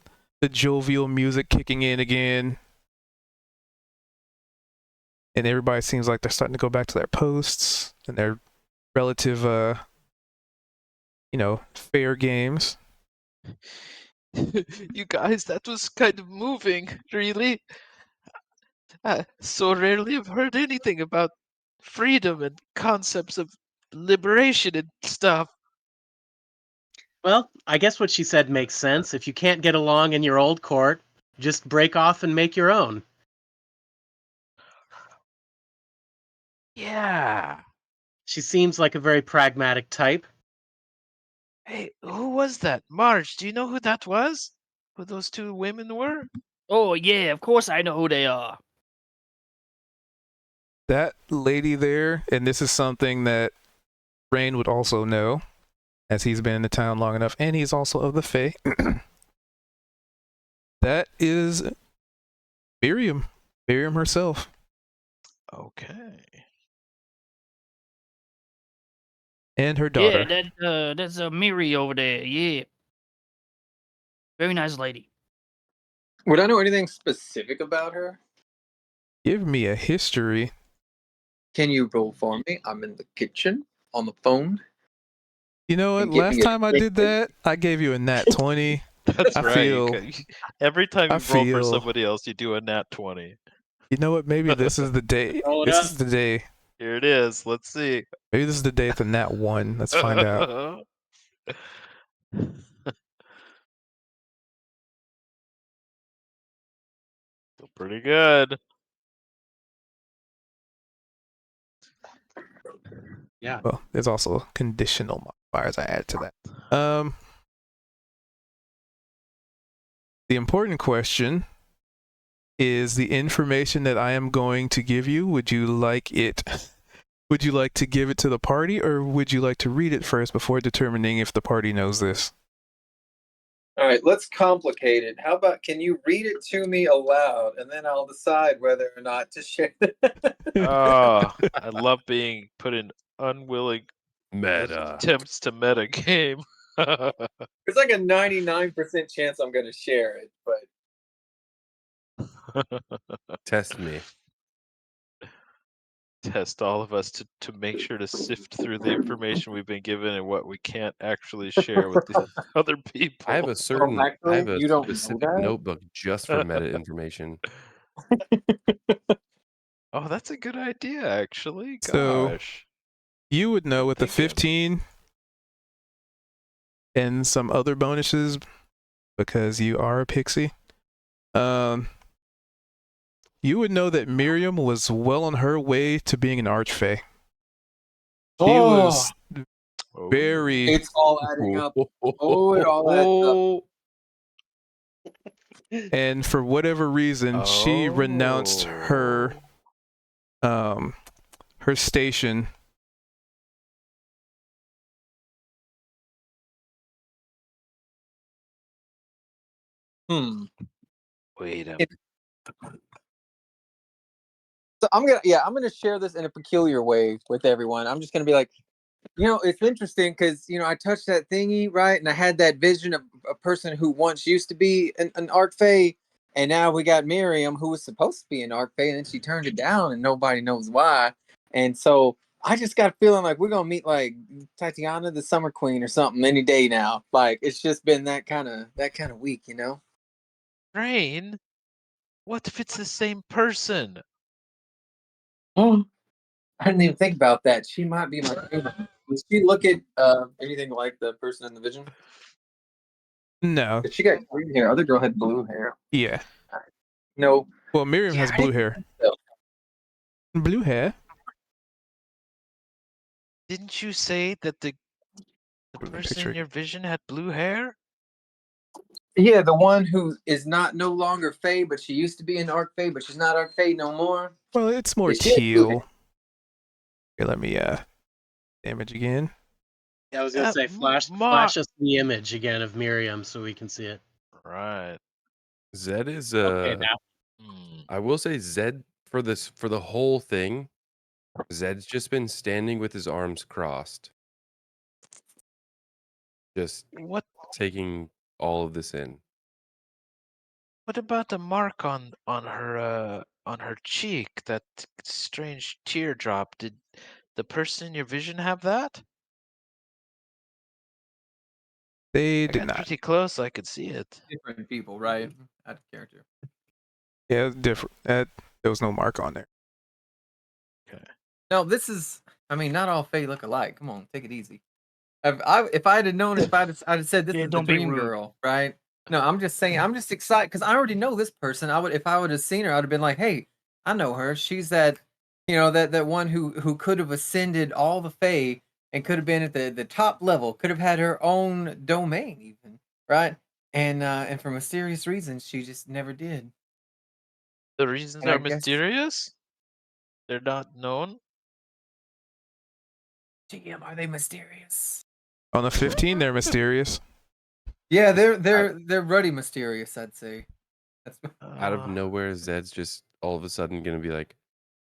jovial music kicking in again. And everybody seems like they're starting to go back to their posts and their relative fair games. You guys, that was kind of moving, really. I so rarely have heard anything about freedom and concepts of liberation and stuff. Well, I guess what she said makes sense. If you can't get along in your old court, just break off and make your own. Yeah. She seems like a very pragmatic type. Hey, who was that? Marge, do you know who that was? Who those two women were? Oh, yeah, of course I know who they are. That lady there, and this is something that Rain would also know, as he's been in the town long enough, and he's also of the Fae. That is Miriam herself. Okay. And her daughter. Yeah, that's Miri over there. Yeah, very nice lady. Would I know anything specific about her? Give me a history. Can you roll for me? I'm in the kitchen on the phone. You know what? And give Last me a time I did that, I gave you a nat 20. That's I right. feel- Every time you I roll for feel- somebody else, you do a nat 20. You know what? Maybe this is the day. Roll it This up. is the day. Here it is. Let's see. Maybe this is the day it's a nat 1. Let's find out. Feel pretty good. Yeah. Well, there's also conditional modifiers I add to that. The important question is the information that I am going to give you. Would you like it? Would you like to give it to the party, or would you like to read it first before determining if the party knows this? All right, let's complicate it. How about, can you read it to me aloud, and then I'll decide whether or not to share it. Oh, I love being put in unwilling Meta. attempts to meta game. There's like a 99% chance I'm going to share it, but Test me. Test all of us to make sure to sift through the information we've been given and what we can't actually share with the other people. I have a certain actually, I have a you don't know specific that? notebook just for meta information. Oh, that's a good idea, actually. So- Gosh. You would know with the Thinking. 15. and some other bonuses because you are a pixie. You would know that Miriam was well on her way to being an archfey. She was very It's all adding up. Oh, it all adds up. and for whatever reason she renounced her her station. Wait a It- So I'm gonna share this in a peculiar way with everyone. I'm just gonna be like, it's interesting because I touched that thingy, right, and I had that vision of a person who once used to be an archfey, and now we got Miriam who was supposed to be an archfey, and then she turned it down, and nobody knows why. And so I just got a feeling like we're gonna meet like Tatiana, the Summer Queen, or something any day now. Like it's just been that kind of week, Rain? What if it's the same person? Oh, I didn't even think about that. She might be my favorite. Did she look at anything like the person in the vision? No. She got green hair. Other girl had blue hair. Yeah. No. Well, Miriam has I blue didn't hair. think so. Blue hair? Didn't you say that the Put the person picture. in your vision had blue hair? Yeah, the one who is no longer Fae, but she used to be an Arc Fae, but she's not Arc Fae no more. Well, it's more Yeah, she had blue hair. teal. Okay, let me damage again. Yeah, I was gonna say flash us the image again of Miriam so we can see it. Right. Zed is Okay, now. I will say Zed for the whole thing, Zed's just been standing with his arms crossed. Just What taking all of this in. What about the mark on her cheek? That strange teardrop. Did the person in your vision have that? They I did got not. pretty close. I could see it. Different people, right? Out of character. Yeah, it's different. There was no mark on there. No, this is. I mean, not all Fae look alike. Come on, take it easy. If I'd have known, I'd have said this Yeah, is the don't be dream rude. girl, right? No, I'm just saying. I'm just excited because I already know this person. If I would have seen her, I'd have been like, hey, I know her. She's that, that one who could have ascended all the Fae and could have been at the top level. Could have had her own domain, even, right? And for mysterious reasons, she just never did. The reasons And I are guess, mysterious. They're not known. GM, are they mysterious? On the 15, they're mysterious. Yeah, they're ruddy mysterious. I'd say. That's Out of nowhere, Zed's just all of a sudden gonna be like,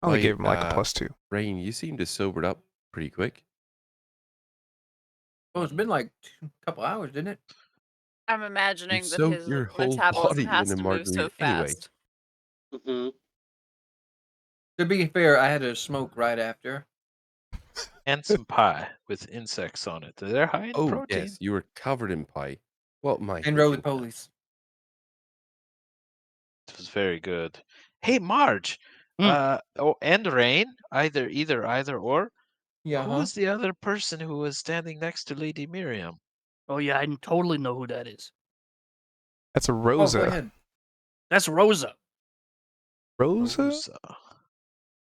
I only "Wait, gave him like a +2. Rain, you seem to sobered up pretty quick." Well, it's been like a couple hours, didn't it? I'm You imagining that soaked his your whole metabolism body has in a to move so margarita anyway. fast. Mm-hmm. To be fair, I had to smoke right after. And some pie with insects on it. They're high in Oh protein. yes, you were covered in pie. What my And roly polies. It was very good. Hey, Marge. And Rain. Either or. Yeah. Who was the other person who was standing next to Lady Miriam? Oh yeah, I totally know who that is. That's a Oh, go Rosa. ahead. That's Rosa. Rosa?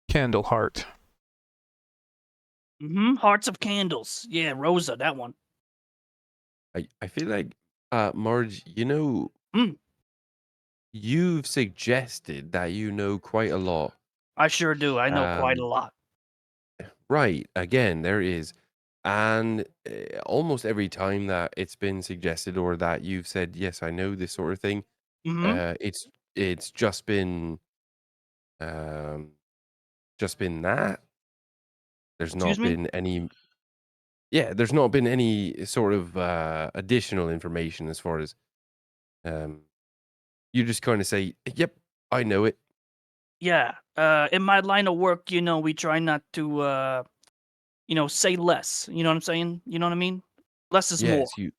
Candle Heart. Mm-hmm. Hearts of Candles. Yeah, Rosa, that one. I feel like Marge, Mm. you've suggested that you know quite a lot. I sure do. I know quite a lot. Right. Again, there is. And almost every time that it's been suggested or that you've said, yes, I know this sort of thing, Mm-hmm. it's just been that. There's Excuse not me? been any there's not been any sort of additional information as far as you just kind of say, yep, I know it. Yeah. In my line of work, we try not to say less. You know what I'm saying? You know what I mean? Less is more. Yes, you.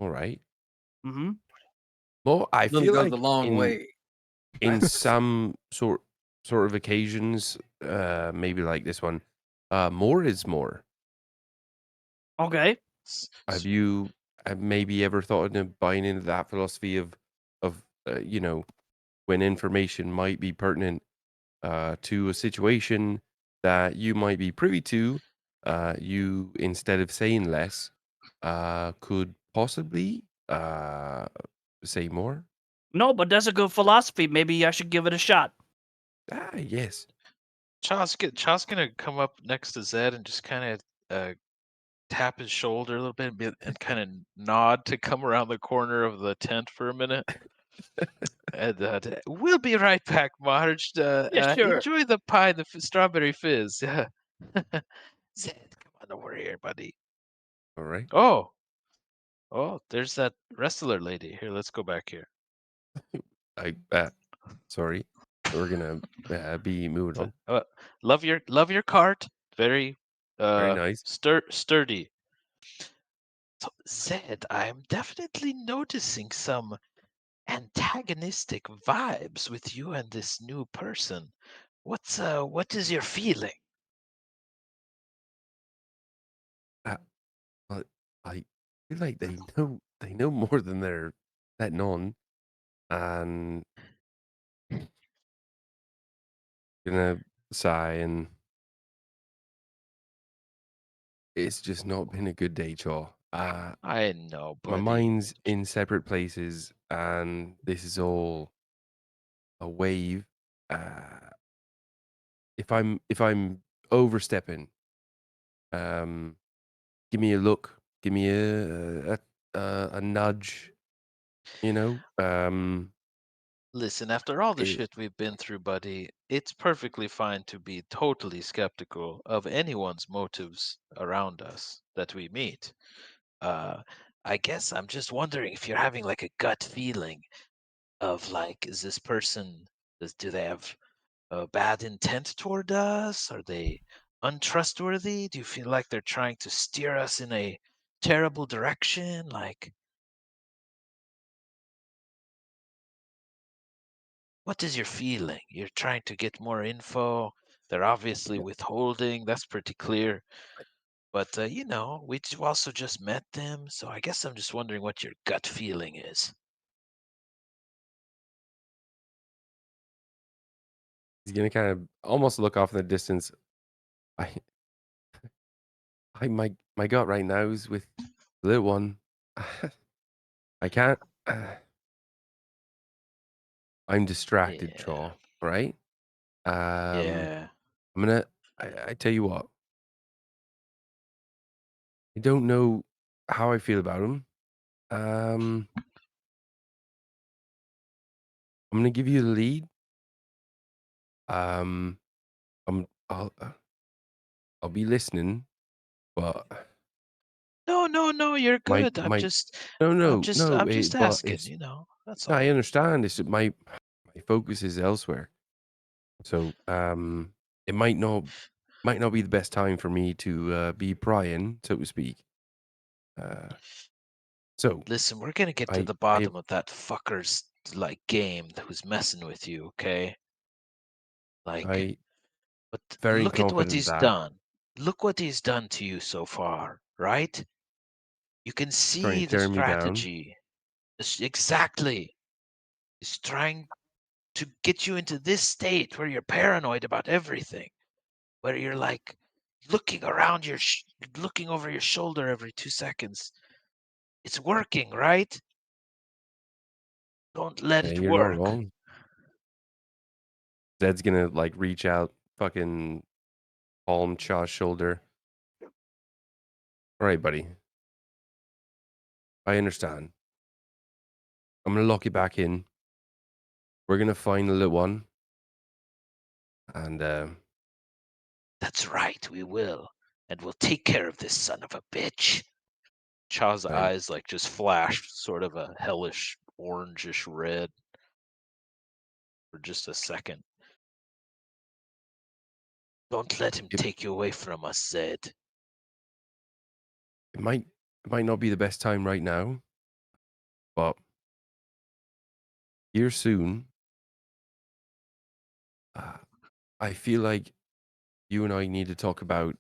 All right. Mm-hmm. Well, I Little feel goes like a long way. in some sort of occasions, maybe like this one, more is more. Okay. have you maybe ever thought of buying into that philosophy of when information might be pertinent to a situation that you might be privy to, you, instead of saying less, could possibly say more? No, but that's a good philosophy. Maybe I should give it a shot. Yes. Chaw's gonna come up next to Zed and just kind of tap his shoulder a little bit and kind of nod to come around the corner of the tent for a minute. And we'll be right back, Marge. Yeah, sure. Enjoy the pie, the strawberry fizz. Zed, come on over here, buddy. All right. Oh, there's that wrestler lady. Here, let's go back here. Sorry. We're gonna be moving on. Love your cart. Very Very nice. sturdy. So, Zed, I'm definitely noticing some antagonistic vibes with you and this new person. What is your feeling? But I feel like they know more than they're letting on, and gonna sigh, and it's just not been a good day, Chaw. I know, My buddy. mind's in separate places, and this is all a wave. If I'm overstepping, give me a look, give me a nudge, you know. Listen, after all the It, shit we've been through, buddy, it's perfectly fine to be totally skeptical of anyone's motives around us that we meet. I guess I'm just wondering if you're having like a gut feeling of like, is this person, do they have a bad intent toward us? Are they untrustworthy? Do you feel like they're trying to steer us in a terrible direction? Like, what is your feeling? You're trying to get more info. They're obviously withholding. That's pretty clear. But, we've also just met them. So I guess I'm just wondering what your gut feeling is. he's gonna kind of almost look off in the distance. I my gut right now is with the little one. I can't. I'm distracted, Yeah. Chaw. Right? Yeah. I'm gonna. I tell you what. I don't know how I feel about him. I'm gonna give you the lead. Um, I'll be listening, but No, you're my good. I'm my just, no I'm no just, no. I'm just But asking, it's that's I all. understand. It's my focus is elsewhere. So it might not be the best time for me to be prying, so to speak. So Listen, we're gonna get to I the I bottom of that fucker's like game who's messing with you, okay? Like, I but very look at what confident he's that done. Look what he's done to you so far, right? You can trying see to the tear me down. strategy. Exactly. He's trying to get you into this state where you're paranoid about everything, where you're like looking around looking over your shoulder every 2 seconds. It's working, right? Don't let Yeah, it you're not work. wrong. Zed's gonna like reach out, fucking palm Chaw's shoulder. All right, buddy. I understand. I'm gonna lock you back in. We're gonna find the little one, and That's right, we will. And we'll take care of this son of a bitch. Chaw's I eyes like just flashed sort of a hellish orangish red for just a second. Don't let him it, take you away from us, Zed. it might not be the best time right now, but here soon, I feel like you and I need to talk about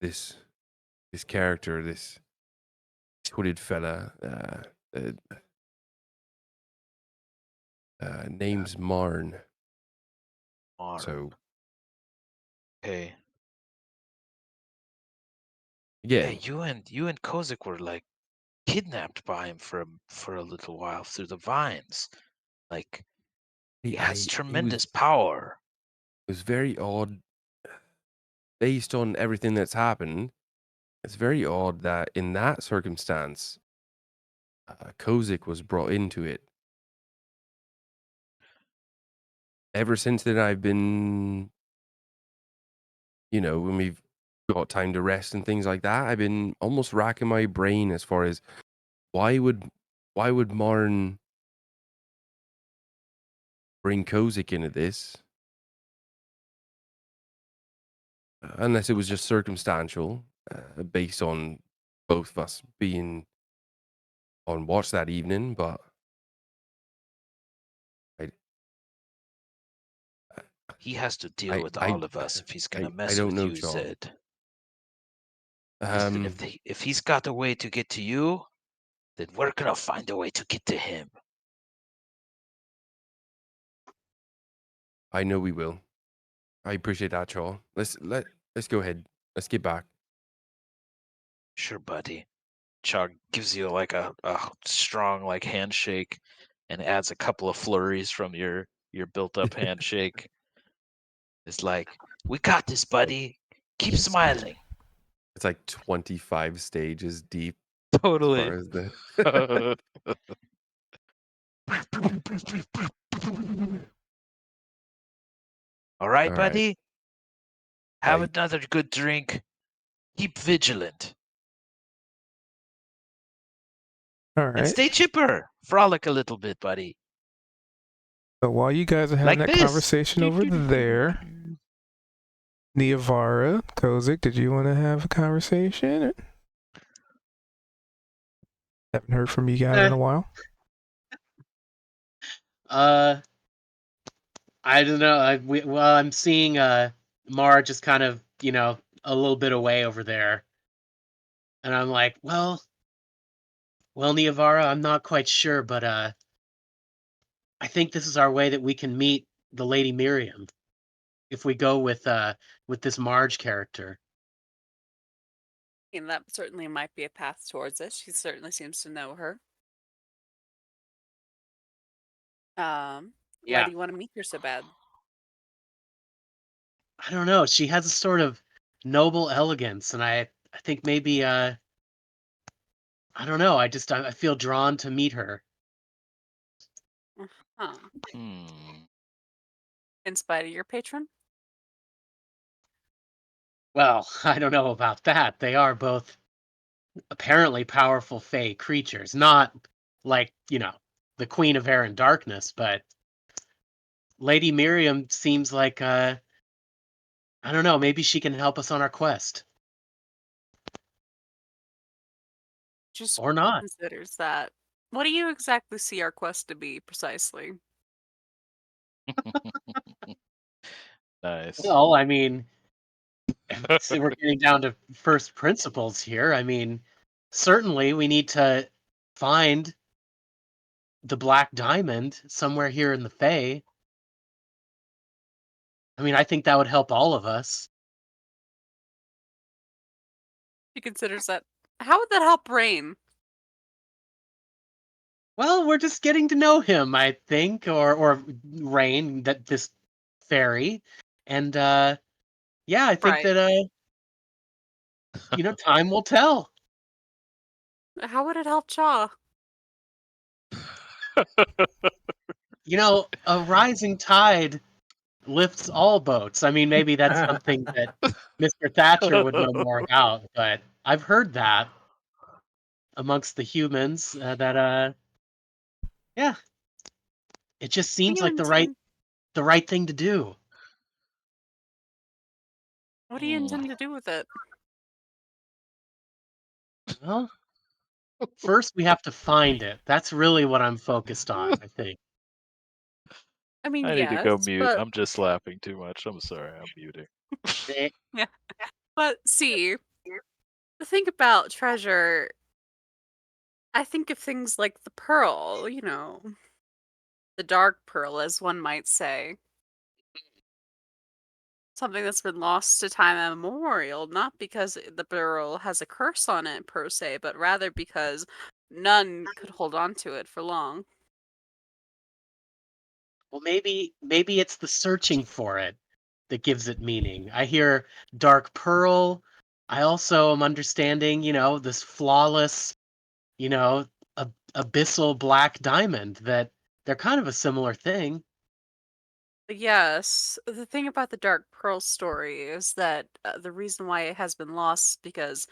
this this character, this hooded fella, name's Marn. Arn. So Okay. yeah, Yeah, you and Kozik were like kidnapped by him for a little while through the vines. Like he has it tremendous power. was very odd based on everything that's happened. It's very odd that in that circumstance, Kozik was brought into it. Ever since then, I've been, when we've got time to rest and things like that, I've been almost racking my brain as far as why would Marn bring Kozik into this? Unless it was just circumstantial, based on both of us being on watch that evening, but I, He has to deal I, with I, all of us if he's gonna I mess don't with know, you, Chaw. Zed. Listen, if he's got a way to get to you, then we're gonna find a way to get to him. I know we will. I appreciate that, Chaw. Let's go ahead. Let's get back. Sure, buddy. Chog gives you like a strong like handshake and adds a couple of flurries from your built up handshake. It's like, we got this, buddy. Keep smiling. It's like 25 stages deep Totally. as far as the. All right, All right. buddy. Have I- another good drink. Keep vigilant. All And right. stay chipper. Frolic a little bit, buddy. So while you guys are having Like that this. conversation over there, Niavara, Kozik, did you want to have a conversation? Haven't heard from you guys in a while. I don't know. I'm seeing Mar just kind of, a little bit away over there. And I'm like, well, Niavara, I'm not quite sure, but I think this is our way that we can meet the Lady Miriam if we go with this Marge character. And that certainly might be a path towards it. She certainly seems to know her. Why Yeah. do you want to meet her so bad? I don't know. She has a sort of noble elegance, and I think maybe I don't know. I feel drawn to meet her. Huh. Hmm. In spite of your patron? Well, I don't know about that. They are both apparently powerful Fey creatures, not like, the Queen of Air and Darkness, but Lady Miriam seems like I don't know, maybe she can help us on our quest. Just Or not. considers that. What do you exactly see our quest to be precisely? Nice. Well, I mean, so we're getting down to first principles here. I mean, certainly we need to find the Black Diamond somewhere here in the Fae. I mean, I think that would help all of us. She considers that. How would that help Rain? Well, we're just getting to know him, I think, or Rain, this fairy, and yeah, I think Right. that time will tell. How would it help Chaw? A rising tide lifts all boats. I mean, maybe that's something that Mr. Thatcher would know more about, but I've heard that amongst the humans that yeah, it just What seems do you like the right thing to do. What do you intend to do with it? Well, first we have to find it. That's really what I'm focused on, I think. I mean, I need to go yes, mute. but I'm just laughing too much. I'm sorry. I'm muting. yeah. But see, think about treasure, I think of things like the pearl, the dark pearl, as one might say. Something that's been lost to time immemorial, not because the pearl has a curse on it per se, but rather because none could hold on to it for long. Well, maybe it's the searching for it that gives it meaning. I hear dark pearl. I also am understanding, this flawless, you know, abyssal black diamond, that they're kind of a similar thing. Yes, the thing about the dark pearl story is that the reason why it has been lost is because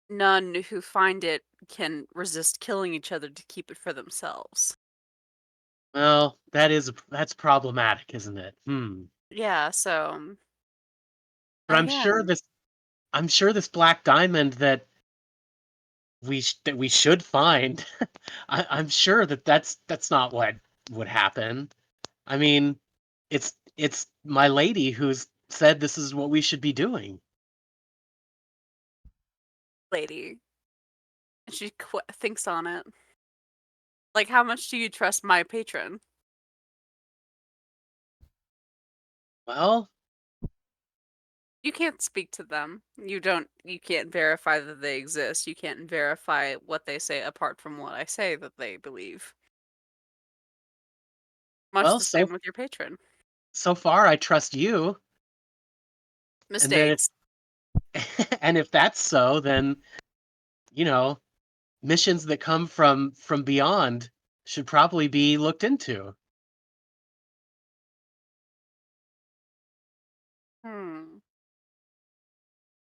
none who find it can resist killing each other to keep it for themselves. Well, that's problematic, isn't it? Yeah, so But again, I'm sure this black diamond that that we should find. I'm sure that that's not what would happen. I mean, it's my lady who's said this is what we should be doing. lady, she thinks on it. Like, how much do you trust my patron? Well, You can't speak to them. You can't verify that they exist. You can't verify what they say apart from what I say that they believe. Much well, the same with your patron. so far I trust you, and then Mistakes. and if that's so, then you know, missions that come from beyond should probably be looked into. Hmm.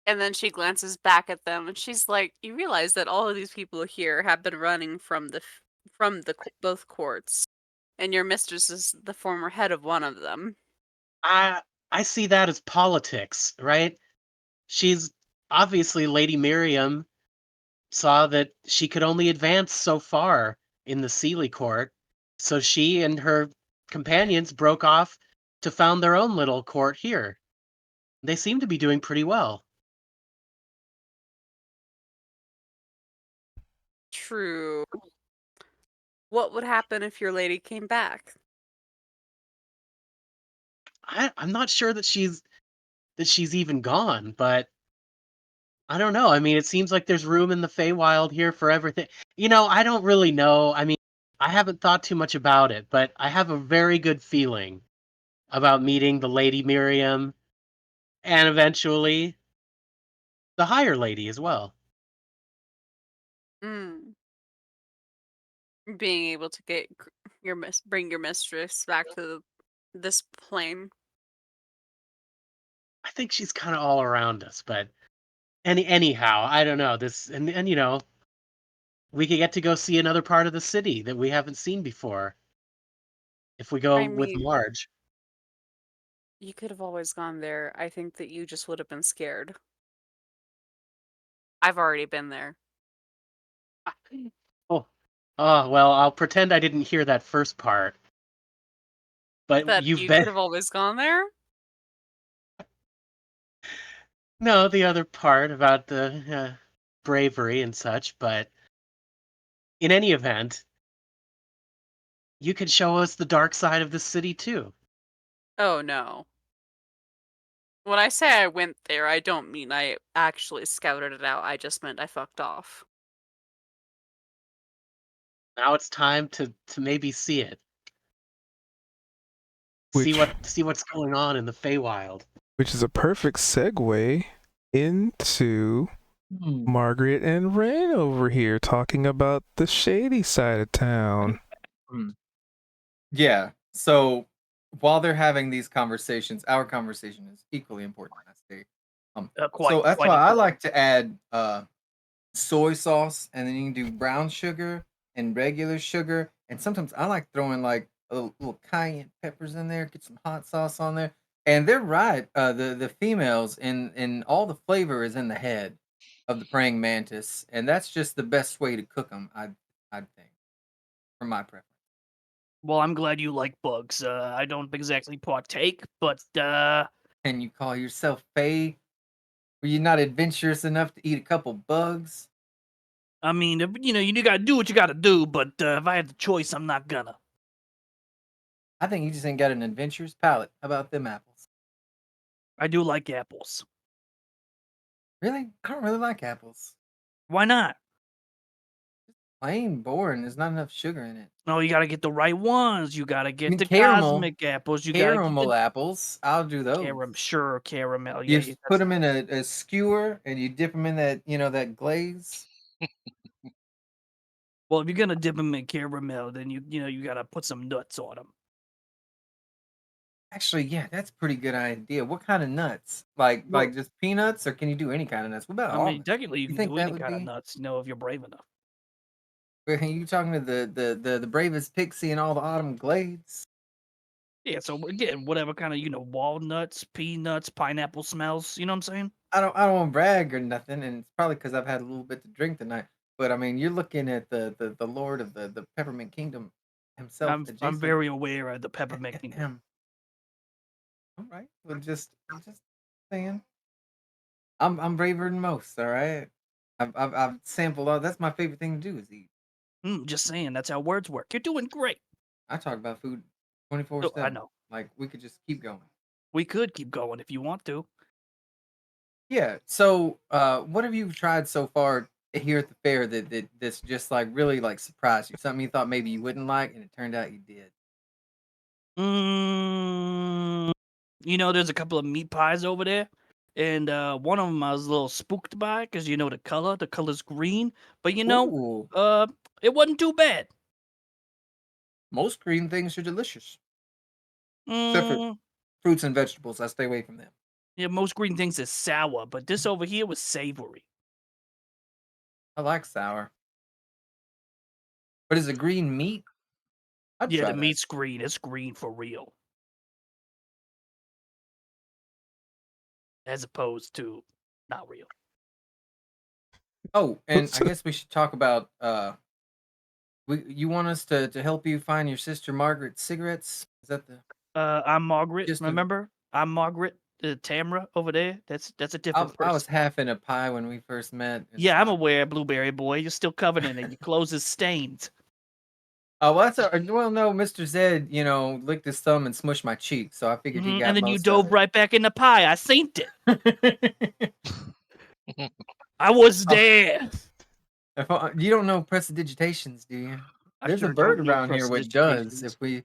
And then she glances back at them and she's like, "You realize that all of these people here have been running from both courts, and your mistress is the former head of one of them." I I see that as politics, right? She's obviously Lady Miriam saw that she could only advance so far in the Sealy court, so she and her companions broke off to found their own little court here. They seem to be doing pretty well. True. What would happen if your lady came back? I'm not sure that she's even gone, but I don't know. I mean, it seems like there's room in the Feywild here for everything. I don't really know. I mean, I haven't thought too much about it, but I have a very good feeling about meeting the Lady Miriam and eventually the higher lady as well. Mm. Being able to get bring your mistress back to this plane. I think she's kind of all around us, but anyhow, I don't know this, and we could get to go see another part of the city that we haven't seen before if we go I with mean, Marge. you could have always gone there. I think that you just would have been scared. I've already been there. Oh, oh well, I'll pretend I didn't hear that first part. But That you've you could been have always gone there? no, the other part about the bravery and such. But in any event, you could show us the dark side of the city too. Oh no. When I say I went there, I don't mean I actually scouted it out. I just meant I fucked off. Now it's time to maybe see it. Which See what's going on in the Feywild. which is a perfect segue into Margaret and Rain over here talking about the shady side of town. Yeah. So while they're having these conversations, our conversation is equally important. I say. So that's Quite why I important. like to add soy sauce, and then you can do brown sugar and regular sugar, and sometimes I like throwing like a little cayenne peppers in there, get some hot sauce on there. And they're right. The females in all the flavor is in the head of the praying mantis, and that's just the best way to cook them. I think, from my preference. Well, I'm glad you like bugs. I don't exactly partake, but And you call yourself Faye? Were you not adventurous enough to eat a couple bugs? I mean, you gotta do what you gotta do, but if I had the choice, I'm not gonna. I think you just ain't got an adventurous palate. How about them apples? I do like apples. Really? I don't really like apples. Why not? Plain boring. There's not enough sugar in it. No, you gotta get the right ones. You gotta I get mean, the caramel. cosmic apples. You gotta get Caramel the apples. I'll do those. caramel. You Yeah, put them in a skewer and you dip them in that, that glaze. well, if you're gonna dip them in caramel, then you gotta put some nuts on them. Actually, yeah, that's a pretty good idea. What kind of nuts? Like Well, just peanuts, or can you do any kind of nuts? What about I mean, almonds? technically, you You can think do that any would kind of be? nuts, if you're brave enough. Are you talking to the bravest pixie in all the autumn glades? Yeah, so again, whatever kind of walnuts, peanuts, pineapple smells. You know what I'm saying? I don't want to brag or nothing, and it's probably because I've had a little bit to drink tonight. But I mean, you're looking at the Lord of the Peppermint Kingdom himself, I'm adjacent. very aware of the peppermint kingdom. Him. All right. Well, I'm just saying. I'm braver than most. All right. I've sampled all. That's my favorite thing to do is eat. Just saying, that's how words work. You're doing great. I talk about food Oh, I 24/7. know. Like we could just keep going. We could keep going if you want to. Yeah. So, what have you tried so far here at the fair that's just like really like surprised you? Something you thought maybe you wouldn't like, and it turned out you did. Mm, there's a couple of meat pies over there, and one of them I was a little spooked by because the color. The color's green, but Ooh, it wasn't too bad. most green things are delicious, except for Mm, fruits and vegetables. I stay away from them. yeah, most green things is sour, but this over here was savory. I like sour, but is it green meat? I'd Yeah, try the that. meat's green. It's green for real, as opposed to not real. Oh, and I guess we should talk about you want us to help you find your sister Margaret's cigarettes? Is that the I'm Margaret. just of Remember, I'm Margaret. Tamra over there. That's a I, different I was person. half in a pie when we first met. It's Yeah, I'm like, aware, blueberry boy. You're still covered in it. Your clothes is stained. oh, well, well, no, Mr. Zed, licked his thumb and smushed my cheek, so I figured he And got then you most of dove right back in the pie. I seen it. it. I was Oh, there. you don't know prestidigitations, do you? I There's a sure bird don't know around here what does. prestidigitations.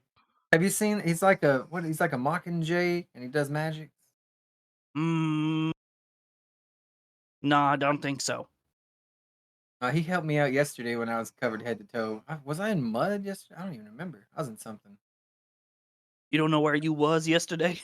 Have you seen? He's like a what? He's like a mockingjay, and he does magic. Mm, no, I don't think so. He helped me out yesterday when I was covered head to toe. Was I in mud yesterday? I don't even remember. I was in something. You don't know where you was yesterday?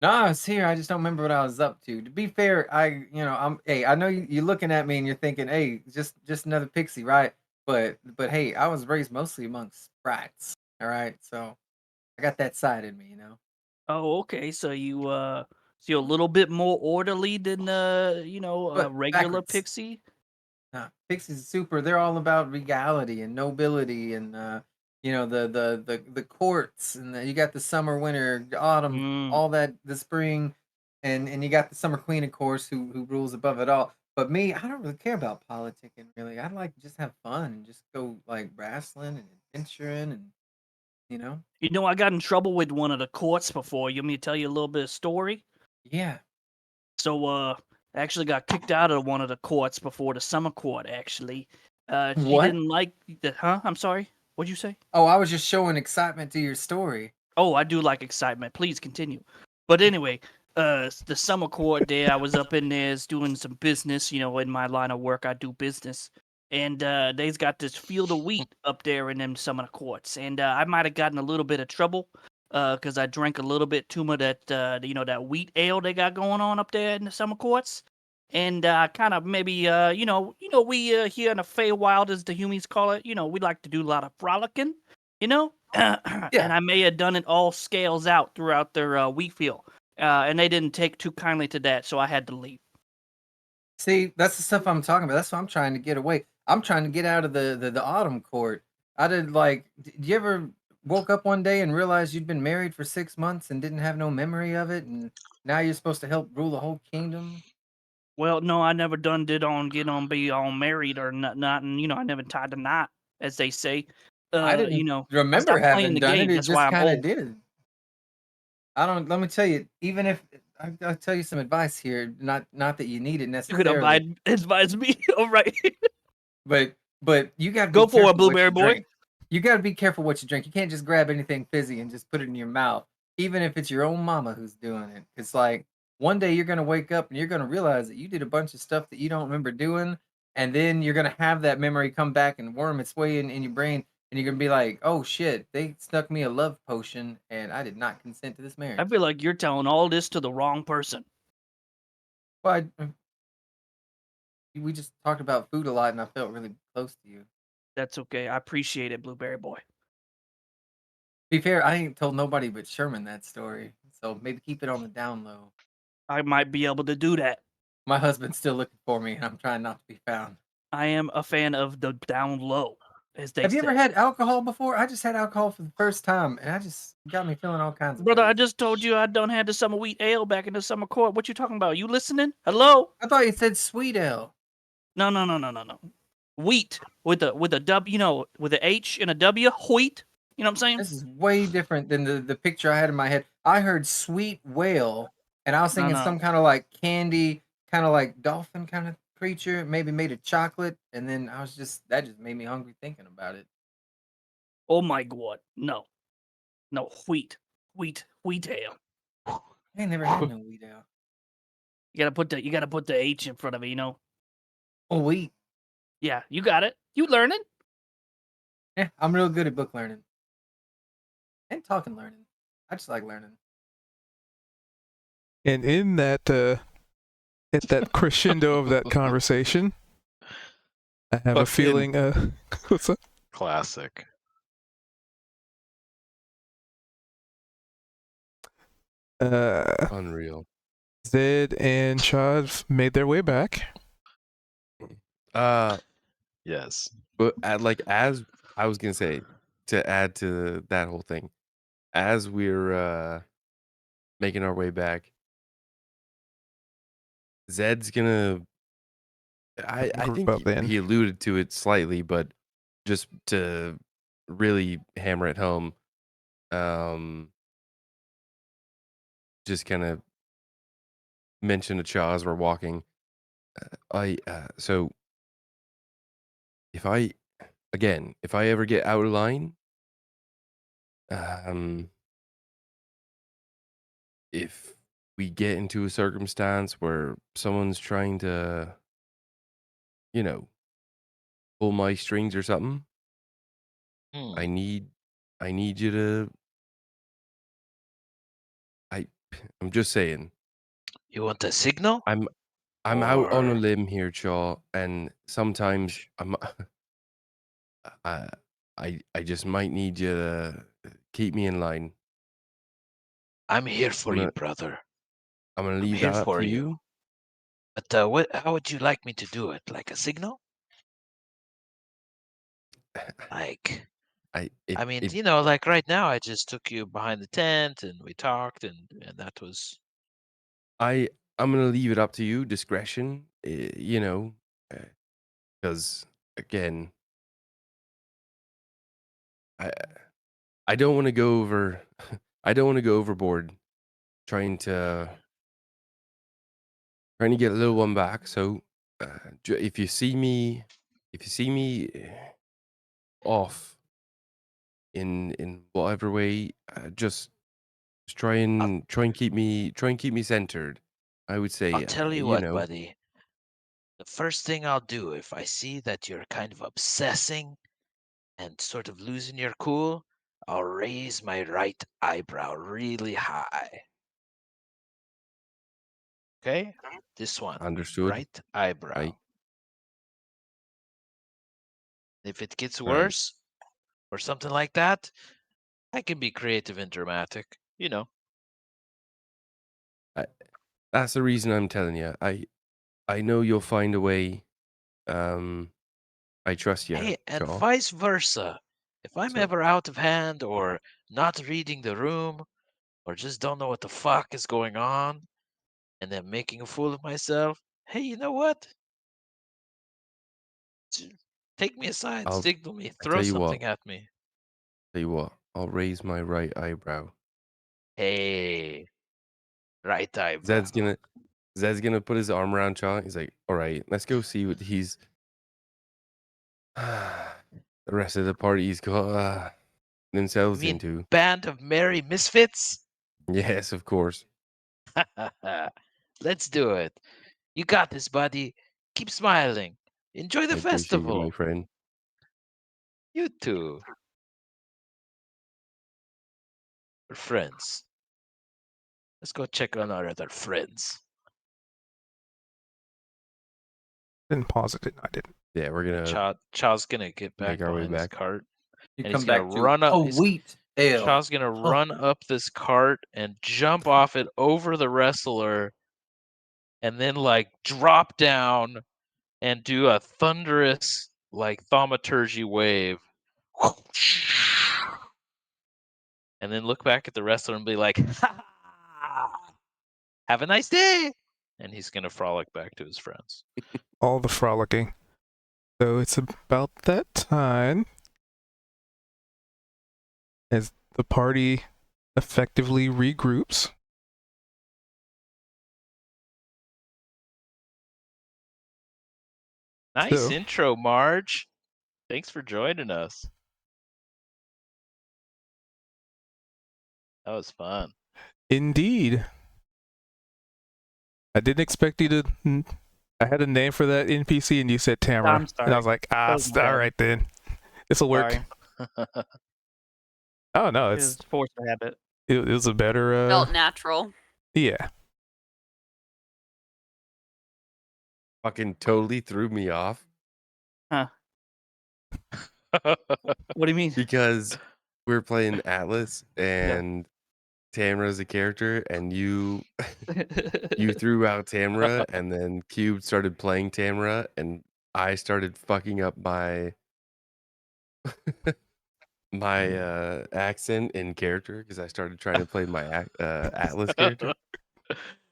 No, I was here. I just don't remember what I was up to. To be fair, hey, I know you're looking at me and you're thinking, hey, just another pixie, right? But hey, I was raised mostly amongst sprites. All right, so I got that side in me. Oh, okay. So you're a little bit more orderly than a But regular backwards. pixie. Pixies are super. They're all about regality and nobility and the courts and you got the summer, winter, autumn, Mm. all that, the spring, and you got the summer queen, of course, who rules above it all. But me, I don't really care about politicking. Really, I'd like to just have fun and just go like wrestling and adventuring and you know, I got in trouble with one of the courts before. You want me to tell you a little bit of story? yeah. So, I actually got kicked out of one of the courts before the summer court, actually. She What? didn't like the, huh? I'm sorry. What'd you say? Oh, I was just showing excitement to your story. Oh, I do like excitement. Please continue. But anyway, the summer court day, I was up in there doing some business. In my line of work, I do business. And they's got this field of wheat up there in them some of the courts. And I might have gotten a little bit of trouble because I drank a little bit too much of that, that wheat ale they got going on up there in the summer courts. And kind of maybe, we here in the Feywild, as the humans call it, we like to do a lot of frolicking, you know? And Yeah. I may have done it all scales out throughout their wheat field. And they didn't take too kindly to that, so I had to leave. See, that's the stuff I'm talking about. That's what I'm trying to get away. I'm trying to get out of the autumn court. I did like. Did you ever woke up one day and realized you'd been married for 6 months and didn't have no memory of it, and now you're supposed to help rule the whole kingdom? Well, no, I never done get on be all married or not, and I never tied the knot, as they say. I I didn't remember stopped playing having the done game. it. It That's why just I'm kind of old. did it. I don't. Let me tell you. Even if I'll tell you some advice here. Not that you need it You could necessarily, advise me. All right. but you got to Go be for it, careful what Blueberry you Boy. drink. You got to be careful what you drink. You can't just grab anything fizzy and just put it in your mouth, even if it's your own mama who's doing it. It's like one day you're gonna wake up and you're gonna realize that you did a bunch of stuff that you don't remember doing, and then you're gonna have that memory come back and worm its way in your brain, and you're gonna be like, "Oh shit, they snuck me a love potion, and I did not consent to this marriage." I feel like you're telling all this to the wrong person. Well, we just talked about food a lot, and I felt really close to you. That's okay. I appreciate it, Blueberry Boy. Be fair, I ain't told nobody but Sherman that story, so maybe keep it on the down low. I might be able to do that. My husband's still looking for me, and I'm trying not to be found. I am a fan of the down low, as they Have you say. ever had alcohol before? I just had alcohol for the first time, and I just got me feeling all kinds of Brother, I ways. just told you I done had the summer wheat ale back in the summer court. What you talking about? You listening? Hello? I thought you said sweet ale. No. Wheat with a W, with a H and a W. Wheat. You know what I'm saying? This is way different than the picture I had in my head. I heard sweet whale, and I was thinking No. some kind of like candy, kind of like dolphin kind of creature, maybe made of chocolate, and then that just made me hungry thinking about it. Oh my God. No, wheat ale. I ain't never had no wheat ale. You gotta put the H in front of it. Oh, wheat. Yeah, you got it. You learning? Yeah, I'm real good at book learning and talking learning. I just like learning. And in that at that crescendo of that conversation, I have a Fucking feeling what's up? Classic. Unreal. Zed and Chad made their way back. Yes. But as I was gonna say, to add to that whole thing, as we're making our way back, Zed's gonna. I Group think up then. he alluded to it slightly, but just to really hammer it home, just kind of mention to Cha as we're walking. So if I ever get out of line, if we get into a circumstance where someone's trying to, pull my strings or something, Hmm. I need you to. I'm just saying. You want a signal? I'm out on a Or- limb here, Chaw, and sometimes I just might need you to keep me in line. I'm here for you, gonna- brother. I'm gonna I'm leave here that up for to you. you. But how would you like me to do it? Like a signal? Like, I mean, like right now, I just took you behind the tent and we talked, and that was. I'm gonna leave it up to you, discretion. Because again, I don't want to go over. I don't want to go overboard trying to get a little one back. So if you see me off in whatever way, just try and keep me centered. I would say, I'll tell you what, buddy. The first thing I'll do if I see that you're kind of obsessing and sort of losing your cool, I'll raise my right eyebrow really high. Okay? This one. Understood. Right eyebrow. Right. If it gets Right. worse or something like that, I can be creative and dramatic. That's the reason I'm telling you. I know you'll find a way. I trust you. Hey, and Shaw. vice versa. If I'm So- ever out of hand or not reading the room or just don't know what the fuck is going on and then making a fool of myself, Hey, you know what? Take me aside, I'll signal me, tell throw you what. something at me. Tell you what, I'll raise my right eyebrow. Hey, right eyebrow. Zed's gonna put his arm around Chaw. He's like, all right, let's go see what he's the rest of the party's got themselves You mean into. band of merry misfits? Yes, of course. Let's do it. You got this, buddy. Keep smiling. Enjoy the I appreciate you, my festival. friend. You too. We're friends. Let's go check on our other friends. Didn't pause it. I didn't. Yeah, we're gonna Chaw's gonna get back make our way behind his back. cart. You And come he's gonna back to run up. a wheat ale. Chaw's gonna run up this cart and jump off it over the wrestler, and then like drop down and do a thunderous like thaumaturgy wave, and then look back at the wrestler and be like, "Have a nice day," and he's gonna frolic back to his friends. All the frolicking. So it's about that time as the party effectively regroups. Nice So- intro, Marge. Thanks for joining us. That was fun. Indeed. I didn't expect you to. I had a name for that NPC and you said Tamara. I'm And I was sorry. like, That was my all bad. right then. This'll work. Sorry. Oh, no, It's forced habit. it was a better. Felt natural. Yeah. Fucking totally threw me off What do you mean? because we're playing Atlas and Tamara's a character, and you threw out Tamara, and then Cube started playing Tamara, and I started fucking up my accent in character because I started trying to play my Atlas character.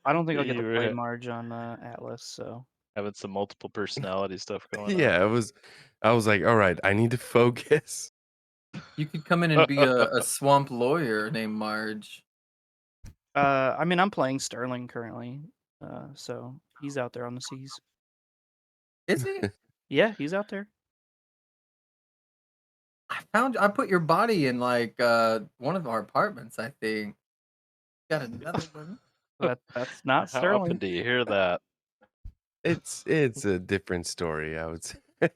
I don't think I'll get You to were play Marge on Atlas, so having some multiple personality stuff going on. Yeah, I was like, all right, I need to focus. You could come in and be a swamp lawyer named Marge. I mean I'm playing Sterling currently. So he's out there on the seas. Is he? Yeah, he's out there. I put your body in like one of our apartments, I think. Got another one. That's not How Sterling. often do you hear that? It's a different story, I would say.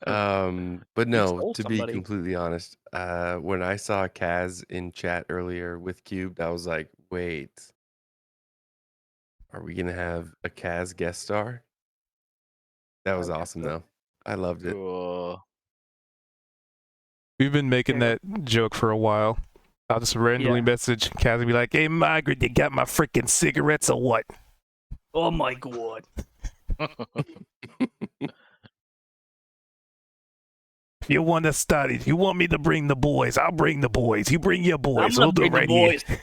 But You no, stole to be somebody. completely honest, when I saw Kaz in chat earlier with Cubed, I was like, wait, are we gonna have a Kaz guest star? That was I guess awesome so. though. I loved it. Cool. We've been making Yeah. that joke for a while. I'll just randomly Yeah. message Kaz and be like, hey, Margaret, you got my freaking cigarettes or what? Oh my god. If you want to start it, you want me to bring the boys, I'll bring the boys. You bring your boys. I'm gonna We'll do it bring the right here.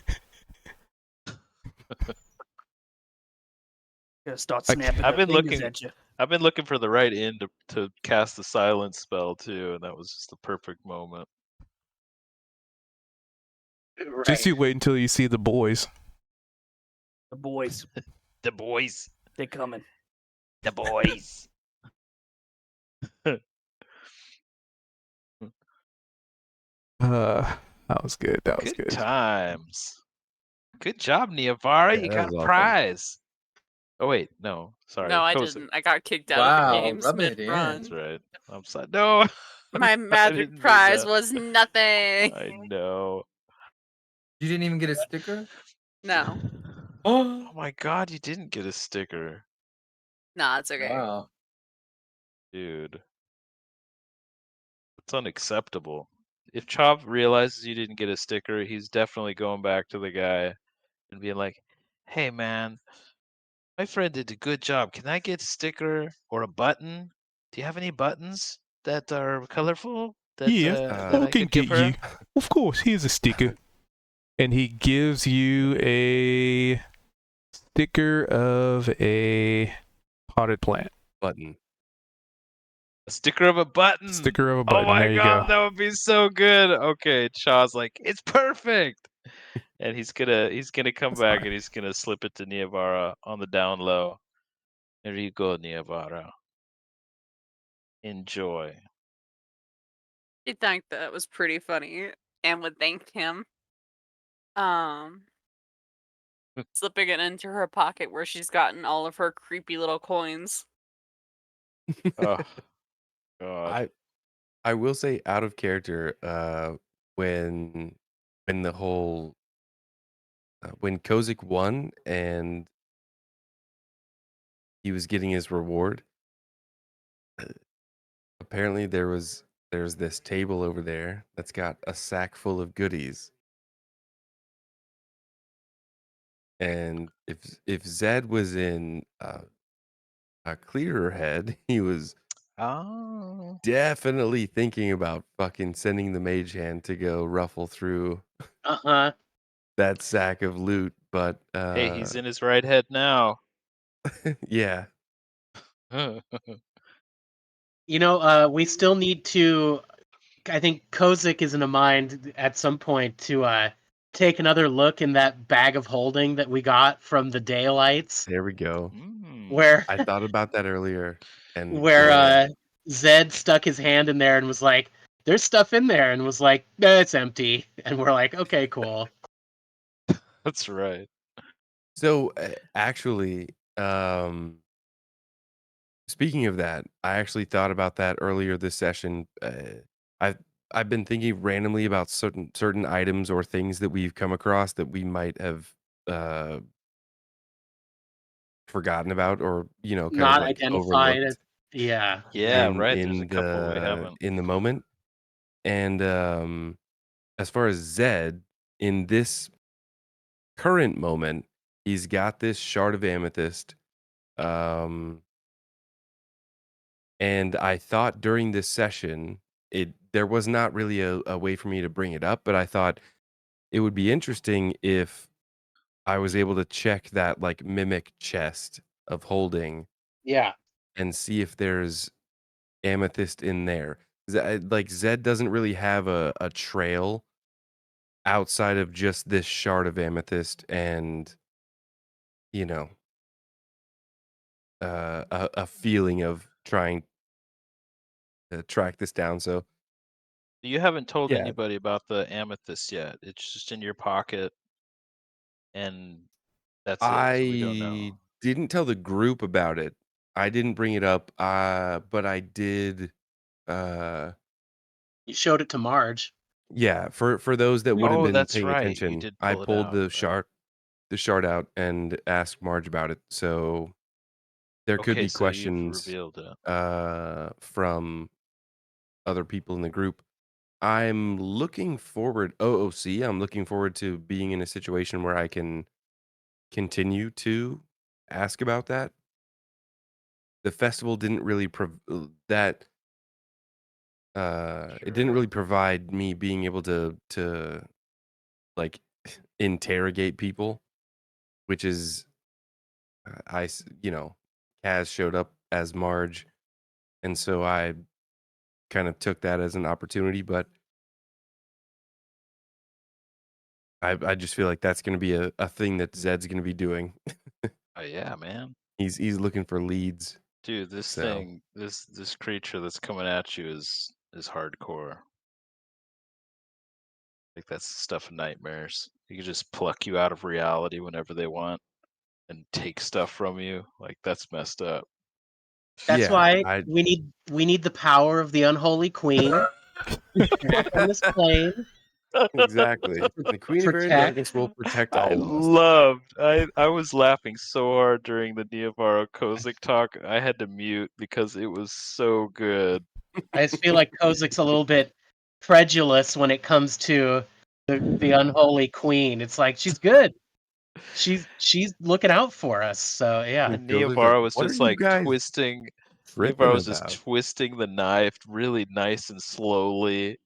boys. Gonna start I- snapping I've their been fingers looking- at you. I've been looking for the right end to cast the silence spell too, and that was just the perfect moment. Just you wait until you see the boys. The boys, The boys. they coming. The boys. That was good. That was Good good. times. Good job, Niavara. Yeah, You that got was a awesome. prize. Oh wait, no. Sorry. No, I Kosa. didn't. I got kicked out Wow, of the game rub it mid in. run. That's right. I'm sorry. No. My didn't magic mean prize that. was nothing. I know. You didn't even get a sticker? No, Oh my god, you didn't get a sticker. nah, it's okay. Wow. Dude. It's unacceptable. If Chop realizes you didn't get a sticker, he's definitely going back to the guy and being like, hey man, my friend did a good job. Can I get a sticker or a button? Do you have any buttons that are colorful that, Yeah, that I I can could give get her? you. Of course, here's a sticker. And he gives you a sticker of a potted plant. Button. A sticker of a button. Sticker of a Oh button. my There you god, go. that would be so good. Okay, Chaw's like, it's perfect. And he's gonna come That's back fine. and he's gonna slip it to Niavara on the down low. There you go, Niavara. Enjoy. I think that was pretty funny and would thank him. Slipping it into her pocket where she's gotten all of her creepy little coins. Oh god. I will say out of character, when the whole when Kozik won and he was getting his reward, apparently there's this table over there that's got a sack full of goodies. And if Zed was in a clearer head, he was Oh. definitely thinking about fucking sending the mage hand to go ruffle through Uh-huh. that sack of loot, but Hey, he's in his right head now. yeah. You know, we still need to. I think Kozik is in a mind at some point to take another look in that bag of holding that we got from the daylights, There we go. where I thought about that earlier, and Zed stuck his hand in there and was like, "There's stuff in there," and was like, "No, it's empty." And we're like, "Okay, cool." That's right. so actually, speaking of that, I actually thought about that earlier this session. I've been thinking randomly about certain items or things that we've come across that we might have forgotten about, or kind of Not like identified. overlooked Yeah. Yeah, in right. There's a couple we haven't. in the moment. And as far as Zed, in this current moment, he's got this shard of amethyst. And I thought during this session, there was not really a way for me to bring it up, but I thought it would be interesting if I was able to check that like mimic chest of holding Yeah. and see if there's amethyst in there. Like Zed doesn't really have a trail outside of just this shard of amethyst and you know a feeling of trying to track this down. So You haven't told yeah, anybody about the amethyst yet. It's just in your pocket, and that's it. So we don't know. I didn't tell the group about it. I didn't bring it up, but I did. You showed it to Marge. Yeah, for those that would have Oh, been that's paying right. You attention, did I pull it pulled out, the right? shard out and asked Marge about it. So there could Okay, be so you've questions revealed it. from other people in the group. I'm looking forward. OOC. I'm looking forward to being in a situation where I can continue to ask about that. The festival didn't really that it didn't really provide me being able to like interrogate people, which is Kaz showed up as Marge, and so I kind of took that as an opportunity, but I just feel like that's going to be a thing that Zed's going to be doing. Oh yeah, man. He's looking for leads. Dude, this So. thing, this creature that's coming at you is hardcore. Like that's the stuff of nightmares. You can just pluck you out of reality whenever they want and take stuff from you. Like that's messed up. That's Yeah, why we need the power of the unholy queen back on this plane. exactly. The Queen of Darkness will protect all of us. I was laughing so hard during the Niavaro Kozik talk. I had to mute because it was so good. I just feel like Kozik's a little bit credulous when it comes to the unholy queen. It's like she's good. She's looking out for us. So yeah. And Kozik's like, Niavaro was "What are just you like guys twisting. tripping Niavaro was just about?" twisting the knife really nice and slowly,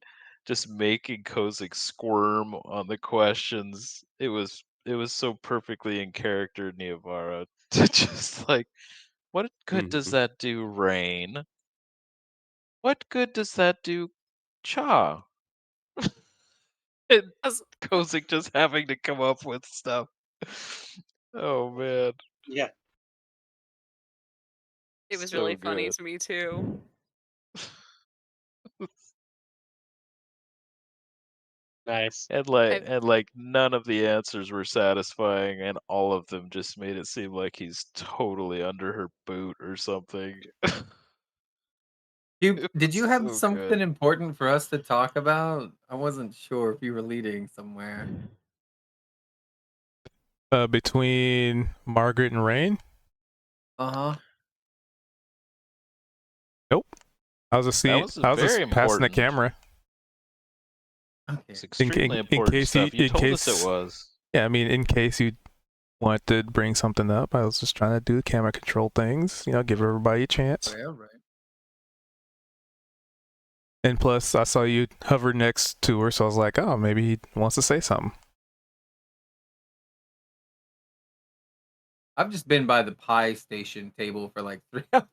just making Kozik squirm on the questions. It was so perfectly in character, Neovara, to just like, what good does that do, Rain? What good does that do, Cha? And As- Kozik just having to come up with stuff. Oh man, Yeah. It was so really funny good. to me too. Nice. And like none of the answers were satisfying, and all of them just made it seem like he's totally under her boot or something. Did you have So something good. important for us to talk about? I wasn't sure if you were leading somewhere. Between Margaret and Rain? Uh-huh. Nope. I was just That was I was very just passing the important. camera. Okay. It's extremely in important case stuff. you- You in told us case- it was. Yeah, I mean, in case you want to bring something up, I was just trying to do camera control things. You know, give everybody a chance. All right. And plus, I saw you hover next to her, so I was like, oh, maybe he wants to say something. I've just been by the pie station table for like 3 hours.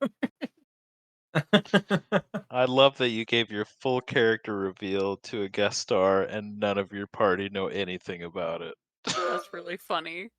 I love that you gave your full character reveal to a guest star and none of your party know anything about it. That's really funny.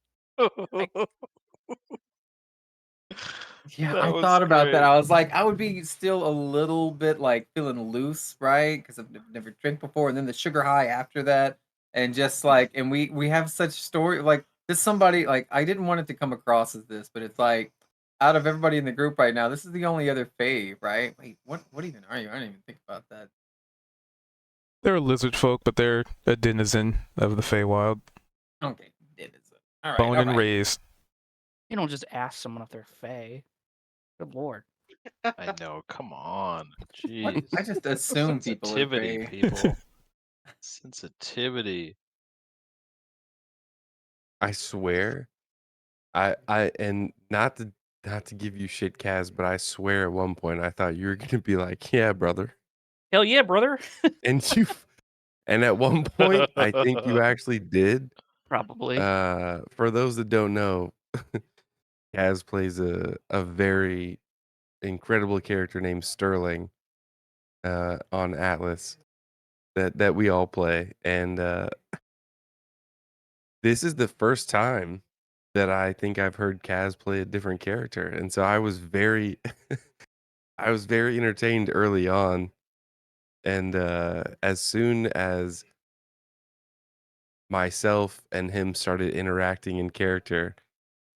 Yeah, That I was thought about that. great. I was like, I would be still a little bit like feeling loose, right? Because I've never drank before, and then the sugar high after that, and just like, and we have such story like this. Somebody like I didn't want it to come across as this, but it's like out of everybody in the group right now, this is the only other fave, right? Wait, what even are you? I didn't even think about that. They're Lizardfolk, but they're a denizen of the Feywild, Okay, it is. All right, born all and right. raised. You don't just ask someone if they're Fey. Good lord. I know, come on. What? Jeez. I just assume people are Sensitivity, fave. people. Sensitivity. I swear, I and not to give you shit, Kaz, but I swear at one point I thought you were gonna be like, yeah, brother, Hell yeah, brother. and you, and at one point I think you actually did. Probably. For those that don't know, Kaz plays a very incredible character named Sterling, on Atlas that we all play, and this is the first time that I think I've heard Kaz play a different character, and so I was very I was very entertained early on, and as soon as myself and him started interacting in character,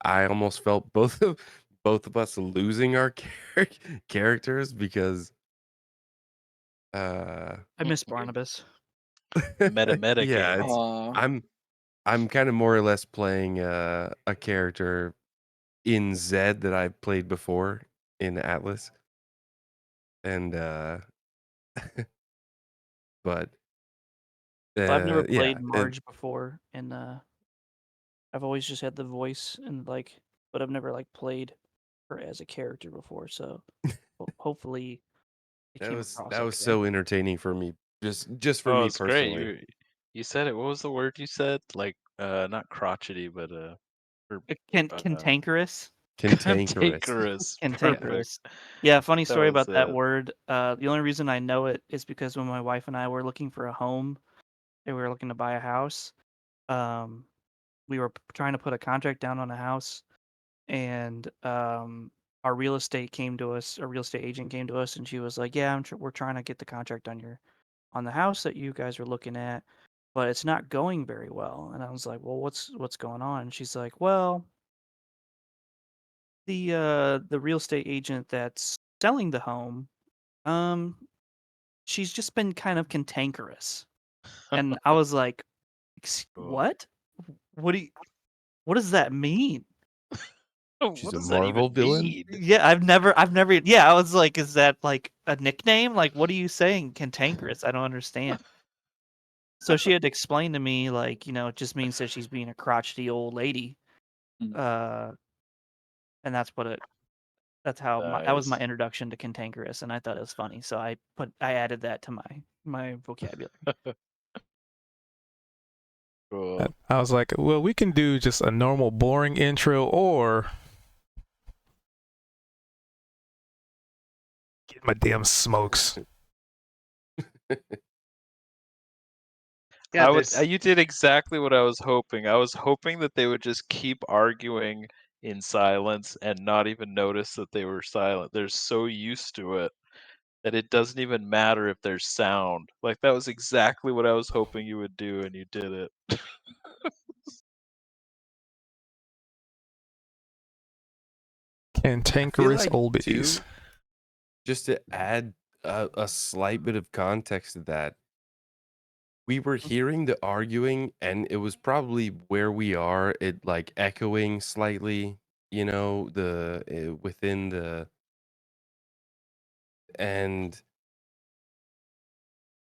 I almost felt both of us losing our characters because I miss Barnabas. Meta yeah, game. it's Aw. I'm kind of more or less playing a character in Zed that I've played before in Atlas, and but I've never yeah, played Marge before, and I've always just had the voice and like, but I've never like played her as a character before. So hopefully it that came was across that was okay. so entertaining for me, just for Oh, me it's great. personally. You said it. What was the word you said? Like, not crotchety, but Cantankerous. Cantankerous. cantankerous. Perfect. Cantankerous. Yeah, funny That story was about that it. word. The only reason I know it is because when my wife and I were looking for a home, and we were looking to buy a house, we were trying to put a contract down on a house, and our real estate agent came to us, and she was like, "Yeah, we're trying to get the contract on the house that you guys are looking at, but it's not going very well." And I was like, "Well, what's going on?" And she's like, "Well, the real estate agent that's selling the home, um, she's just been kind of cantankerous." And I was like, Cool. "What? What do you, what does that mean?" She's What a does that even Marvel villain? mean? Yeah, I've never. Yeah, I was like, "Is that like a nickname? Like, what are you saying, cantankerous? I don't understand." So she had to explain to me, like, it just means that she's being a crotchety old lady. Mm. And that's how that was my Nice. introduction to cantankerous, and I thought it was funny, so I added that to my vocabulary. Cool. I was like, well, we can do just a normal boring intro or get my damn smokes. Yeah, You did exactly what I was hoping. I was hoping that they would just keep arguing in silence and not even notice that they were silent. They're so used to it that it doesn't even matter if there's sound. Like that was exactly what I was hoping you would do, and you did it. Cantankerous like, old too, biddies. just to add a slight bit of context to that, we were hearing the arguing, and it was probably where we are, it like echoing slightly, within the and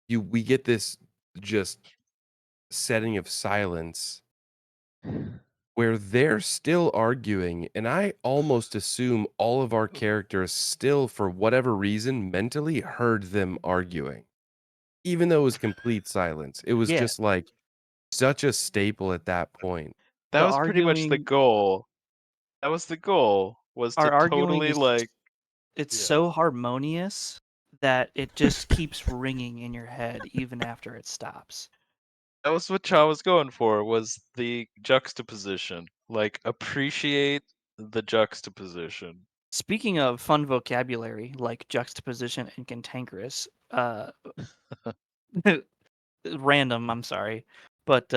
we get this just setting of silence where they're still arguing, and I almost assume all of our characters still, for whatever reason, mentally heard them arguing. Even though it was complete silence. It was Yeah. just like such a staple at that point. That The was pretty much the arguing- goal. That was the goal, was Our to arguing totally is like it's Yeah. so harmonious that it just keeps ringing in your head even after it stops. that was what Cha was going for, was the juxtaposition. Like appreciate the juxtaposition. Speaking of fun vocabulary like juxtaposition and cantankerous, random, I'm sorry, but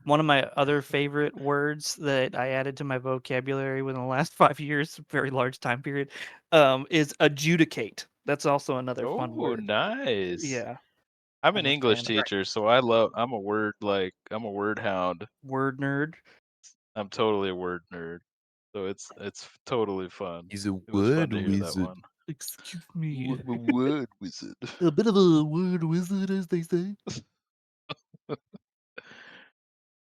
one of my other favorite words that I added to my vocabulary within the last 5 years, very large time period, is adjudicate. That's also another fun Oh, word. nice. Yeah, I'm an I'm a English fan of teacher, so I'm a word hound. word nerd. I'm totally a word nerd. So it's totally fun. He's a It was fun word to hear that wizard. one. Excuse me. Word wizard. A bit of a word wizard, as they say.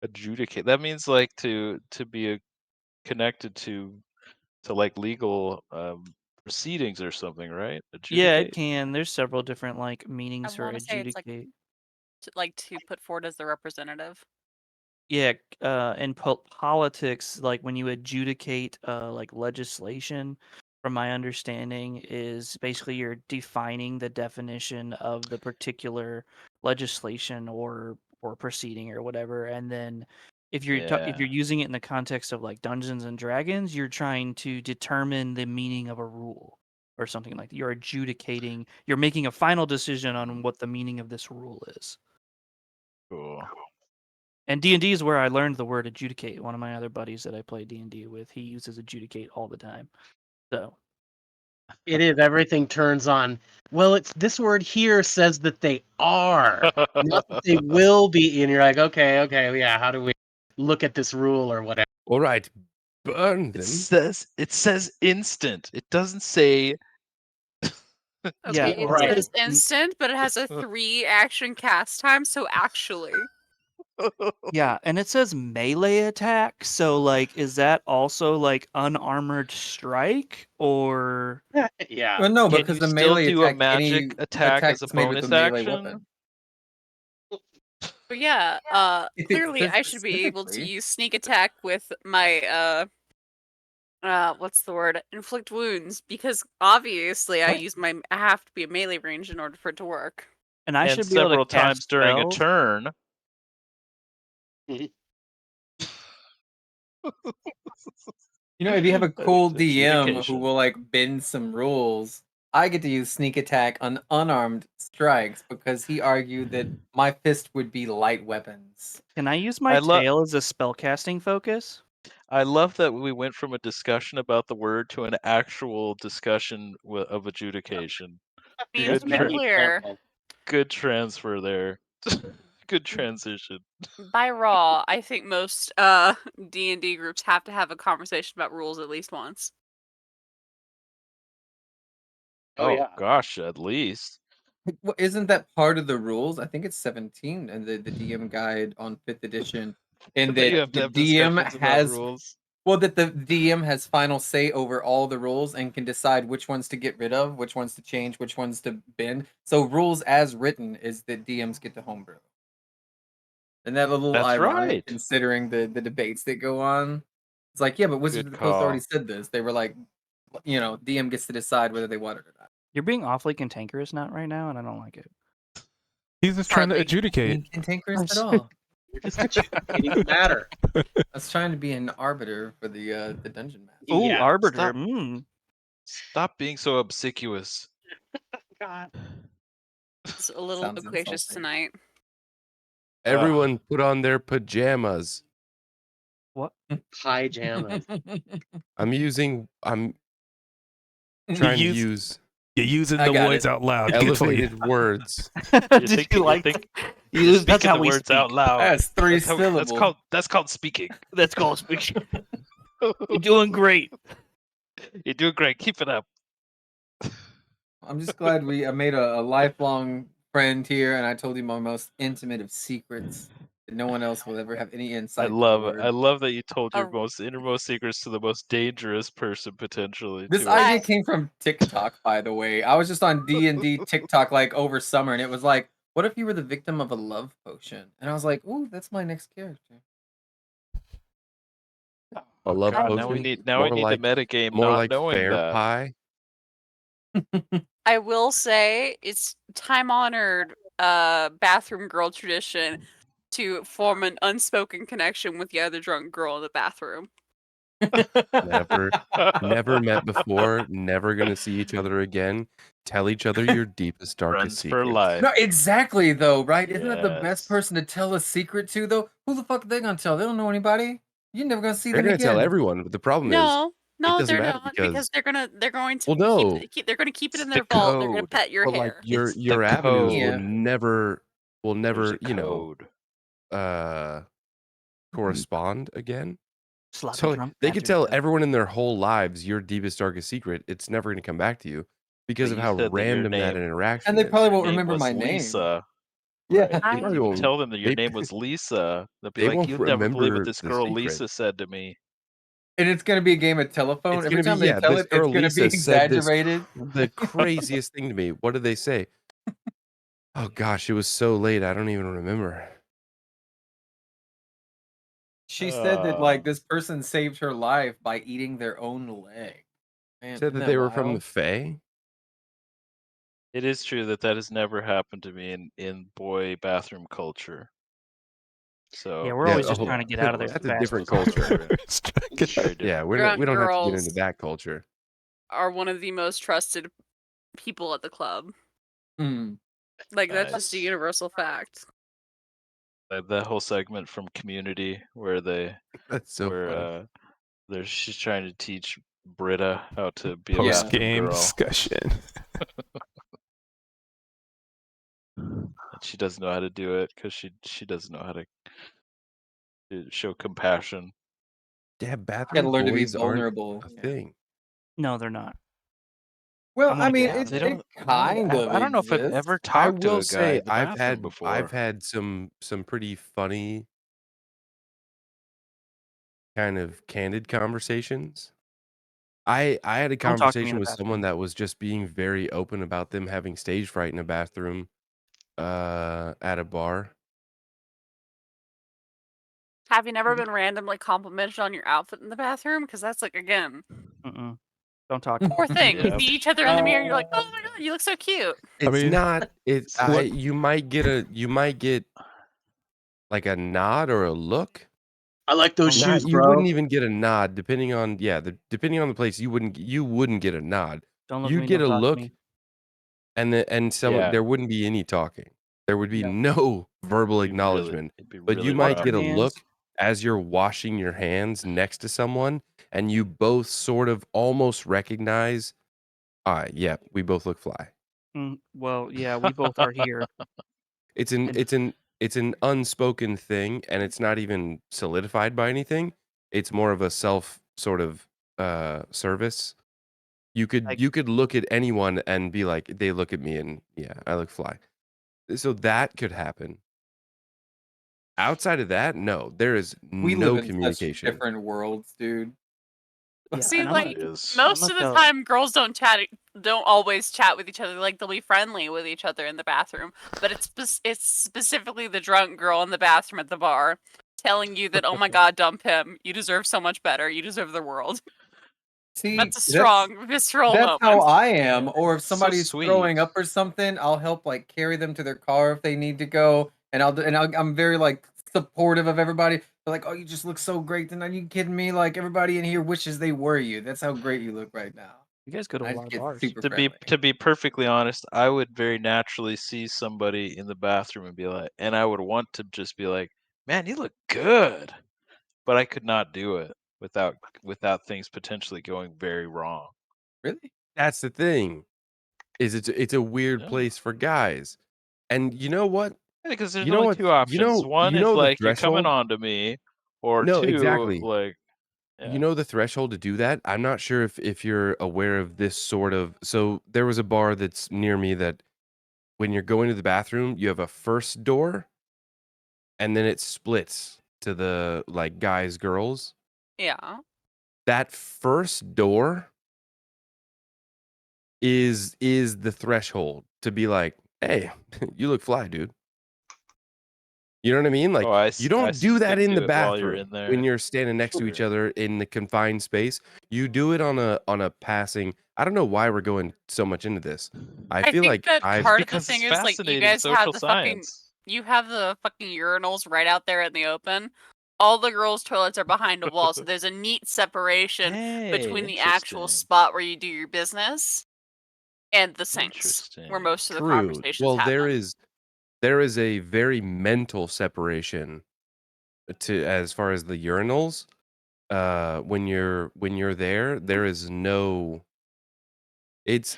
Adjudicate. That means like to be connected to like legal proceedings or something, right? Yeah, it Adjudicate. can. There's several different like I meanings for want to say it's adjudicate. like to put forward as the representative. Yeah, in politics, like when you adjudicate like legislation, from my understanding, is basically you're defining the definition of the particular legislation or proceeding or whatever, and then if you're if you're Yeah. using it in the context of like Dungeons and Dragons, you're trying to determine the meaning of a rule or something like that. You're adjudicating, you're making a final decision on what the meaning of this rule is. Cool. And D&D is where I learned the word adjudicate. One of my other buddies that I play D&D with, he uses adjudicate all the time. So It is. Everything turns on. Well, it's this word here says that they are, not that they will be. And you're like, okay, yeah. How do we look at this rule or whatever? All right, burn them. It says instant. It doesn't say Yeah, Okay, it right. says instant, but it has a 3 action cast time, so actually. yeah, and it says melee attack. So like, is that also like unarmored strike or? Yeah. Well, no, Can because you the still melee do a attack, any magic attack as a that's made with a bonus melee action? weapon. But yeah, If it clearly says I should be able to specifically. use sneak attack with my what's the word? Inflict wounds, because obviously I have to be a melee range in order for it to work. And I And should be able to several cast times during a spells. turn. You know, if you have a cool DM who Adjudication. will like bend some rules, I get to use sneak attack on unarmed strikes because he argued that my fist would be light weapons. Can I use my tail as a spellcasting focus? I love that we went from a discussion about the word to an actual discussion of adjudication. I mean, There's to be many clear, examples. Good transfer there. Good transition. by Raw, I think most D&D groups have to have a conversation about rules at least once. Oh, yeah. Gosh, at least. Well, isn't that part of the rules? I think it's 17 and the DM guide on 5th edition. And That that you have to the have DM discussions about has rules. well, that the DM has final say over all the rules and can decide which ones to get rid of, which ones to change, which ones to bend. So rules as written is that DMs get to homebrew. And that little That's ironic right. considering the debates that go on. It's like, yeah, but Wizards of Good the Coast already call. said this. They were like, DM gets to decide whether they want it or not. You're being awfully cantankerous not right now, and I don't like it. He's just trying to Hardly. adjudicate. Cantankerous at all. You're just adjudicating the matter. I was trying to be an arbiter for the dungeon master. Ooh, Yeah. arbiter. Stop. Stop being so obsequious. God. It's a little Sounds loquacious insulting. tonight. Everyone put on their pajamas. What? Pajamas. I'm You trying to use- use You're using I the got words it. out loud. Good for you. elevated words. Did you like that? You're That's speaking how the we words speak. out loud. That's three That's syllables. that's called speaking. That's called speaking. You're doing great. You're doing great. Keep it up. I'm just glad I made a lifelong friend here, and I told you my most intimate of secrets that no one else will ever have any I insight love it. toward. I love that you told your Oh. most innermost secrets to the most dangerous person potentially. This to idea us. came from TikTok, by the way. I was just on D&D TikTok like over summer, and it was like, what if you were the victim of a love potion? And I was like, ooh, that's my next character. A love God, potion. now we need more the like metagame more not like knowing fair that. pie. I will say it's time honored bathroom girl tradition to form an unspoken connection with the other drunk girl in the bathroom. Never met before, never gonna see each other again. Tell each other your deepest, darkest Friends for secrets. life. No, exactly, though, right? Isn't that the best Yes. person to tell a secret to, though? Who the fuck are they gonna tell? They don't know anybody. You're never gonna see They're them gonna again. tell everyone, but the problem is No, doesn't they're matter not because they're going to Well, no. they're going to keep it It's in the their vault. And they're going to code. pet your but like hair. your It's the your avenues Yeah. will never, There's a code. correspond again. Sloppy So drunk they could bathroom tell joke. everyone in their whole lives your deepest, darkest secret. It's never gonna come back to you because But of you how said that your random that name- interaction And they is. probably Your won't name remember was my name. Lisa. Yeah. Right. I- You probably can won't- tell them that your they- name was Lisa. They'll be they like, won't "You'll never believe what remember this the girl secret. Lisa said to me." And it's gonna be a game of telephone. It's Every gonna time be, they tell this it, girl it's gonna Lisa be said this exaggerated. the craziest thing to me. What did they say? Oh gosh, it was so late. I don't even remember. She said that like this person saved her life by eating their own leg. Man, Said isn't that they were from the wild? Fae. It is true that has never happened to me in boy bathroom culture. So Yeah, we're always just oh, trying to get out of there. That's as a fast different as possible. culture. Very Yeah, different. we Drunk don't have to get girls. into that culture. Are one of the most trusted people at the club. Mm. Like that's just a Nice. universal fact. That whole segment from Community where That's so funny. she's trying to teach Britta how to be a Post bathroom game girl. discussion. And she doesn't know how to do it because she doesn't know how to show compassion. Yeah, Gotta bathroom learn to be boys aren't vulnerable. a thing. No, they're not. Well, I'm I like, mean, yeah, it, they it don't- kind of I don't know if I've exists. ever I talked to will a guy say in the bathroom before. I've had some pretty funny kind of candid conversations. I had a Don't talk to me in conversation the with someone bathroom. that was just being very open about them having stage fright in a bathroom at a bar. Have you never been randomly complimented on your outfit in the bathroom? Because that's like again, Mm-mm. Don't talk to me. poor thing. Yeah. You see each other in the mirror, and you're like, oh my god, you look so cute. It's mean, not what- you might get like a nod or a look. I like those Not, shoes, you bro. wouldn't even get a nod depending on depending on the place. You wouldn't get a nod. Don't look at You'd me. get Don't a talk to look, me. and someone Yeah. there wouldn't be any talking. There would be No. no verbal It'd be acknowledgement. it'd be But really you might rough. get a Hands. look as you're washing your hands next to someone, and you both sort of almost recognize, yeah, we both look fly. Well, yeah, we both are here. It's And- an unspoken thing, and it's not even solidified by anything. It's more of a self sort of service. You could look at anyone and be like, they look at me and yeah, I look fly. So that could happen. Outside of that, no, there is We no live in such communication. different worlds, dude. Yeah, See, and I'm like It is. most not of the gonna- time, girls don't always chat with each other. Like they'll be friendly with each other in the bathroom, but it's specifically the drunk girl in the bathroom at the bar telling you that, oh my god, dump him. You deserve so much better. You deserve the world. See, That's a strong visceral That's moment. how I am. Or if So somebody's sweet. throwing up or something, I'll help like carry them to their car if they need to go, and I'm very like supportive of everybody. They're like, "Oh, you just look so great tonight. Are you kidding me? Like everybody in here wishes they were you. That's how great you look right now." You guys go to I a just lot of get bars. super To friendly. be perfectly honest, I would very naturally see somebody in the bathroom and be like, and I would want to just be like, "Man, you look good," but I could not do it without things potentially going very wrong. Really? That's the thing. Is it's a weird Yeah. place for guys. And you know what? Because there's You know only what? two options. One You is know the like you're coming threshold? on to me, or No, two, exactly. like yeah. You know the threshold to do that? I'm not sure if you're aware of this sort of. So there was a bar that's near me that when you're going to the bathroom, you have a first door and then it splits to the like guys, girls. Yeah. That first door is the threshold to be like, "Hey, you look fly, dude." You know what I mean? Like, Oh, I you see. don't You do that couldn't in the do it while you're bathroom in there. when you're standing next to each Sure. other in the confined space. You do it on a passing. I don't know why we're going so much into this. I feel think like that I've part of the Because thing it's is like you fascinating guys have social the science. you have the fucking urinals right out there in the open. All the girls' toilets are behind a wall, so there's a neat separation Hey, between the actual interesting. spot where you do your business and the sinks, where Interesting. most of the true. conversations Well, happen. there is a very mental separation to as far as the urinals. When you're there is no. It's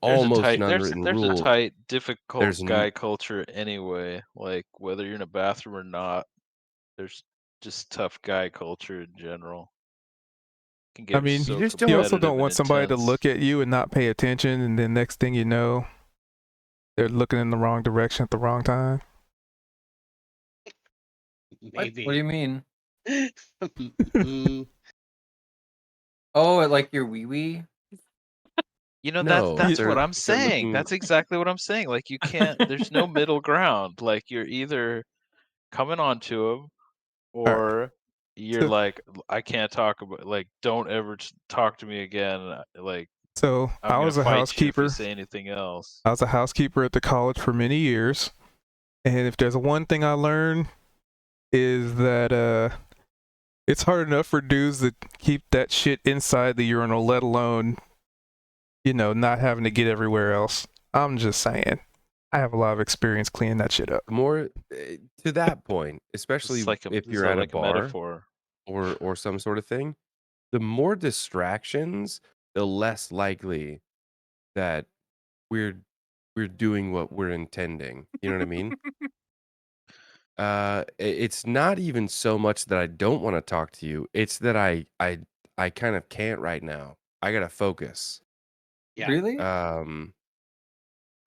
almost an unwritten There's a rule. tight, difficult There's guy culture anyway. Like whether you're in a bathroom or not, there's just tough guy culture in general. Can I get mean, You so just you don't- also competitive don't and want somebody to intense. look at you and not pay attention, and then next thing you know, they're looking in the wrong direction at the wrong time. Maybe. What do you mean? Mm, Oh, like your wee wee? You know, No, that's what they're I'm saying. looking. That's exactly what I'm saying. Like you can't. There's no middle ground. Like you're either coming onto him, All right. or you're So, like, I can't talk about. Like, don't ever talk to me again. Like, so I'm I gonna was a fight you if you housekeeper. say anything else. I was a housekeeper at the college for many years, and if there's one thing I learned is that it's hard enough for dudes to keep that shit inside the urinal, let alone, not having to get everywhere else. I'm just saying. I have a lot of experience cleaning that shit up. More to that point, especially It's like if this you're is at a like a bar metaphor. or some sort of thing, the more distractions, the less likely that we're we're doing what we're intending. You know what I mean? It's not even so much that I don't want to talk to you. It's that I kind of can't right now. I gotta focus. Yeah. Really?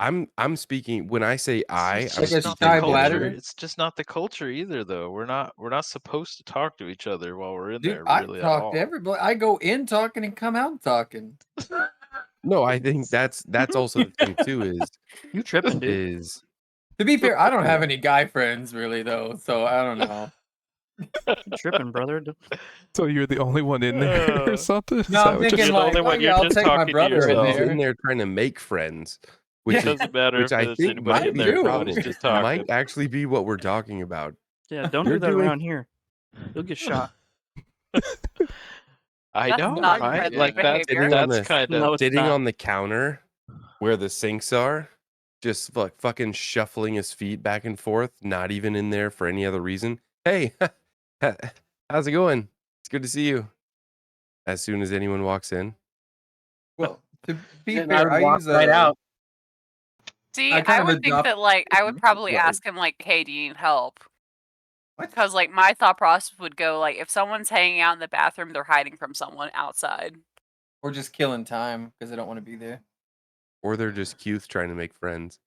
I'm speaking when I say It's Like just a not shy the culture. bladder? It's just not the culture either, though. We're not supposed to talk to each other while we're in Dude, there, I really, at talk to all. everybody. I go in talking and come out talking. No, I think that's also the thing too You tripping, dude? is To be fair, I don't have any guy friends really though, so I don't know. You tripping, brother? So you're the only one in there or something? Is No, that I'm what you're thinking You're the like, only oh one. You're yeah, I'll just take my talking to brother in who's yourself. there. in there trying to make friends, It which is doesn't matter which if I there's think anybody I in there. do. Everybody's just talking. might actually be what we're talking about. Yeah, don't You're do that doing- around here. You'll get shot. I That's know, not right? friendly Like that's behavior. that's kind of No, it's sitting not. on the counter where the sinks are, just like fucking shuffling his feet back and forth, not even in there for any other reason. Hey, how's it going? It's good to see you. As soon as anyone walks in, Well, to be and I fair, would I walk use right out. See, I kind I of would think adopt- that like I would probably Right. ask him like, "Hey, do you need help?" What? Because like my thought process would go like, if someone's hanging out in the bathroom, they're hiding from someone outside. Or just killing time because I don't want to be there. or they're just cute trying to make friends.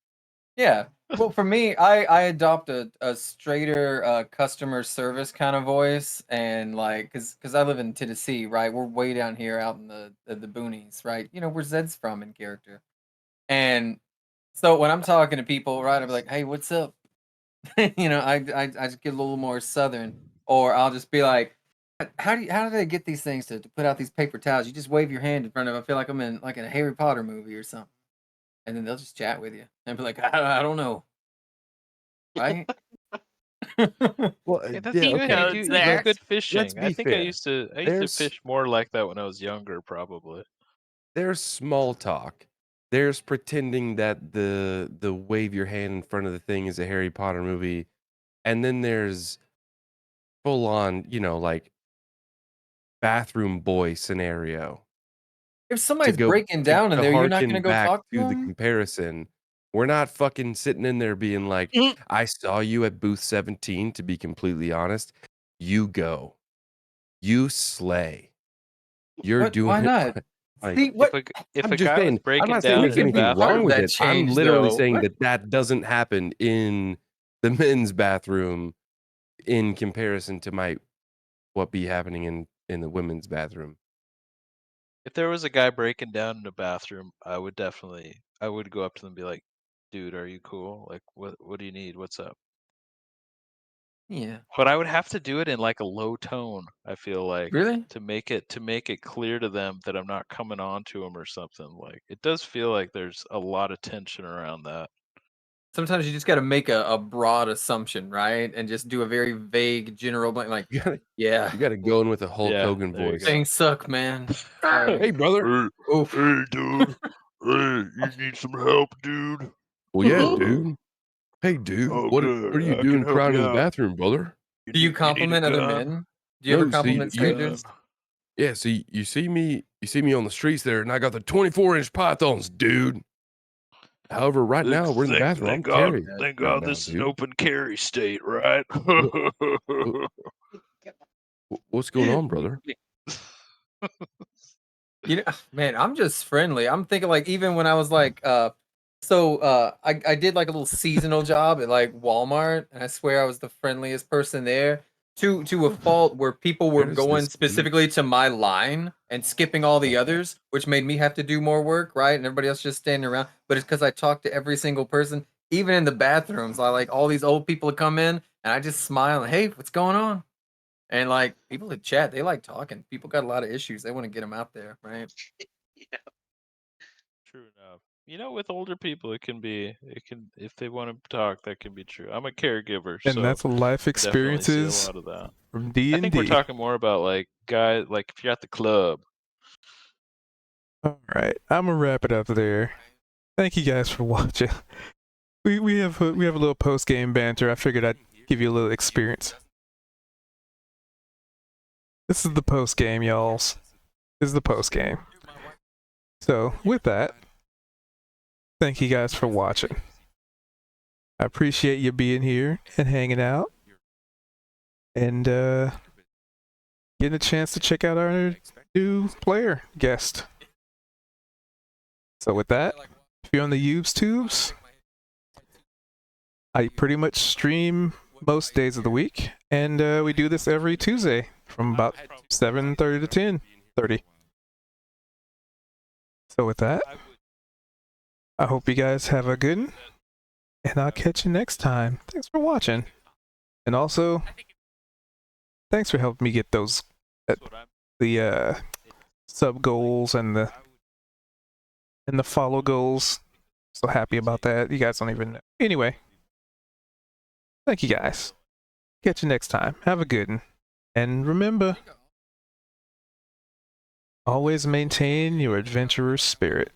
Yeah. Well, for me, I adopt a straighter customer service kind of voice, and like, cause I live in Tennessee, right? We're way down here out in the boonies, right? You know where Zed's from in character, and so when I'm talking to people, right, I'll be like, "Hey, what's up?" You know, I just get a little more southern, or I'll just be like, how do they get these things to put out these paper towels? You just wave your hand in front of. I feel like I'm in like in a Harry Potter movie or something, and then they'll just chat with you and be like, I don't know, right? Well, Yeah, that's yeah, Cheat good. okay. codes You do there. good Let's fishing. I be think I fair. used to There's fish more like that when I was younger, probably. there's small talk. There's pretending that the wave your hand in front of the thing is a Harry Potter movie, and then there's full on, like bathroom boy scenario. If To somebody's go breaking down in to there, you're not gonna harken go back talk to to the them. comparison, we're not fucking sitting in there being like, Mm. "I saw you at booth 17," to be completely honest. You go. You slay. You're What? Why doing it not? like See what? If I'm a just guy was saying, I'm breaking not saying down We there's in the can be anything part wrong of with bathroom, that it. I'm change, literally though. saying What? that doesn't happen in the men's bathroom in comparison to what be happening in the women's bathroom. if there was a guy breaking down in the bathroom, I would go up to them and be like, "Dude, are you cool? Like, what do you need? What's up?" Yeah. But I would have to do it in like a low tone, I feel like, Really? to make it clear to them that I'm not coming on to them or something. Like, it does feel like there's a lot of tension around that. Sometimes you just got to make a broad assumption, right? And just do a very vague, general blank, like, You gotta yeah, you gotta go in with a Hulk Yeah, Hogan there you voice. go. things suck, man. Hey, Sorry. brother. Oof. Dude. Hey, you need some help, dude? Well, yeah, dude. Hey, dude. Oh, What good. are you I can doing help crying you in the out. bathroom, brother? Do you You need a compliment other gun? men? Do you ever No, see, compliment Need a gun? strangers? yeah, see, you see me on the streets there, and I got the 24-inch pythons, dude. However, right now we're in the bathroom. I'm carrying Thank right God now, this is an dude. open carry state, right? What, what, what's going on, brother? You know, man, I'm just friendly. I'm thinking like even when I was like I did like a little seasonal job at like Walmart, and I swear I was the friendliest person there to a fault where people were Where does going this lead? specifically to my line and skipping all the others, which made me have to do more work, right? And everybody else just standing around. But it's because I talked to every single person, even in the bathrooms. I like all these old people would come in and I just smile and hey, what's going on? And like people that chat, they like talking. People got a lot of issues. They want to get them out there, right? True enough. You know, with older people, if they want to talk, that can be true. I'm a caregiver, And so that's life I definitely see a experiences lot of that. from I think we're D&D. talking more about like guys, like if you're at the club. All right, I'm gonna wrap it up there. Thank you guys for watching. We have a little post game banter. I figured I'd give you a little experience. This is the post game, y'alls. This is the post game. So with that, thank you guys for watching. I appreciate you being here and hanging out, and getting a chance to check out our new player guest. So with that, if you're on the YouTubes, I pretty much stream most days of the week, and we do this every Tuesday from about 7:30 to 10:30. So with that, I hope you guys have a good one, and I'll catch you next time. Thanks for watching, and also thanks for helping me get those the sub goals and the follow goals. So happy about that. You guys don't even know. Anyway, thank you guys. Catch you next time. Have a good one. And remember, always maintain your adventurer's spirit.